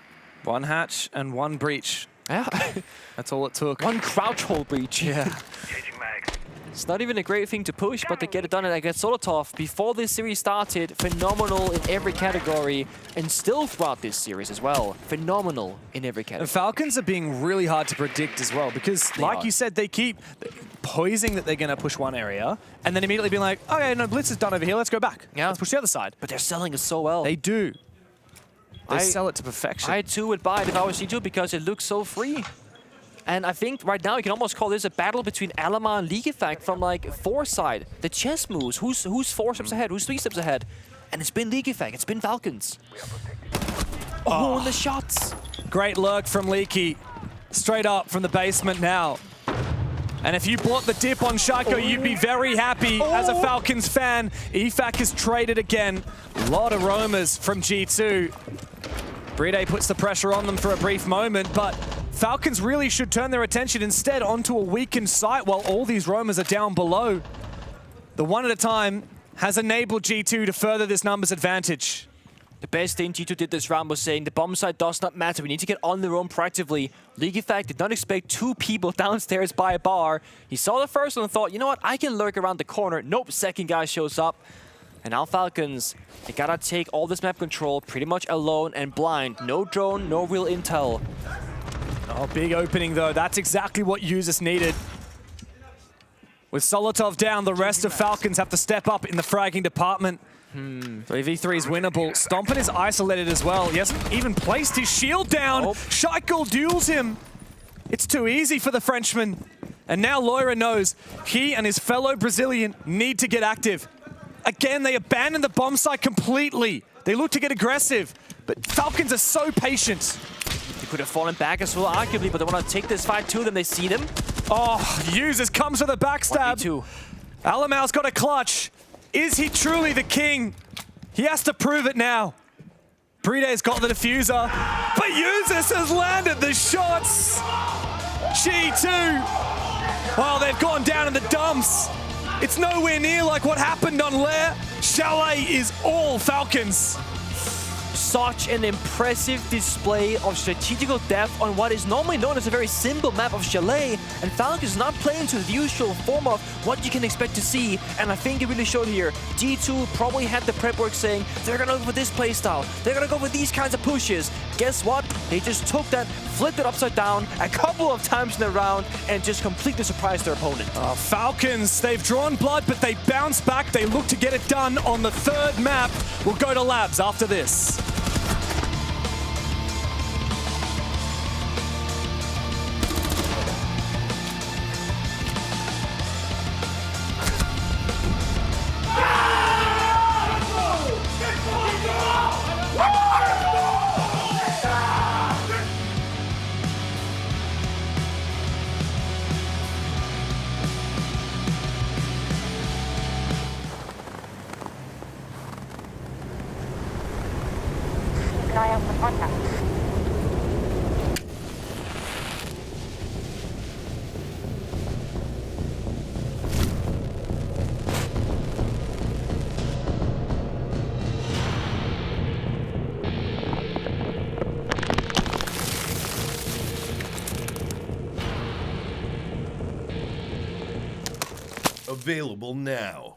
1 hatch and 1 breach. Yeah. That's all it took. 1 crouch hole breach. Yeah. It's not even a great thing to push, but they get it done. And against Solotov, before this series started, phenomenal in every category, and still throughout this series as well. Phenomenal in every category. The Falcons are being really hard to predict as well, because like you said, they keep poising that they're going to push one area, and then immediately being like, okay, no, Blitz is done over here, let's go back. Yeah. Let's push the other side. But they're selling it so well. They do. They sell it to perfection. I too would buy it if I was G2 because it looks so free. And I think right now you can almost call this a battle between Alamar and League Effect from like side. The chess moves, who's 4 steps ahead, who's 3 steps ahead. And it's been League Effect, it's been Falcons. Oh, and the shots. Great lurk from Leaky. Straight up from the basement now. And if you bought the dip on Shaco, you'd be very happy as a Falcons fan. EFAC is traded again. A lot of roamers from G2. Bride puts the pressure on them for a brief moment, but Falcons really should turn their attention instead onto a weakened site while all these roamers are down below. The one at a time has enabled G2 to further this numbers advantage. The best thing G2 did this round was saying the bomb site does not matter. We need to get on their own proactively. League Effect did not expect 2 people downstairs by a bar. He saw the first one and thought, you know what, I can lurk around the corner. Nope, second guy shows up. And now Falcons, they gotta take all this map control pretty much alone and blind. No drone, no real intel. Oh, big opening though. That's exactly what users needed. With Solotov down, the rest of Falcons have to step up in the fragging department. 3v3 is winnable. Stompin is isolated as well. He hasn't even placed his shield down. Scheichel duels him. It's too easy for the Frenchman. And now Lair knows he and his fellow Brazilian need to get active. Again, they abandon the bomb site completely. They look to get aggressive, but Falcons are so patient. They could have fallen back as well, arguably, but they want to take this fight to them. They see them. Oh, Users comes with a backstab. Alamar's got a clutch. Is he truly the king? He has to prove it now. Bride's got the diffuser, but Users has landed the shots. G2, well, they've gone down in the dumps. It's nowhere near like what happened on Lair. Chalet is all Falcons. Such an impressive display of strategical depth on what is normally known as a very simple map of Chalet, and Falcons is not playing to the usual form of what you can expect to see, and I think it really showed here. G2 probably had the prep work saying, they're gonna go for this playstyle, they're gonna go for these kinds of pushes. Guess what? They just took that, flipped it upside down a couple of times in the round, and just completely surprised their opponent. Falcons, they've drawn blood, but they bounce back. They look to get it done on the 3rd map. We'll go to Labs after this. Available now.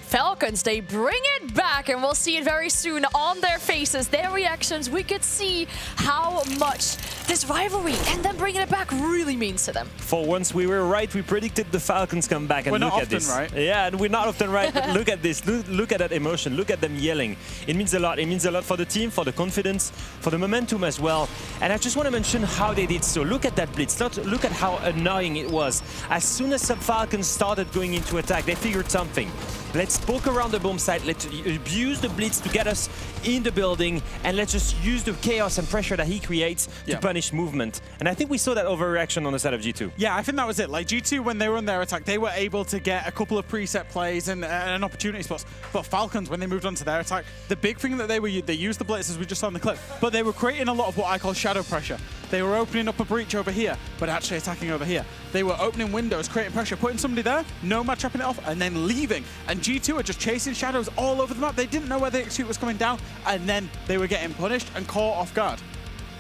Falcons, they bring it back, and we'll see it very soon on their faces, their reactions. We could see how much this rivalry and them bringing it back really means to them. For once, we were right. We predicted the Falcons come back, and we're look not at often this. Right. Yeah, and we're not often right, but look at this. Look at that emotion. Look at them yelling. It means a lot. It means a lot for the team, for the confidence, for the momentum as well. And I just want to mention how they did so. Look at that blitz. Look at how annoying it was. As soon as some Falcons started going into attack, they figured something. Let's poke around the bomb site. Let's abuse the blitz to get us in the building, and let's just use the chaos and pressure that he creates to punish movement. And I think we saw that overreaction on the side of G2. Yeah, I think that was it. Like G2, when they were on their attack, they were able to get a couple of preset plays and an opportunity spots. But Falcons, when they moved on to their attack, the big thing that they used the blitz, as we just saw in the clip, but they were creating a lot of what I call shadow pressure. They were opening up a breach over here, but actually attacking over here. They were opening windows, creating pressure, putting somebody there, Nomad trapping it off, and then leaving. And G2 are just chasing shadows all over the map. They didn't know where the execute was coming down, and then they were getting punished and caught off guard.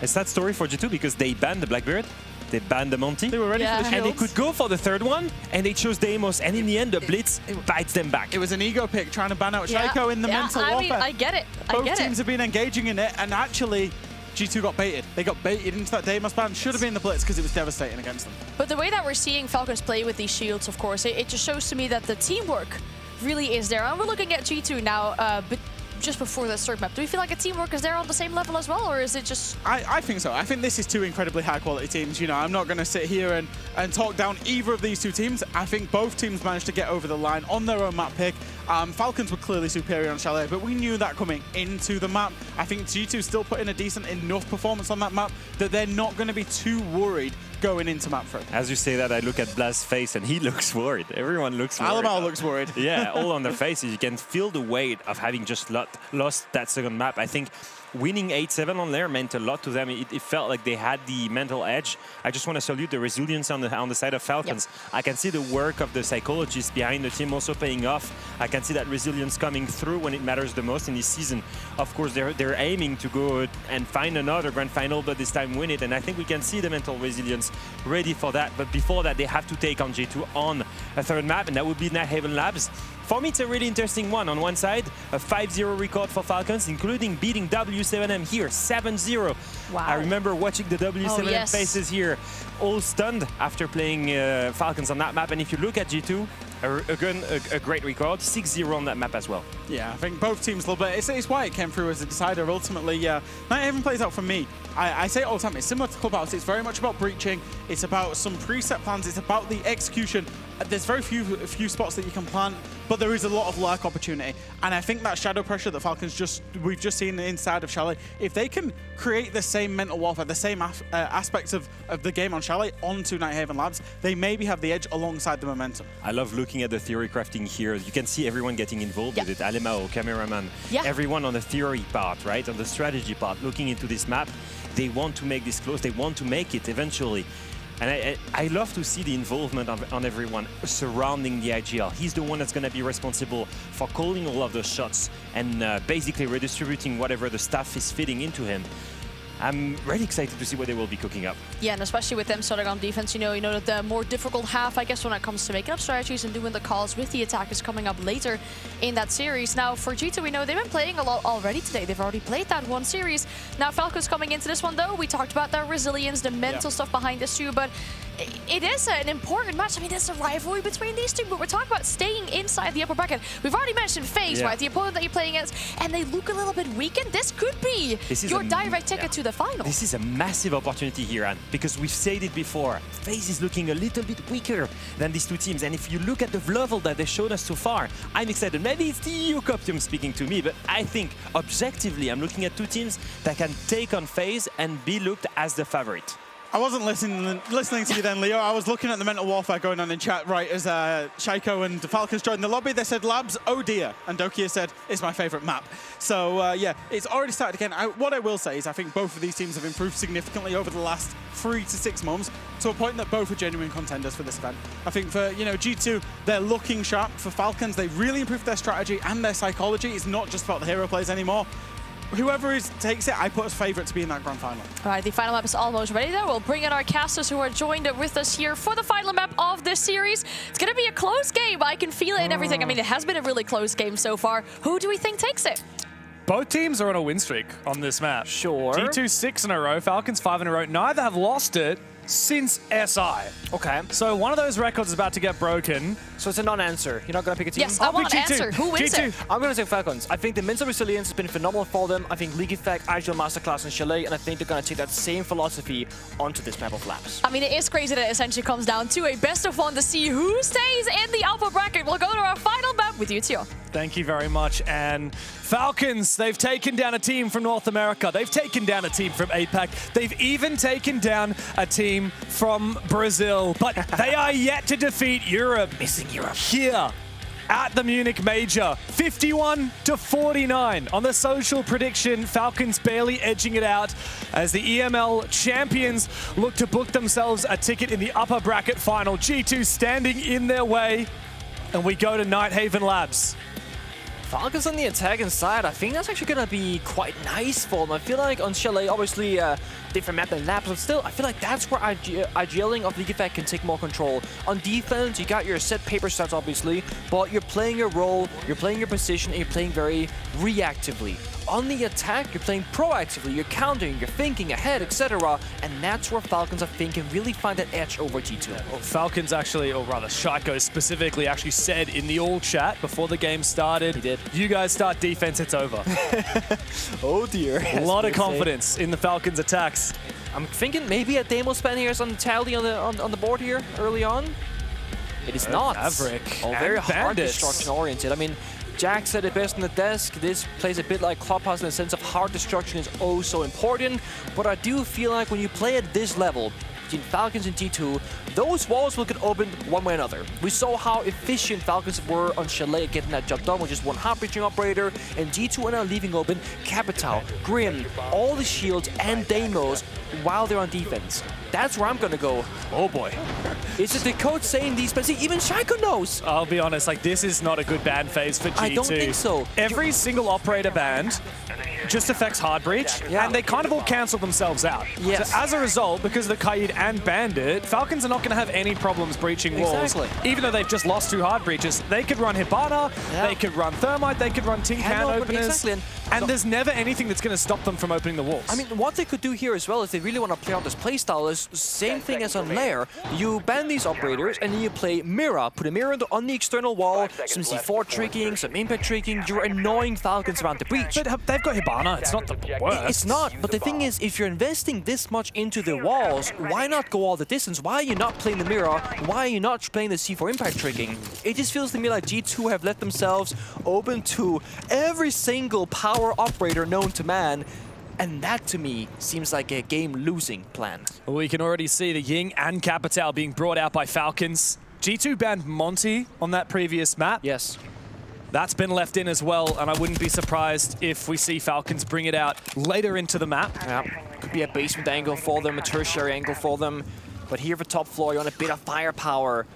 A sad story for G2 because they banned the Blackbeard, they banned the Monty. They were ready for the shields. And they could go for the third one, and they chose Deimos, and in the end, the Blitz bites them back. It was an ego pick trying to ban out Shaiko in the mental warfare. I mean, I get it. Both teams have been engaging in it, and actually, G2 got baited. They got baited into that Deimos ban. Should have been the Blitz because it was devastating against them. But the way that we're seeing Falcons play with these shields, of course, it just shows to me that the teamwork really is there. And we're looking at G2 now, but just before the third map. Do we feel like the teamwork is there on the same level as well, or is it just... I think so. I think this is two incredibly high-quality teams. You know, I'm not going to sit here and talk down either of these two teams. I think both teams managed to get over the line on their own map pick. Falcons were clearly superior on Chalet, but we knew that coming into the map. I think G2 still put in a decent enough performance on that map that they're not going to be too worried going into map 3. As you say that, I look at Blast's face and he looks worried. Everyone looks worried. Alamal looks worried. Yeah, all on their faces. You can feel the weight of having just lost that second map. I think winning 8-7 on Lair meant a lot to them. It felt like they had the mental edge. I just want to salute the resilience on the side of Falcons. Yep. I can see the work of the psychologists behind the team also paying off. I can see that resilience coming through when it matters the most in this season. Of course, they're aiming to go and find another grand final, but this time win it. And I think we can see the mental resilience ready for that. But before that, they have to take on G2 on a third map, and that would be Nighthaven Labs. For me, it's a really interesting one. On one side, a 5-0 record for Falcons, including beating W7M here, 7-0. Wow. I remember watching the W7M faces here, all stunned after playing Falcons on that map. And if you look at G2, again, a great record, 6-0 on that map as well. Yeah, I think both teams love it. It's why it came through as a decider. Ultimately, Nighthaven plays out for me. I say it all the time, it's similar to Clubhouse. It's very much about breaching. It's about some preset plans. It's about the execution. There's very few spots that you can plant, but there is a lot of lurk opportunity. And I think that shadow pressure that Falcons we've just seen inside of Chalet, if they can create the same mental warfare, the same aspects of the game on Chalet onto Nighthaven Labs, they maybe have the edge alongside the momentum. I love looking at the theory crafting here. You can see everyone getting involved with it. Alemao, cameraman, everyone on the theory part, right? On the strategy part, looking into this map. They want to make this close. They want to make it eventually. And I love to see the involvement on everyone surrounding the IGL. He's the one that's going to be responsible for calling all of those shots and basically redistributing whatever the staff is feeding into him. I'm really excited to see what they will be cooking up. Yeah, and especially with them starting on defense, you know that the more difficult half, I guess, when it comes to making up strategies and doing the calls with the attack is coming up later in that series. Now, for G2, we know they've been playing a lot already today. They've already played that one series. Now, Falcons coming into this one, though, we talked about their resilience, the mental stuff behind this too, but it is an important match. I mean, there's a rivalry between these two, but we're talking about staying inside the upper bracket. We've already mentioned FaZe, right? The opponent that you're playing against, and they look a little bit weakened. This could be your direct ticket to the final. This is a massive opportunity here, Anne, because we've said it before. FaZe is looking a little bit weaker than these two teams, and if you look at the level that they showed us so far, I'm excited. Maybe it's the EU Cup team speaking to me, but I think objectively, I'm looking at two teams that can take on FaZe and be looked as the favorite. I wasn't listening to you then, Leo. I was looking at the mental warfare going on in chat, right, as Shaiko and the Falcons joined the lobby. They said, Labs, oh dear. And Dokia said, it's my favorite map. So, yeah, it's already started again. What I will say is I think both of these teams have improved significantly over the last 3 to 6 months to a point that both are genuine contenders for this event. I think for, G2, they're looking sharp. For Falcons, they really improved their strategy and their psychology. It's not just about the hero plays anymore. Whoever takes it, I put as favourite to be in that grand final. All right, the final map is almost ready though. We'll bring in our casters who are joined with us here for the final map of this series. It's going to be a close game. I can feel it and everything. I mean, it has been a really close game so far. Who do we think takes it? Both teams are on a win streak on this map. Sure. G2 6 in a row, Falcons 5 in a row. Neither have lost it since SI. Okay. So one of those records is about to get broken. So it's a non-answer. You're not going to pick a team? Yes, I want an answer. Who wins it? I'm going to say Falcons. I think the mental resilience has been phenomenal for them. I think League Effect, Agile Masterclass, and Chalet, and I think they're going to take that same philosophy onto this map of Labs. I mean, it is crazy that it essentially comes down to a best of one to see who stays in the upper bracket. We'll go to our final map with you, Tio. Thank you very much. And Falcons, they've taken down a team from North America. They've taken down a team from APAC. They've even taken down a team from Brazil. But they are yet to defeat Europe. Missing Europe. Here at the Munich Major, 51-49. On the social prediction, Falcons barely edging it out as the EML champions look to book themselves a ticket in the upper bracket final. G2 standing in their way. And we go to Nighthaven Labs. Falcons on the attacking side, I think that's actually going to be quite nice for them. I feel like on Chalet, obviously different map than Labs, but still, I feel like that's where IGLing of League Effect can take more control. On defense, you got your set paper stats, obviously, but you're playing your role, you're playing your position, and you're playing very reactively. On the attack, you're playing proactively, you're countering, you're thinking ahead, etc. And that's where Falcons, I think, can really find that edge over G2. Well, Falcons actually, or rather Shaiko specifically, actually said in the all chat before the game started, he did. You guys start defense, it's over. Oh dear. A lot of confidence in the Falcons' attacks. I'm thinking maybe a demo span here is on the tally on the board here early on. It is not. Maverick. Oh, very hard destruction oriented. I mean, Jack said it best on the desk. This plays a bit like Clubhouse in the sense of hard destruction is oh so important. But I do feel like when you play at this level, between Falcons and G2, those walls will get opened one way or another. We saw how efficient Falcons were on Chalet getting that job done with just one hard-breaching operator, and G2 are now leaving open Capital, Grim, all the shields and Deimos while they're on defense. That's where I'm gonna go. Oh boy. Is it the code saying these, but see, even Shaiko knows. I'll be honest, like this is not a good ban phase for G2. I don't think so. Every single operator banned just affects hard breach, and they kind of all cancel themselves out. Yes. So as a result, because of the Kaid and Bandit, Falcons are not going to have any problems breaching walls. Exactly. Even though they've just lost 2 hard breaches, they could run Hibana, they could run Thermite, they could run tin can openers, exactly. and there's never anything that's going to stop them from opening the walls. I mean, what they could do here as well, if they really want to play out this playstyle, is same thing as on Lair. You ban these operators, and then you play Mirror. Put a mirror on the external wall, some C4 tricking, some impact tricking. You're annoying Falcons around the breach. But they've got Hibana. It's not the worst. It's not, but the thing is, if you're investing this much into the walls, why not go all the distance? Why are you not playing the Mirror? Why are you not playing the C4 impact tricking? It just feels to me like G2 have let themselves open to every single power operator known to man. And that, to me, seems like a game-losing plan. Well, we can already see the Ying and Capital being brought out by Falcons. G2 banned Monty on that previous map. Yes. That's been left in as well, and I wouldn't be surprised if we see Falcons bring it out later into the map. Yeah, could be a basement angle for them, a tertiary angle for them. But here for top floor, you're on a bit of firepower.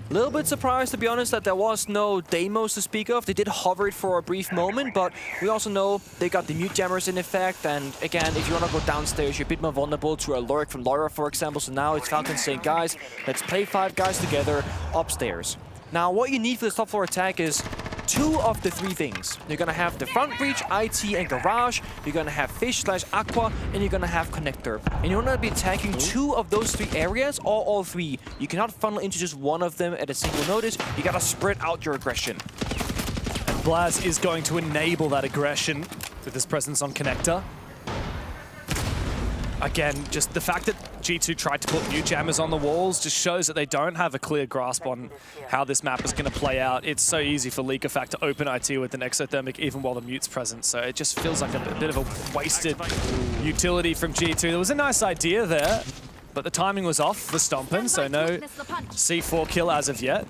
A little bit surprised, to be honest, that there was no Deimos to speak of. They did hover it for a brief moment, but we also know they got the mute jammers in effect. And again, if you want to go downstairs, you're a bit more vulnerable to a lurk from Lair, for example. So now it's Falcons saying, guys, let's play 5 guys together upstairs. Now, what you need for this top floor attack is two of the three things. You're gonna have the front breach, IT, and garage. You're gonna have fish/aqua, and you're gonna have connector. And you're gonna be attacking two of those three areas, or all three. You cannot funnel into just one of them at a single notice. You gotta spread out your aggression. And Blaz is going to enable that aggression with his presence on connector. Again, just the fact that G2 tried to put new jammers on the walls just shows that they don't have a clear grasp on how this map is going to play out. It's so easy for Leakafact to open IT with an exothermic even while the mute's present, so it just feels like a bit of a wasted utility from G2. There was a nice idea there, but the timing was off for Stompin', so no C4 kill as of yet.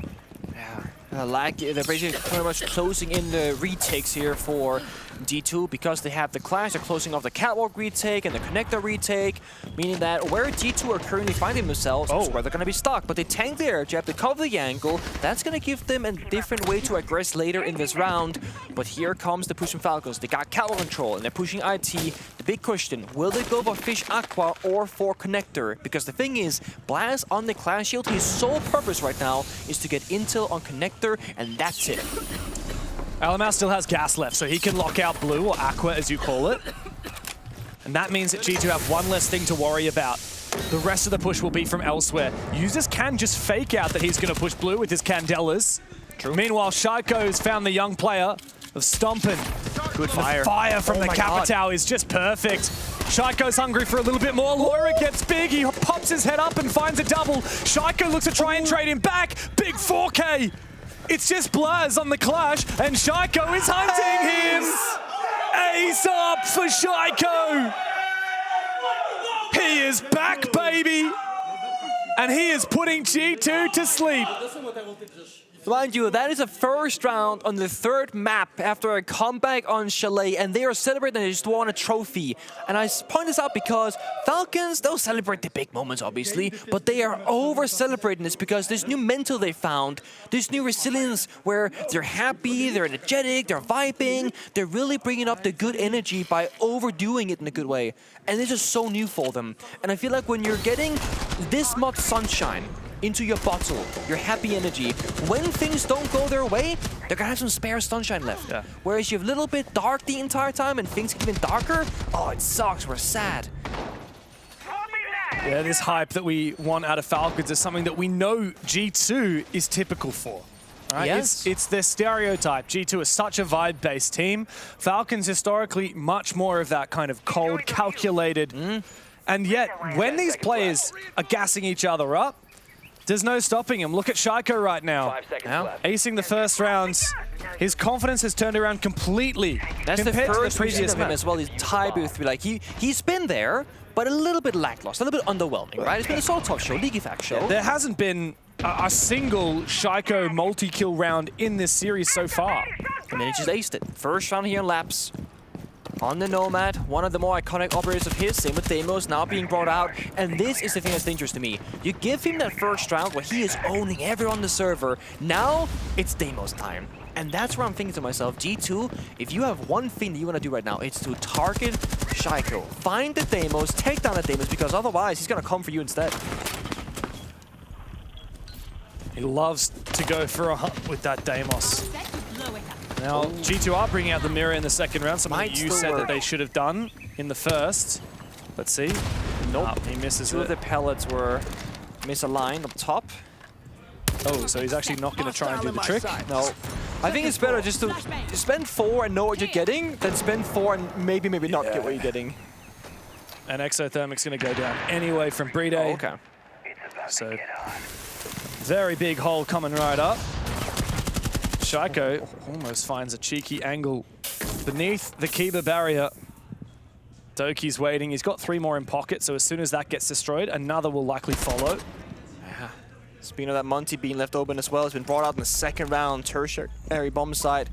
Yeah, they're basically pretty much closing in the retakes here for G2 because they have the clash. They're closing off the catwalk retake and the connector retake, meaning that where G2 are currently finding themselves is where they're going to be stuck. But they tank the air jab, they cover the angle. That's going to give them a different way to aggress later in this round. But here comes the push from Falcons. They got catwalk control and they're pushing IT. The big question, will they go for Fish Aqua or for connector? Because the thing is, Blaz on the clash shield, his sole purpose right now is to get intel on connector, and that's it. Alamau still has gas left, so he can lock out blue, or aqua as you call it. And that means that G2 have one less thing to worry about. The rest of the push will be from elsewhere. Users can just fake out that he's going to push blue with his Candelas. True. Meanwhile, Shaiko's found the young player of Stompin'. Good fire. The fire from the Capitao is just perfect. Shaiko's hungry for a little bit more. Lair gets big. He pops his head up and finds a double. Shaiko looks to try and trade him back. Big 4K. It's just Blaz on the clash, and Shaiko is hunting him! Ace up for Shaiko! He is back, baby! And he is putting G2 to sleep. Mind you, that is a first round on the third map after a comeback on Chalet, and they are celebrating, they just won a trophy. And I point this out because Falcons, they'll celebrate the big moments, obviously, but they are over-celebrating this because this new mental they found, this new resilience where they're happy, they're energetic, they're vibing, they're really bringing up the good energy by overdoing it in a good way. And this is so new for them. And I feel like when you're getting this much sunshine into your bottle, your happy energy, when things don't go their way, they're gonna have some spare sunshine left. Yeah. Whereas you have a little bit dark the entire time and things get even darker, oh, it sucks, we're sad. Yeah, this hype that we want out of Falcons is something that we know G2 is typical for. Right? Yes. It's their stereotype. G2 is such a vibe-based team. Falcons historically much more of that kind of cold, calculated. And yet, when these players are gassing each other up, there's no stopping him. Look at Shaiko right now. Acing the first rounds. His confidence has turned around completely. That's the first previous him as well. He's tie booth. Like he's been there, but a little bit lackluster, a little bit underwhelming, right? It's been a solo top show, Leakafact show. There hasn't been a single Shaiko multi-kill round in this series so far. And then he just aced it. First round here in Laps. On the Nomad, one of the more iconic operators of his, same with Deimos, now being brought out. And this is the thing that's dangerous to me. You give him that first round where he is owning everyone on the server. Now, it's Deimos time. And that's where I'm thinking to myself, G2, if you have one thing that you want to do right now, it's to target Shaiko. Find the Deimos, take down the Deimos, because otherwise he's going to come for you instead. He loves to go for a hunt with that Deimos. Now, G2 are bringing out the mirror in the second round, something that you said that they should have done in the first. Let's see. Nope. He misses it. Two of the pellets were misaligned up top. Oh, so he's actually not going to try and do the trick? No. I think it's better just to spend 4 and know what you're getting than spend 4 and maybe not get what you're getting. And Exothermic's going to go down anyway from Brede. Oh, okay. So, very big hole coming right up. Shaiko almost finds a cheeky angle beneath the Kiba barrier. Doki's waiting. He's got 3 more in pocket, so as soon as that gets destroyed, another will likely follow. Yeah. Speaking of that Monty being left open as well, has been brought out in the second round. Tertiary bomb site.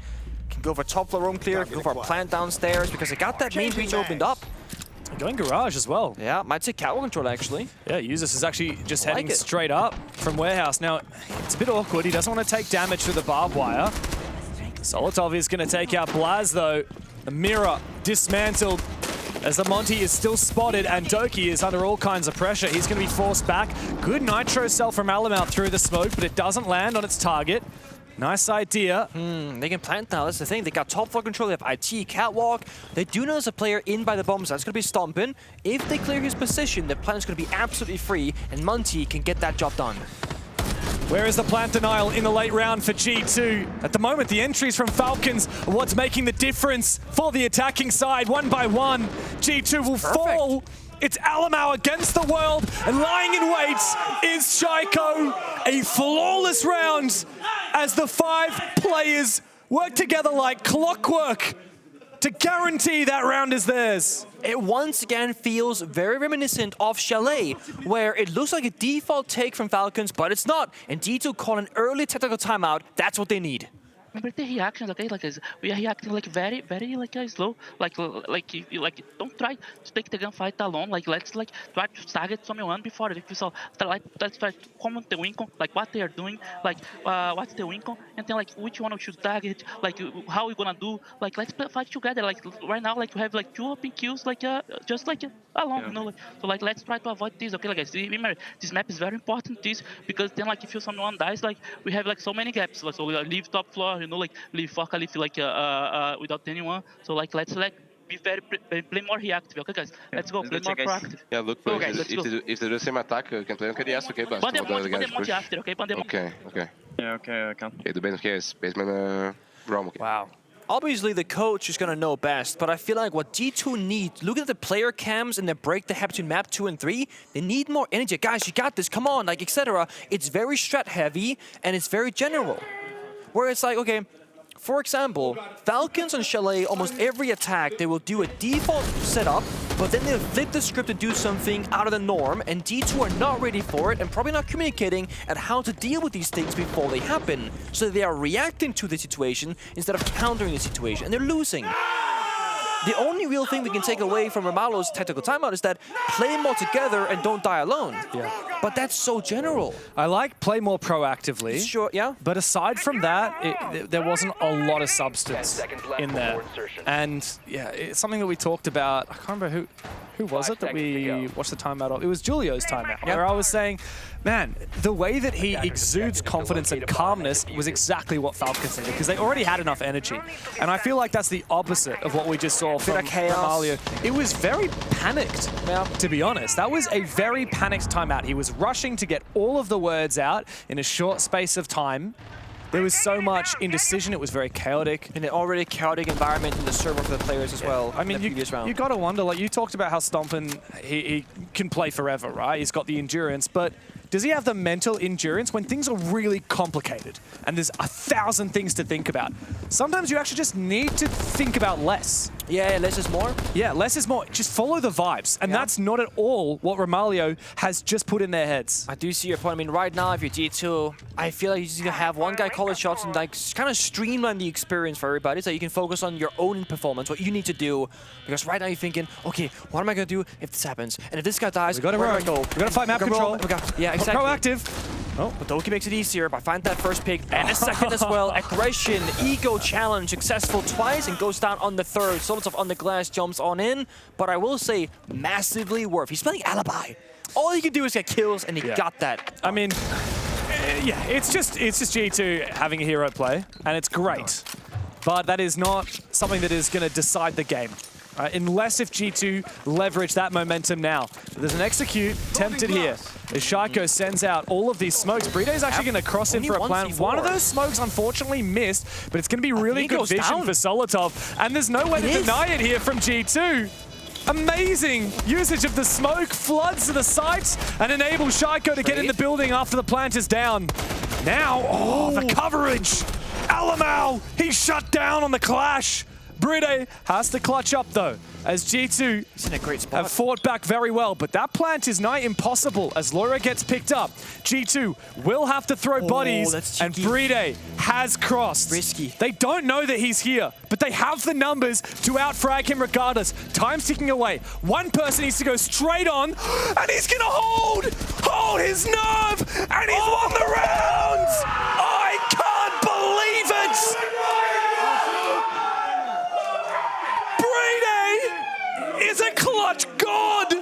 Can go for top floor room clear, can go for a plant downstairs because they got that main breach opened up. Going garage as well. Yeah, might take catwalk control actually. Yeah, Usus is actually just heading straight up from warehouse. Now, it's a bit awkward. He doesn't want to take damage through the barbed wire. Solotov is going to take out Blaz though. The mirror dismantled as the Monty is still spotted and Doki is under all kinds of pressure. He's going to be forced back. Good nitro cell from Alamau through the smoke, but it doesn't land on its target. Nice idea. They can plant now, that's the thing. They got top floor control, they have IT, Catwalk. They do know there's a player in by the bombs. That's going to be Stompin. If they clear his position, the plant is going to be absolutely free, and Monty can get that job done. Where is the plant denial in the late round for G2? At the moment, the entries from Falcons are what's making the difference for the attacking side. One by one, G2 will fall. It's Alamau against the world, and lying in wait is Shaiko. A flawless round as the 5 players work together like clockwork to guarantee that round is theirs. It once again feels very reminiscent of Chalet, where it looks like a default take from Falcons, but it's not. And G2 call an early tactical timeout. That's what they need. Remember the reactions, okay? Like we are reacting like very slow. Like don't try to take the gunfight alone. Like let's try to target someone before. If you saw, let's try to comment the win con, like what they are doing, like what's the win con, and then like which one we should target, like how we gonna do. Like let's fight together. Like right now, like we have like 2 open kills, like just like alone, you know. Like, so like let's try to avoid this, okay? Like remember, this map is very important. This because then like if someone dies, like we have like so many gaps. Like so we leave top floor. You know, like leave Foca, leave like without anyone. So like let's be play more reactive, okay guys? Let's go play more proactive. Yeah, look, go, guys, if they do the same attack, you can play on KDS, okay? But Monte after, okay? Okay. Yeah, okay, I can. Okay, do basement Rom, okay. Wow. Obviously, the coach is going to know best, but I feel like what G2 needs, look at the player cams and the break they have between map 2 and 3, they need more energy. Guys, you got this, come on, like, etc. It's very strat heavy, and it's very general. Where it's like, okay, for example, Falcons and Chalet, almost every attack, they will do a default setup, but then they'll flip the script to do something out of the norm, and G2 are not ready for it and probably not communicating at how to deal with these things before they happen. So they are reacting to the situation instead of countering the situation, and they're losing. The only real thing we can take away from Romalo's tactical timeout is that play more together and don't die alone. Yeah. But that's so general. I like play more proactively. Sure, yeah. But aside from that, there wasn't a lot of substance in there. And yeah, it's something that we talked about. I can't remember who was it that we watched the timeout of. It was Julio's timeout, where I was saying, man, the way that he exudes confidence and calmness was exactly what Falcons needed, because they already had enough energy. And I feel like that's the opposite of what we just saw from Romalio. It was very panicked, to be honest. That was a very panicked timeout. He was rushing to get all of the words out in a short space of time. There was so much indecision, it was very chaotic. In an already chaotic environment in the server for the players as well. I mean, you got to wonder, like you talked about how Stompin, he can play forever, right? He's got the endurance, but does he have the mental endurance when things are really complicated and there's 1,000 things to think about? Sometimes you actually just need to think about less. Yeah, less is more. Yeah, less is more. Just follow the vibes. And that's not at all what Romalio has just put in their heads. I do see your point. I mean, right now, if you're G2, I feel like you just need to have one guy call the shots and like kind of streamline the experience for everybody so you can focus on your own performance, what you need to do. Because right now you're thinking, okay, what am I going to do if this happens? And if this guy dies, we got to run. We got to fight map control. Yeah, exactly. Proactive. Oh, but Doki makes it easier by finding that first pick and a second as well. Aggression, ego challenge, successful twice and goes down on the third. Solotov on the glass jumps on in, but I will say massively worth. He's playing Alibi. All he can do is get kills, and he got that. I mean, yeah, it's just G2 having a hero play, and it's great. But that is not something that is going to decide the game. Unless if G2 leverage that momentum now. But there's an execute tempted here. As Shaiko sends out all of these smokes. Bride's actually going to cross in for a plant. One of those smokes unfortunately missed, but it's going to be really good vision for Solotov. And there's no way to deny it here from G2. Amazing usage of the smoke, floods to the sites, and enables Shaiko to get in the building after the plant is down. Now, the coverage. Alamau, he's shut down on the clash. Bride has to clutch up though, as G2 in a great spot. Have fought back very well, but that plant is nigh impossible as Lair gets picked up. G2 will have to throw bodies, and Bride has crossed. Risky. They don't know that he's here, but they have the numbers to outfrag him regardless. Time's ticking away. One person needs to go straight on, and he's gonna hold his nerve, and he's won the round! I can't believe it! Is a clutch god!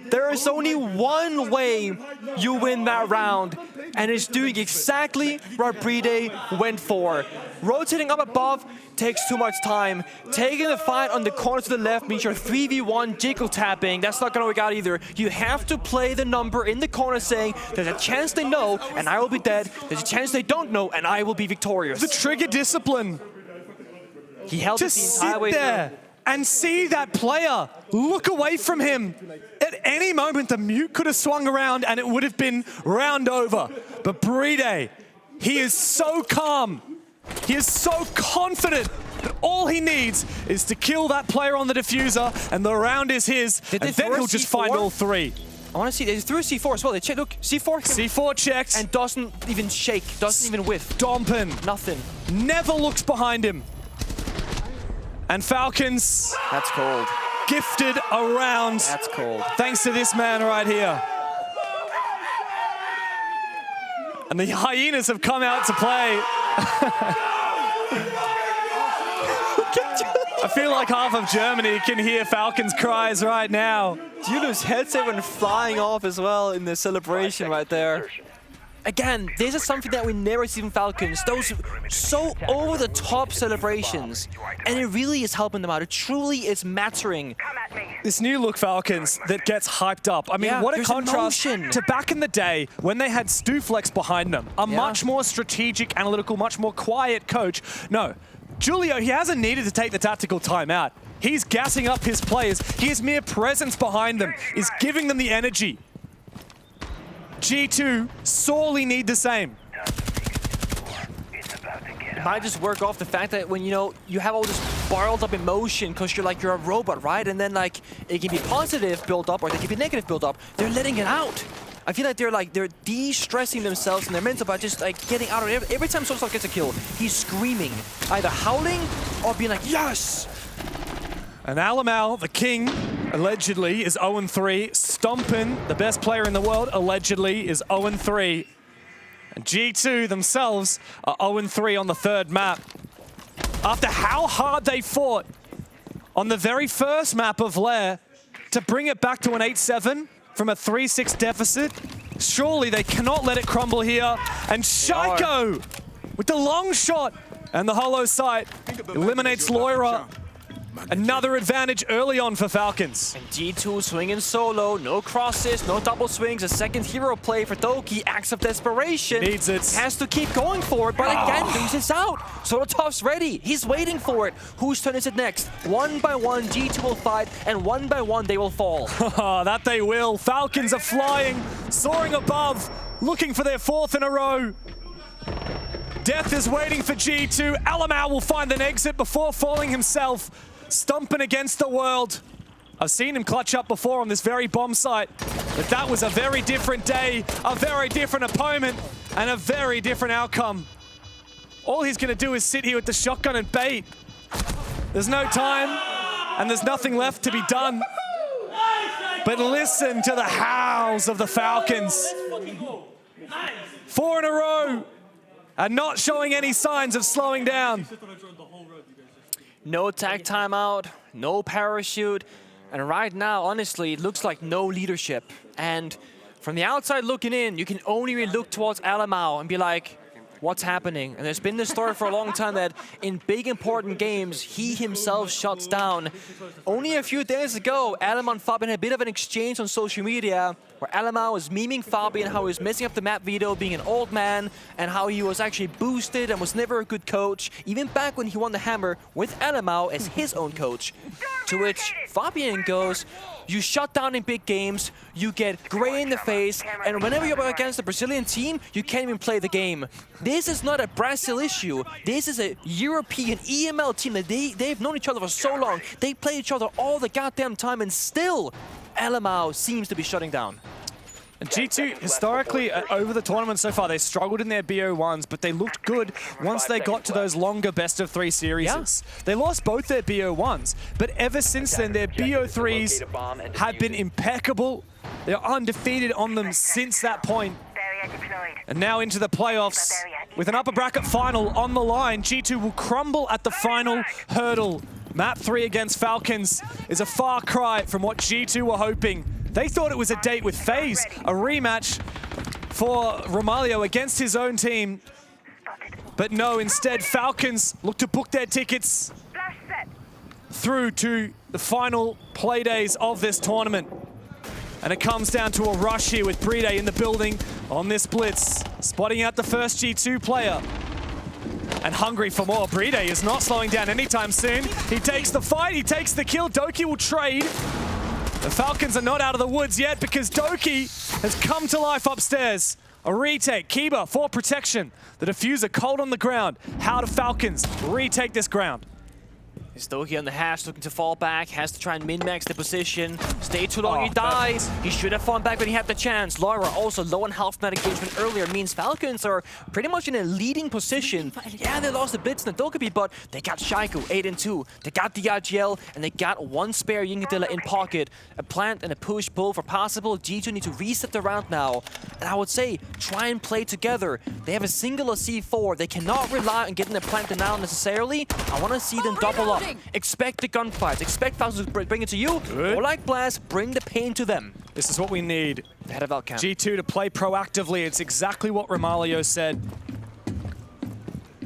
There is only one way you win that round, and it's doing exactly what Bride went for. Rotating up above takes too much time. Taking the fight on the corner to the left means you're 3v1 jiggle tapping. That's not gonna work out either. You have to play the number in the corner saying, there's a chance they know and I will be dead. There's a chance they don't know and I will be victorious. The trigger discipline. He held it the entire way there and see that player look away from him. At any moment, the mute could have swung around and it would have been round over. But Bride, he is so calm. He is so confident that all he needs is to kill that player on the diffuser and the round is his. And then he'll just find all three. I want to see, they threw a C4 as well. They checked, look, C4. C4 checked. And doesn't even shake, doesn't even whiff. Stompin'. Nothing. Never looks behind him. And Falcons. That's cold. Gifted a round. That's cold. Thanks to this man right here. And the Hyenas have come out to play. I feel like half of Germany can hear Falcons' cries right now. Julo's headset went flying off as well in the celebration right there. Again, this is something that we never see from Falcons. Those so over-the-top celebrations. And it really is helping them out. It truly is mattering. This new look Falcons that gets hyped up. I mean, Yeah, what a contrast emotion. to back in the day when they had Stuflex behind them. A much more strategic, analytical, much more quiet coach. No, Julio, he hasn't needed to take the tactical timeout. He's gassing up his players. His mere presence behind them is giving them the energy. G2 sorely need the same. It might just work off the fact that when, you know, you have all this bottled up emotion because you're like, you're a robot, right? And then like, it can be positive build up or it can be negative build up. They're letting it out. I feel like they're de-stressing themselves and their mental by just like getting out of it. Every time Solskjaer gets a kill, he's screaming, either howling or being like, yes! And Alamau, the king, allegedly is 0-3. Stompin, the best player in the world, allegedly is 0-3. And G2 themselves are 0-3 on the third map. After how hard they fought on the very first map of Lair to bring it back to an 8-7 from a 3-6 deficit, surely they cannot let it crumble here. And Shaiko with the long shot and the hollow sight eliminates Lair. Another advantage early on for Falcons. And G2 swinging solo, no crosses, no double swings, a second hero play for Doki, acts of desperation. Needs it. Has to keep going for it, but again, loses out. Solotof's ready, he's waiting for it. Whose turn is it next? One by one, G2 will fight, and one by one, they will fall. That they will. Falcons are flying, soaring above, looking for their fourth in a row. Death is waiting for G2. Alamau will find an exit before falling himself. Stomping against the world. I've seen him clutch up before on this very bomb site, but that was a very different day, a very different opponent, and a very different outcome. All he's gonna do is sit here with the shotgun and bait. There's no time, and there's nothing left to be done. But listen to the howls of the Falcons. 4 in a row, and not showing any signs of slowing down. No tag timeout, no parachute, and right now, honestly, it looks like no leadership. And from the outside looking in, you can only really look towards Alamau and be like, what's happening? And there's been this story for a long time that in big important games, he himself shuts down. Only a few days ago, Alamau and Fabian had a bit of an exchange on social media where Alamau was memeing Fabian, how he was messing up the map veto, being an old man, and how he was actually boosted and was never a good coach, even back when he won the Hammer with Alamau as his own coach. To which Fabian goes, you shut down in big games, you get gray in the face, and whenever you're against a Brazilian team, you can't even play the game. This is not a Brazil issue. This is a European EML team that they've known each other for so long. They play each other all the goddamn time, and still, Alamau seems to be shutting down. And G2, historically, over the tournament so far, they struggled in their BO1s, but they looked good once they got to those longer best-of-3 series. Yeah. They lost both their BO1s, but ever since then, their BO3s have been impeccable. They're undefeated on them since that point. And now into the playoffs. With an upper bracket final on the line, G2 will crumble at the final hurdle. Map 3 against Falcons is a far cry from what G2 were hoping. They thought it was a date with FaZe, a rematch for Romalio against his own team. But no, instead, Falcons look to book their tickets through to the final play days of this tournament. And it comes down to a rush here with Bride in the building on this blitz, spotting out the first G2 player. And hungry for more. Bride is not slowing down anytime soon. He takes the fight, he takes the kill. Doki will trade. The Falcons are not out of the woods yet because Doki has come to life upstairs. A retake, Kiba for protection. The diffuser cold on the ground. How do Falcons retake this ground? Is Doki on the hash, looking to fall back, has to try and min-max the position. Stay too long, he dies. He should have fallen back when he had the chance. Lair also low on health from that engagement earlier, means Falcons are pretty much in a leading position. Yeah, they lost the Blitz and the Dokkaebi, but they got Shaiko 8-2. They got the IGL, and they got one spare Yingadilla in pocket. A plant and a push pull for possible. G2 need to reset the round now. And I would say, try and play together. They have a singular C4. They cannot rely on getting the plant down necessarily. I want to see them double up. Expect the gunfights. Expect Falcons to bring it to you. Good. Or like Blast, bring the pain to them. This is what we need. The head of Valcam. G2 to play proactively. It's exactly what Romalio said.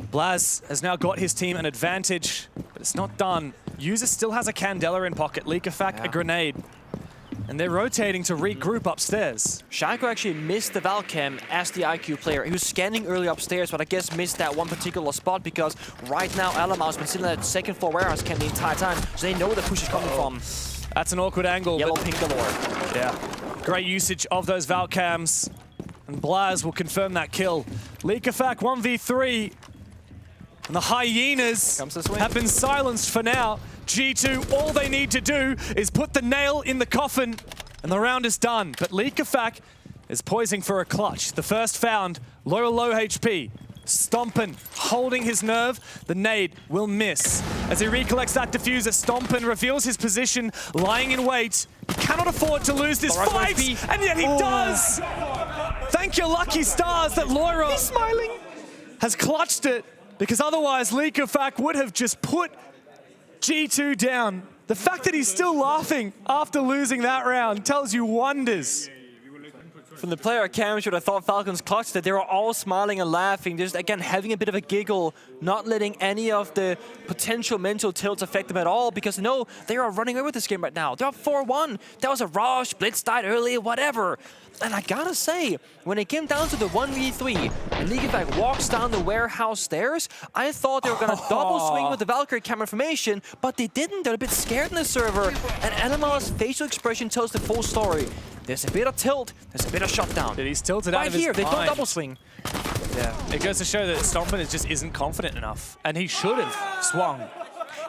Blaz has now got his team an advantage, but it's not done. User still has a Candela in pocket. Leakafak a grenade. And they're rotating to regroup upstairs. Shaiko actually missed the Valcam as the IQ player. He was scanning early upstairs, but I guess missed that one particular spot because right now Alamau's been sitting at the second floor warehouse cam the entire time, so they know where the push is coming from. That's an awkward angle. Yellow, pink galore. Yeah. Great usage of those Valcams. And Blaz will confirm that kill. Leakafak 1v3. And the Hyenas have been silenced for now. G2, all they need to do is put the nail in the coffin, and the round is done. But Leakafak is poising for a clutch. The first found, low HP. Stompin holding his nerve. The nade will miss. As he recollects that diffuser, Stompin reveals his position, lying in wait. He cannot afford to lose this fight, and yet he does! Thank your lucky stars that Lair has clutched it, because otherwise Leakafak would have just put G2 down. The fact that he's still laughing after losing that round tells you wonders. From the player cam, should have thought Falcons clutched it. They were all smiling and laughing, just again having a bit of a giggle, not letting any of the potential mental tilts affect them at all, because no, they are running away with this game right now. They're up 4-1. That was a rush, Blitz died early, whatever. And I gotta say, when it came down to the 1v3, and Leakafak walks down the warehouse stairs, I thought they were gonna double swing with the Valkyrie camera formation, but they didn't. They're a bit scared in the server, and Animal's facial expression tells the full story. There's a bit of tilt, there's a bit of shutdown. He's tilted out of his Right here, they don't mind. double swing. Yeah, it goes to show that Stompin just isn't confident enough, and he should have swung.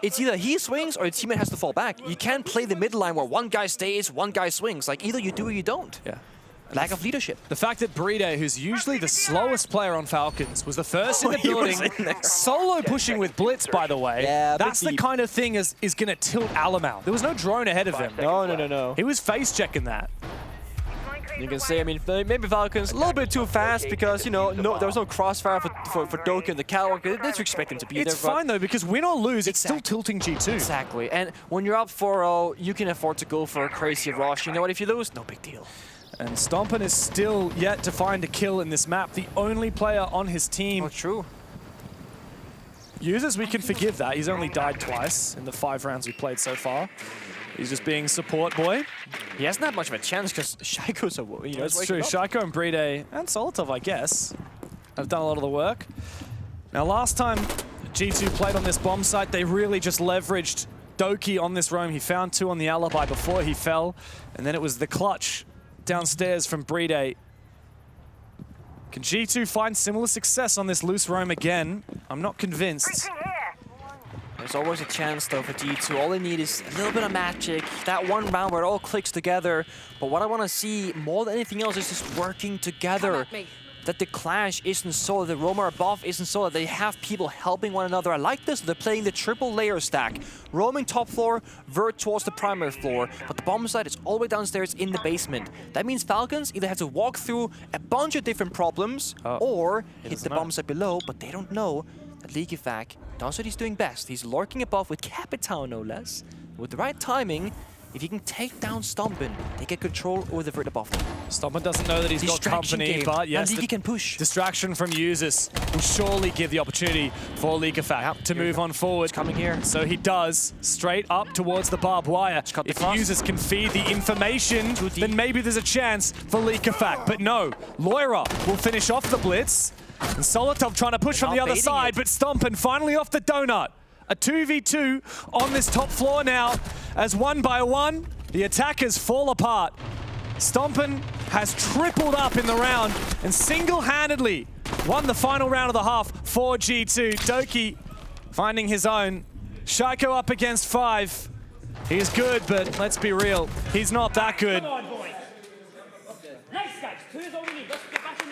It's either he swings or his teammate has to fall back. You can't play the mid line where one guy stays, one guy swings. Like, either you do or you don't. Yeah. Lack of leadership. The fact that Bride, who's usually the slowest player on Falcons, was the first in the building, solo pushing with Blitz, by the way. Yeah, that's the kind of thing is going to tilt Alamau. There was no drone ahead of him. No. He was face checking that. You can say, I mean, maybe Falcons a little bit too fast because, you know, there was no crossfire for Doki and the Catwalk. They didn't expect him to be there. It's fine, though, because win or lose, it's still tilting G2. Exactly. And when you're up 4-0, you can afford to go for a crazy rush. You know what? If you lose, no big deal. And Stompin is still yet to find a kill in this map. The only player on his team. Oh, true. Users, we can forgive that. He's only died twice in the 5 rounds we played so far. He's just being support boy. He hasn't had much of a chance because Shaiko's a, you know, that's true. Shaiko and Bride and Solotov, I guess, have done a lot of the work. Now, last time G2 played on this bomb site, they really just leveraged Doki on this roam. He found 2 on the alibi before he fell, and then it was the clutch downstairs from Bride. Can G2 find similar success on this loose roam again? I'm not convinced. There's always a chance, though, for G2. All they need is a little bit of magic, that one round where it all clicks together. But what I want to see more than anything else is just working together. That the clash isn't so, the roamer above isn't so, that they have people helping one another. I like this. They're playing the triple layer stack. Roaming top floor, vert towards the primary floor. But the bomb site is all the way downstairs in the basement. That means Falcons either have to walk through a bunch of different problems or hit the bomb site below, but they don't know that Leakafak does what he's doing best. He's lurking above with Capital, no less. With the right timing, if he can take down Stompen, they get control over the vert above them. Stompen doesn't know that he's got company, but yes, Leaky can push. Distraction from users will surely give the opportunity for Leakerfact to move on forward. It's coming here. So he does, straight up towards the barbed wire. If users can feed the information, then maybe there's a chance for Leakerfact. But no, Lair will finish off the blitz. And Solotov trying to push from the other side, but Stompen finally off the donut. A 2v2 on this top floor now, as one by one, the attackers fall apart. Stompen has tripled up in the round and single-handedly won the final round of the half for G2. Doki finding his own. Shaiko up against 5. He's good, but let's be real, he's not that good.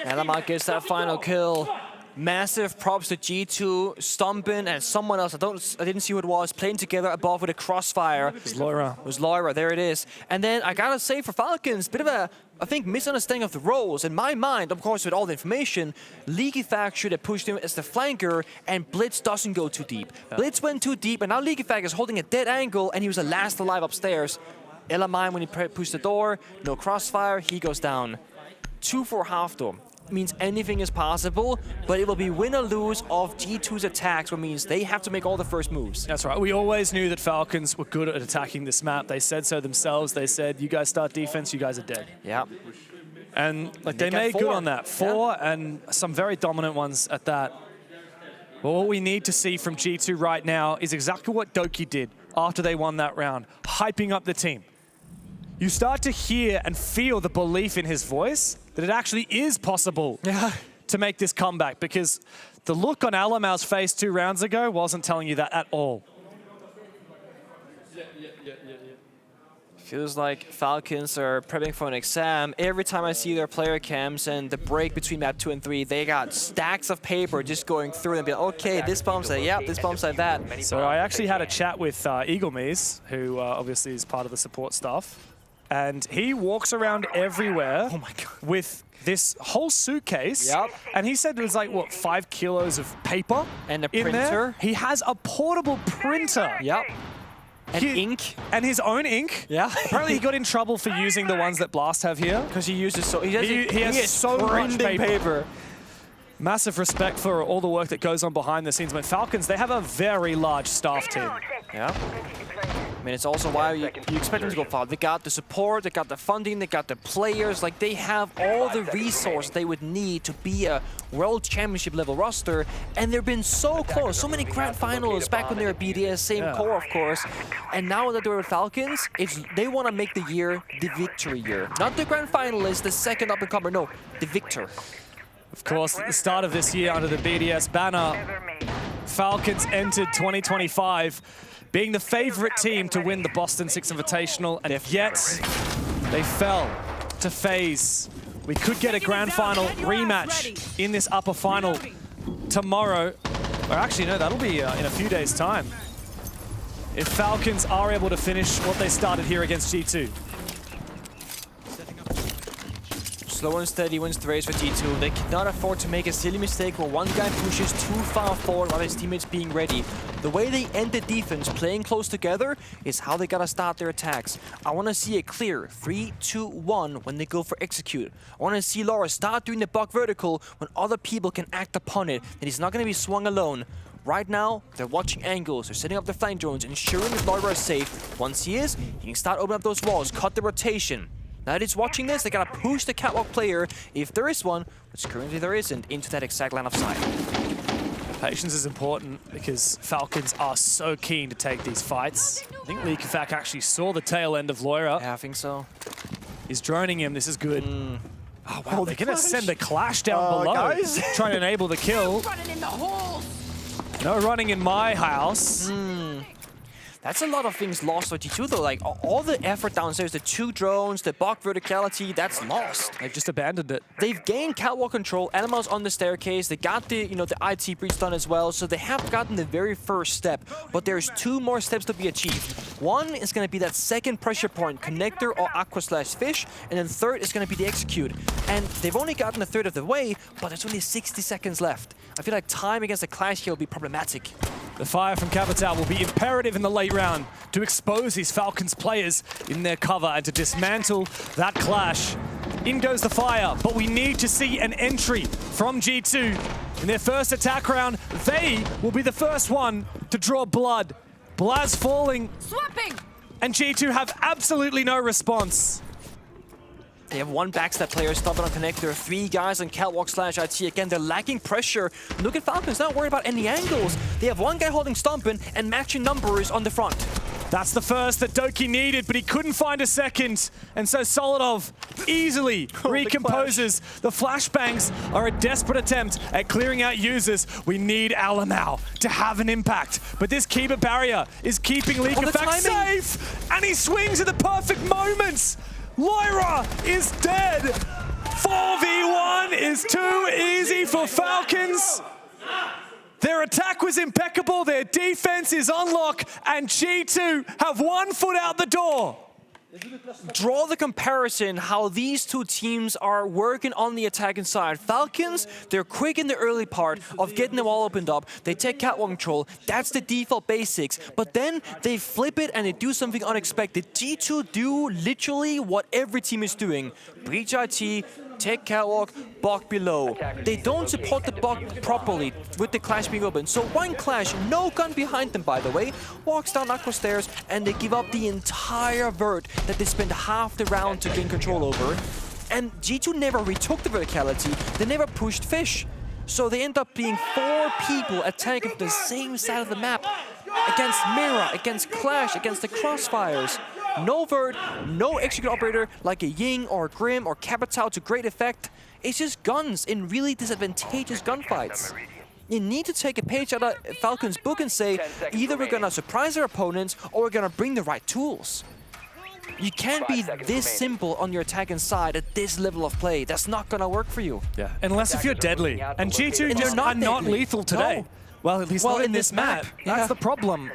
Elamar gets that final kill. Massive props to G2, Stompen, and someone else. I didn't see who it was, playing together above with a crossfire. It was Lair. It was Lair, there it is. And then I gotta say for Falcons, bit of a, I think, misunderstanding of the roles. In my mind, of course, with all the information, Leakyfact should have pushed him as the flanker, and Blitz doesn't go too deep. Blitz went too deep, and now Leakyfact is holding a dead angle, and he was the last alive upstairs. Elamine, when he pushed the door, no crossfire, he goes down. 2 for half though. Means anything is possible, but it will be win or lose of G2's attacks, which means they have to make all the first moves. That's right. We always knew that Falcons were good at attacking this map. They said so themselves. They said, you guys start defense, you guys are dead. Yeah. And like they made good on that. 4 and some very dominant ones at that. Well, what we need to see from G2 right now is exactly what Doki did after they won that round, hyping up the team. You start to hear and feel the belief in his voice that it actually is possible to make this comeback, because the look on Alamar's face 2 rounds ago wasn't telling you that at all. Feels like Falcons are prepping for an exam. Every time I see their player cams and the break between map 2 and 3, they got stacks of paper just going through and be like, okay, this bomb's like, yep, this bomb's like that. So I actually had a chat with Eaglemees, who obviously is part of the support staff. And he walks around everywhere with this whole suitcase. And he said it was like, what, 5 kilos of paper and a in printer. There. He has a portable printer. And ink. And his own ink. Apparently he got in trouble for using the ones that Blast have here. Because he uses so... He has so much paper. Massive respect for all the work that goes on behind the scenes. But Falcons, they have a very large staff team. I mean, it's also why you expect them to go far. They got the support, they got the funding, they got the players. Like, they have all the resources they would need to be a World Championship level roster. And they've been so close. So many grand finals back when they were BDS, same core, of course. And now that they're with Falcons, they want to make the year the victory year. Not the grand finalist, the second up-and-comer, no, the victor. Of course, at the start of this year under the BDS banner, Falcons entered 2025 being the favorite team to win the Boston 6 Invitational, and yet they fell to FaZe. We could get a grand final rematch in this upper final tomorrow. Or actually, no, that'll be in a few days' time. If Falcons are able to finish what they started here against G2. Slow and steady wins the race for G2. They cannot afford to make a silly mistake where one guy pushes too far forward while his teammates being ready. The way they end the defense, playing close together, is how they gotta start their attacks. I wanna see a clear 3, 2, 1 when they go for execute. I wanna see Laura start doing the buck vertical when other people can act upon it, and he's not gonna be swung alone. Right now, they're watching angles, they're setting up the flank drones, ensuring that Laura is safe. Once he is, he can start opening up those walls, cut the rotation. Now that he's watching this, they gotta push the catwalk player, if there is one, which currently there isn't, into that exact line of sight. Patience is important because Falcons are so keen to take these fights. I think Leakyfact actually saw the tail end of Lair. Yeah, I think so. He's droning him, this is good. Oh wow, they're gonna send the clash down below. Guys. Trying to enable the kill. Running in the holes. No running in my house. That's a lot of things lost for G2 though, like all the effort downstairs, the 2 drones, the buck verticality, that's lost. They've just abandoned it. They've gained catwalk control, Animals on the staircase, they got the, the IT breach done as well, so they have gotten the very first step, but there's 2 more steps to be achieved. One is gonna be that second pressure point, connector or aqua/fish, and then third is gonna be the execute. And they've only gotten a third of the way, but there's only 60 seconds left. I feel like time against the clash here will be problematic. The fire from Capital will be imperative in the late round to expose these Falcons players in their cover and to dismantle that clash. In goes the fire, but we need to see an entry from G2. In their first attack round, they will be the first one to draw blood. Blaz falling. Swapping! And G2 have absolutely no response. They have one backstab player stopping on connect. There are 3 guys on Catwalk / IT. Again, they're lacking pressure. Look at Falcons, not worried about any angles. They have one guy holding Stompin and matching numbers on the front. That's the first that Doki needed, but he couldn't find a second. And so Solidov easily recomposes. The flashbangs are a desperate attempt at clearing out users. We need Alamau to have an impact. But this Kiba barrier is keeping Leak Effect safe. And he swings at the perfect moments. Lair is dead. 4v1 is too easy for Falcons. Their attack was impeccable, their defense is on lock, and G2 have 1 foot out the door. Draw the comparison how these two teams are working on the attacking side. Falcons, they're quick in the early part of getting the wall opened up. They take catwalk control. That's the default basics. But then they flip it and they do something unexpected. G2 do literally what every team is doing. Breach IT, take catwalk, block below. They don't support the block properly with the clash being open. So one clash, no gun behind them by the way, walks down across stairs and they give up the entire vert that they spent half the round to gain control over. And G2 never retook the verticality, they never pushed fish. So they end up being 4 people attacking from the same side of the map against Mira, against Clash, against the crossfires. No vert, no execute operator like a Ying or a Grim or Capital to great effect. It's just guns in really disadvantageous gunfights. You need to take a page out of Falcon's book and say, either we're gonna surprise our opponents or we're gonna bring the right tools. You can't be this simple on your attacking side at this level of play. That's not gonna work for you. Yeah, unless if you're deadly. And G2 just are not lethal today. No. Well, at least not in this map. That's the problem.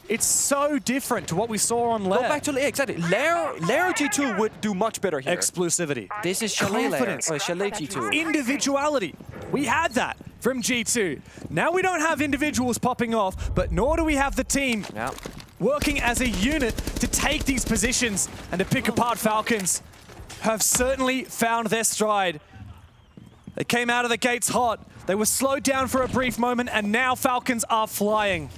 It's so different to what we saw on Lair. Go back to Lair, exactly. Lair G2 would do much better here. Explosivity. This is Chalet Lair, or Chalet G2. Individuality. We had that from G2. Now we don't have individuals popping off, but nor do we have the team working as a unit to take these positions and to pick apart Falcons. Have certainly found their stride. They came out of the gates hot. They were slowed down for a brief moment, and now Falcons are flying.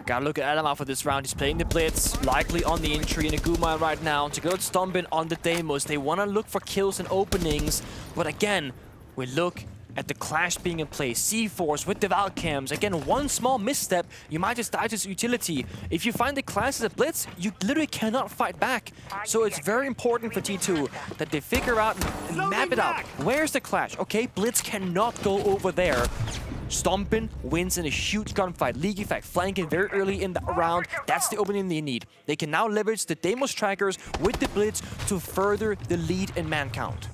Gotta look at Alamau for this round. He's playing the Blitz, likely on the entry in a Guma right now. To go to Stompin on the Deimos. They want to look for kills and openings. But again, we look at the clash being in place. C-Force with the Valcams. Again, one small misstep, you might just die to utility. If you find the clash as a Blitz, you literally cannot fight back. So it's very important for G2 that they figure out and map it out. Where's the clash? Okay, Blitz cannot go over there. Stompin wins in a huge gunfight. League Effect flanking very early in the round. That's the opening they need. They can now leverage the Deimos trackers with the Blitz to further the lead in man count.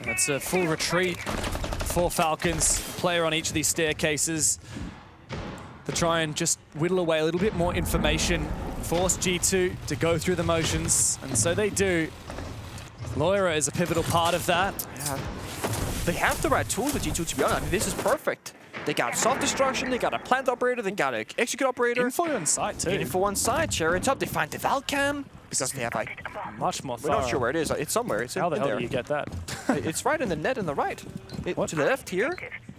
That's a full retreat for Falcons. Player on each of these staircases to try and just whittle away a little bit more information. Force G2 to go through the motions, and so they do. Lair is a pivotal part of that. Yeah. They have the right tools with G2, to be honest. I mean, this is perfect. They got soft destruction, they got a plant operator, they got an execute operator. Info on site too. Info on site, cherry top. They find the Valcam because they have like much more. We're not sure where it is. It's somewhere. It's How the in hell there. do you get that? It's right in the net on the right. To the left here,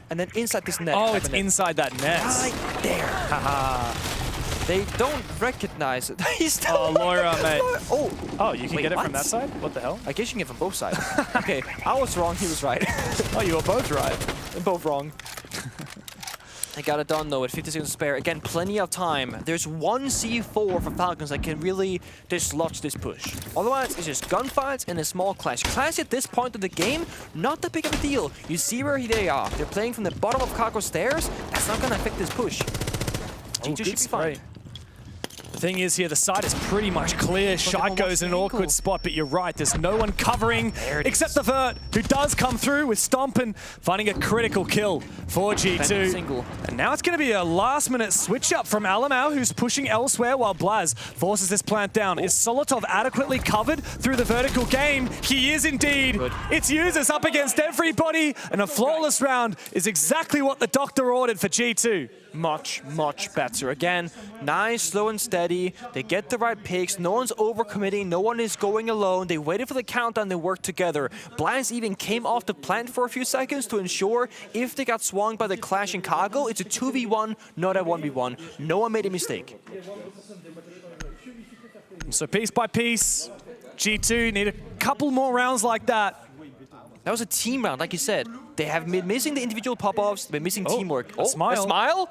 and then inside this net. Oh, it's inside that net. Right there. Haha. They don't recognize it. He's still Lair, mate. Oh, you can get it from that side? What the hell? I guess you can get it from both sides. Okay, I was wrong, he was right. Oh, you were both right. And both wrong. They got it done though with 50 seconds to spare. Again, plenty of time. There's one C4 for Falcons that can really dislodge this push. Otherwise, it's just gunfights and a small clash. Clash at this point of the game, not that big of a deal. You see where they are. They're playing from the bottom of Cargo stairs. That's not gonna affect this push. G2 should be fine. The thing is here, the side is pretty much clear. Shaiko's in an awkward spot, but you're right. There's no one covering except the Vert, who does come through with Stompin, finding a critical kill for G2. And now it's going to be a last-minute switch-up from Alamau, who's pushing elsewhere while Blaz forces this plant down. Is Solotov adequately covered through the vertical game? He is indeed. It's users up against everybody, and a flawless round is exactly what the doctor ordered for G2. Much better. Again, nice, slow and steady. They get the right picks. No one's overcommitting. No one is going alone. They waited for the countdown. They worked together. Blaz even came off the plant for a few seconds to ensure if they got swung by the clash in cargo, it's a 2v1, not a 1v1. No one made a mistake. So piece by piece, G2 need a couple more rounds like that. That was a team round, like you said. They have been missing the individual pop-offs. They've been missing teamwork. A smile. A smile?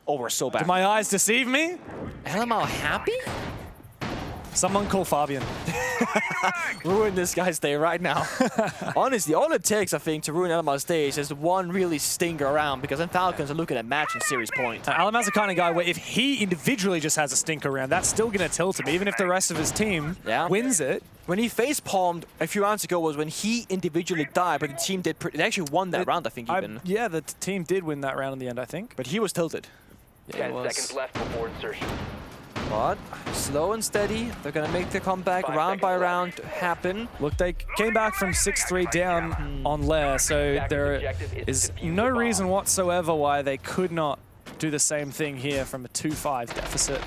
Oh, we're so bad. Did my eyes deceive me? Alamau happy? Someone call Fabian. Ruin this guy's day right now. Honestly, all it takes, I think, to ruin Alamau's day is just one really stinker around, because then Falcons are looking at matching series point. Alamau's the kind of guy where if he individually just has a stinker round, that's still going to tilt him, even if the rest of his team wins it. When he face-palmed a few rounds ago was when he individually died, but the team did. They actually won that round, I think, even. Yeah, the team did win that round in the end, I think. But he was tilted. Yeah, 10 seconds left before insertion. But slow and steady, they're going to make the comeback round by round happen. Look, they came back from 6-3 down on Lair, so there is no reason whatsoever why they could not do the same thing here from a 2-5 deficit.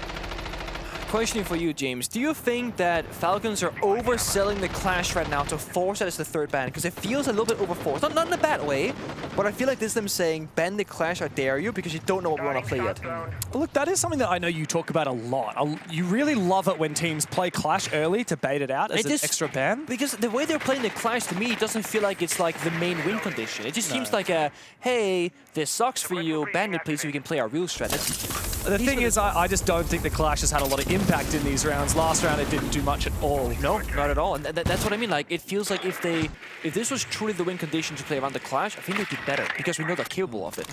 Question for you, James. Do you think that Falcons are overselling the clash right now to force it as the third ban? Because it feels a little bit overforced. Not in a bad way, but I feel like this is them saying, ban the clash, I dare you, because you don't know what we want to play yet. Well, look, that is something that I know you talk about a lot. You really love it when teams play clash early to bait it out as an extra ban. Because the way they're playing the clash, to me, it doesn't feel like it's like the main win condition. It just seems like a, hey, this sucks for you, ban it please so we can play our real strategy. The thing is, I just don't think the clash has had a lot of impact in these rounds. Last round, it didn't do much at all. No, not at all. And that's what I mean. Like, it feels like if this was truly the win condition to play around the clash, I think they'd do better because we know they're capable of it,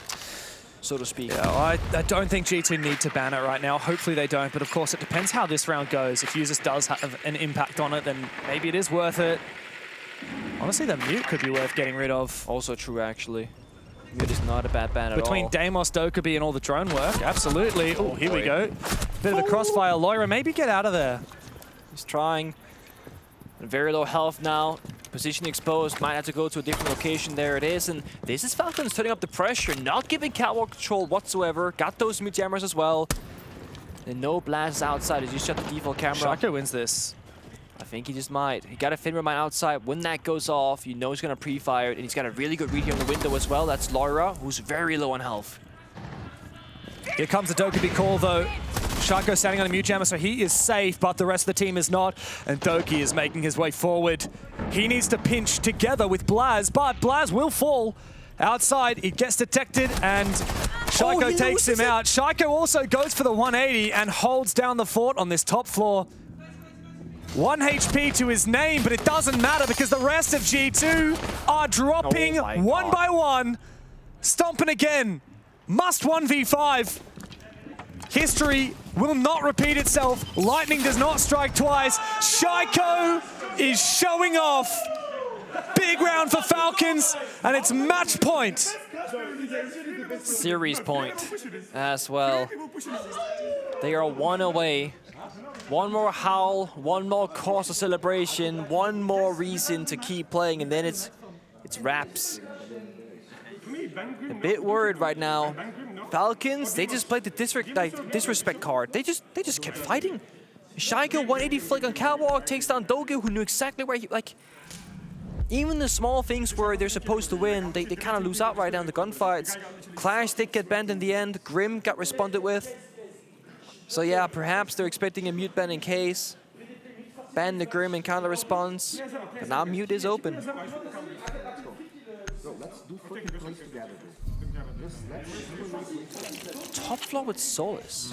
so to speak. Yeah, I don't think G2 need to ban it right now. Hopefully they don't, but of course it depends how this round goes. If Users does have an impact on it, then maybe it is worth it. Honestly, the mute could be worth getting rid of. Also true, actually. Mute is not a bad ban at all. Between Deimos, Dokkaebi, and all the drone work, absolutely. Oh, here we go. Bit of a crossfire. Lair, maybe get out of there. He's trying. Very low health now. Position exposed. Might have to go to a different location. There it is. And this is Falcons turning up the pressure. Not giving catwalk control whatsoever. Got those mute jammers as well. And no blasts outside as you shut the default camera. Shaiko wins this. I think he just might. He got a Finra mine outside. When that goes off, you know he's going to pre-fire it. And he's got a really good read here on the window as well. That's Lair, who's very low on health. Here comes the Dokkaebi call, though. Shaiko standing on a mute jammer, so he is safe, but the rest of the team is not. And Doki is making his way forward. He needs to pinch together with Blaz, but Blaz will fall outside. It gets detected, and Shaiko takes him out. Shaiko also goes for the 180 and holds down the fort on this top floor. 1 HP to his name, but it doesn't matter because the rest of G2 are dropping one by one. Stomping again. Must 1v5. History will not repeat itself. Lightning does not strike twice. Shaiko is showing off. Big round for Falcons, and it's match point. Series point as well. They are one away. One more howl, one more cause of celebration, one more reason to keep playing, and then it's wraps. A bit worried right now. Falcons, they just played the disrespect card. They just kept fighting. Shaiko 180 flick on catwalk takes down Doge, who knew exactly where he even the small things where they're supposed to win, they kind of lose out right now in the gunfights. Clash did get banned in the end. Grim got responded with. So yeah, perhaps they're expecting a mute ban in case. Ban the Grim and counter response. But now mute is open. Top floor with Solus.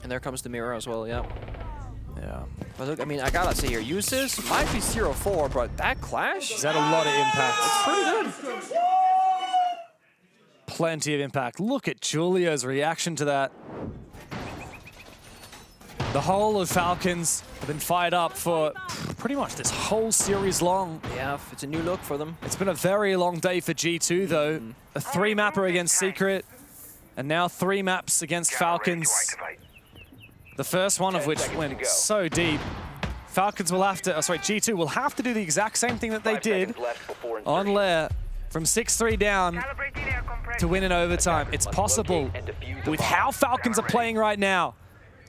And there comes the mirror as well, yeah. Yeah. But look, I mean, I gotta say here, uses might be 0-4, but that clash? Is that a lot of impact? It's pretty good. plenty of impact. Look at Julio's reaction to that. The whole of Falcons have been fired up for pretty much this whole series long. Yeah, it's a new look for them. It's been a very long day for G2 though. A 3-mapper against Secret, and now 3 maps against Falcons. The first one of which went so deep. Falcons will have to, G2 will have to do the exact same thing that they did on Lair. From 6-3 down to win in overtime. It's possible with how Falcons are playing right now.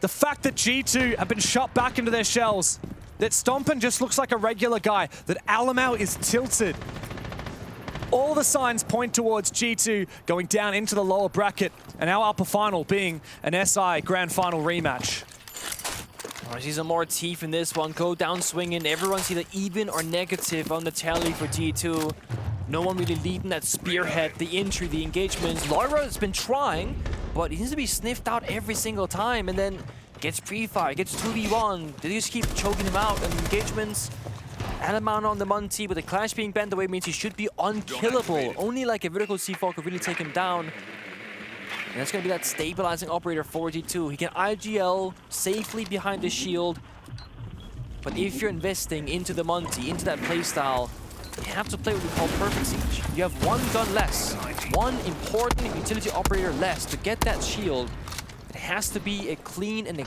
The fact that G2 have been shot back into their shells, that Stompen just looks like a regular guy, that Alamau is tilted. All the signs point towards G2 going down into the lower bracket, and our upper final being an SI Grand Final rematch. I see some more teeth in this one. Go down swinging. Everyone's either even or negative on the tally for G2. No one really leading that spearhead, the entry, the engagements. Lair has been trying, but he needs to be sniffed out every single time, and then gets pre-fire, gets 2v1. They just keep choking him out, and engagements. Alamau on the Monty, but the Clash being bent away means he should be unkillable. Only like a vertical C4 could really take him down. And that's going to be that stabilizing operator for G2. He can IGL safely behind the shield. But if you're investing into the Monty, into that playstyle, you have to play what we call perfect siege. You have one gun less, one important utility operator less to get that shield. It has to be a clean and a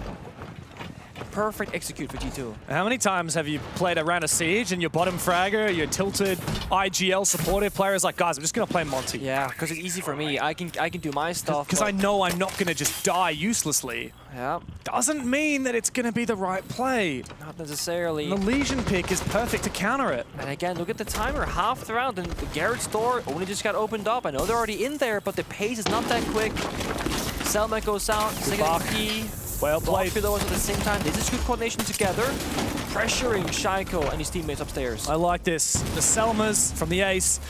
perfect execute for G2. How many times have you played around a siege and your bottom fragger, your tilted IGL supportive player is like, guys, I'm just going to play Monty. Yeah, because it's easy for me. I can do my stuff. Because I know I'm not going to just die uselessly. Yeah. Doesn't mean that it's going to be the right play. Not necessarily. And the Legion pick is perfect to counter it. And again, look at the timer, half the round, and the Garrett's door only just got opened up. I know they're already in there, but the pace is not that quick. Selma goes out, second key. Well played. Below us at the same time. This is good coordination together, pressuring Shaiko and his teammates upstairs. I like this. The Selmas from the ace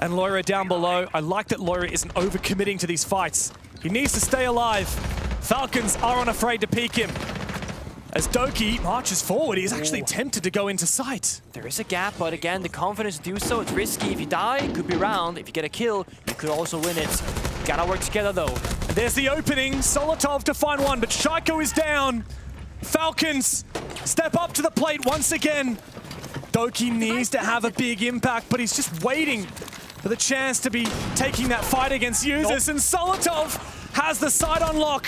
and Lair down below. I like that Lair isn't overcommitting to these fights. He needs to stay alive. Falcons are unafraid to peek him. As Doki marches forward, he's actually tempted to go into sight. There is a gap, but again, the confidence to do so. It's risky. If you die, it could be round. If you get a kill, you could also win it. Gotta work together, though. And there's the opening. Solotov to find one, but Shaiko is down. Falcons step up to the plate once again. Doki needs to have a big impact, but he's just waiting for the chance to be taking that fight against users. And Solotov has the side on lock.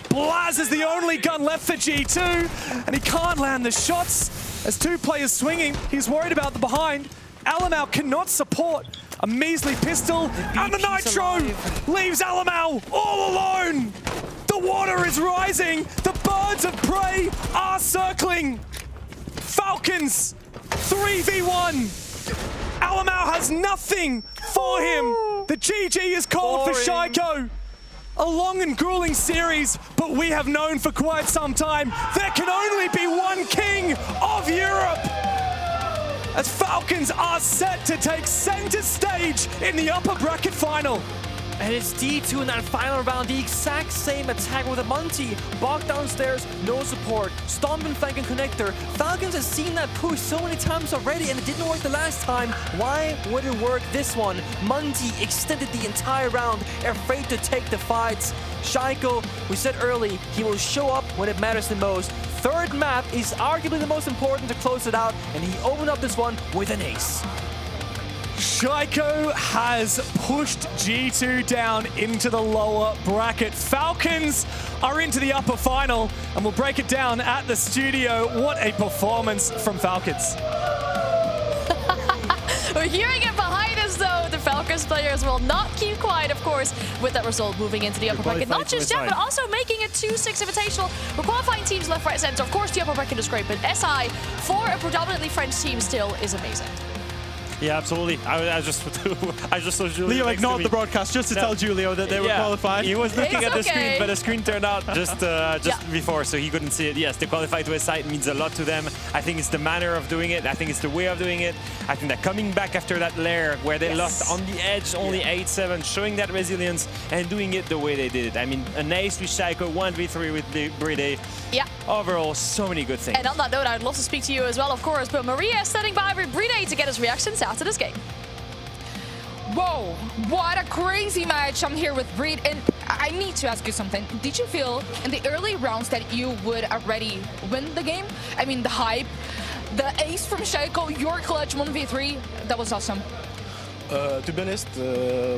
Blaz is the only gun left for G2, and he can't land the shots. As 2 players swinging, he's worried about the behind. Alamau cannot support a measly pistol, and the Nitro leaves Alamau all alone. The water is rising. The birds of prey are circling. Falcons, 3v1. Alamau has nothing for him. The GG is called for Shaiko. A long and grueling series, but we have known for quite some time there can only be one king of Europe. As Falcons are set to take center stage in the upper bracket final. And it's D2 in that final round, the exact same attack with a Monty. Bog downstairs, no support. Stomp and flank and connector. Falcons has seen that push so many times already, and it didn't work the last time. Why would it work this one? Monty extended the entire round, afraid to take the fights. Shaiko, we said early, he will show up when it matters the most. Third map is arguably the most important to close it out, and he opened up this one with an ace. Shaiko has pushed G2 down into the lower bracket. Falcons are into the upper final, and we'll break it down at the studio. What a performance from Falcons. We're hearing it behind us, though. The Falcons players will not keep quiet, of course, with that result moving into the upper bracket. Not just yet, but also making it 2-6 Invitational. We're qualifying teams left, right, center. Of course, the upper bracket is great, but SI, for a predominantly French team, still is amazing. Yeah, absolutely. I just saw Julio. Leo ignored the broadcast just to tell Julio that they were qualified. He was looking at the screen, but the screen turned out just before, so he couldn't see it. Yes, they qualified to a site means a lot to them. I think it's the manner of doing it. I think it's the way of doing it. I think that coming back after that Lair, where they lost on the edge, only 8-7, showing that resilience and doing it the way they did it. I mean, an ace with Shaiko, 1v3 with Bride. Yeah. Overall, so many good things. And on that note, I'd love to speak to you as well, of course, but Maria is standing by with Bride to get his reactions after this game. Whoa, what a crazy match. I'm here with Breed, and I need to ask you something. Did you feel in the early rounds that you would already win the game? I mean, the hype, the ace from Shaco, your clutch 1v3, that was awesome. To be honest,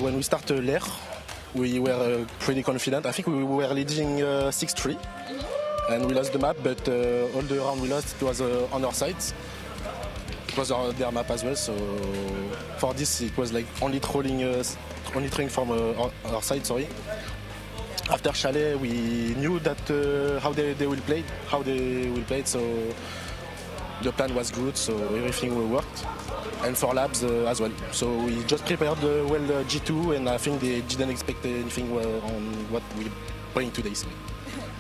when we started Lair, we were pretty confident. I think we were leading 6-3, and we lost the map, but all the round we lost, it was on our side. It was their map as well, so for this it was like only trolling from our side. Sorry. After Chalet, we knew that how they will play, so the plan was good, so everything worked. And for labs as well. So we just prepared well G2, and I think they didn't expect anything on what we're playing today. So.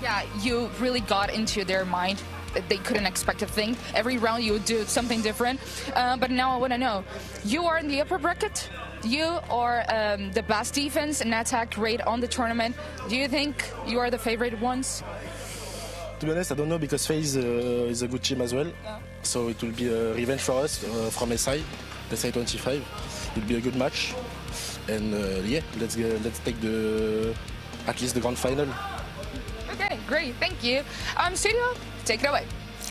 Yeah, you really got into their mind. They couldn't expect a thing. Every round you would do something different. But now I want to know, you are in the upper bracket. You are the best defense and attack rate on the tournament. Do you think you are the favorite ones? To be honest, I don't know, because FaZe is a good team as well. Yeah. So it will be a revenge for us from SI 25. It will be a good match. And yeah, let's take at least the grand final. Okay, great, thank you. Studio, take it away.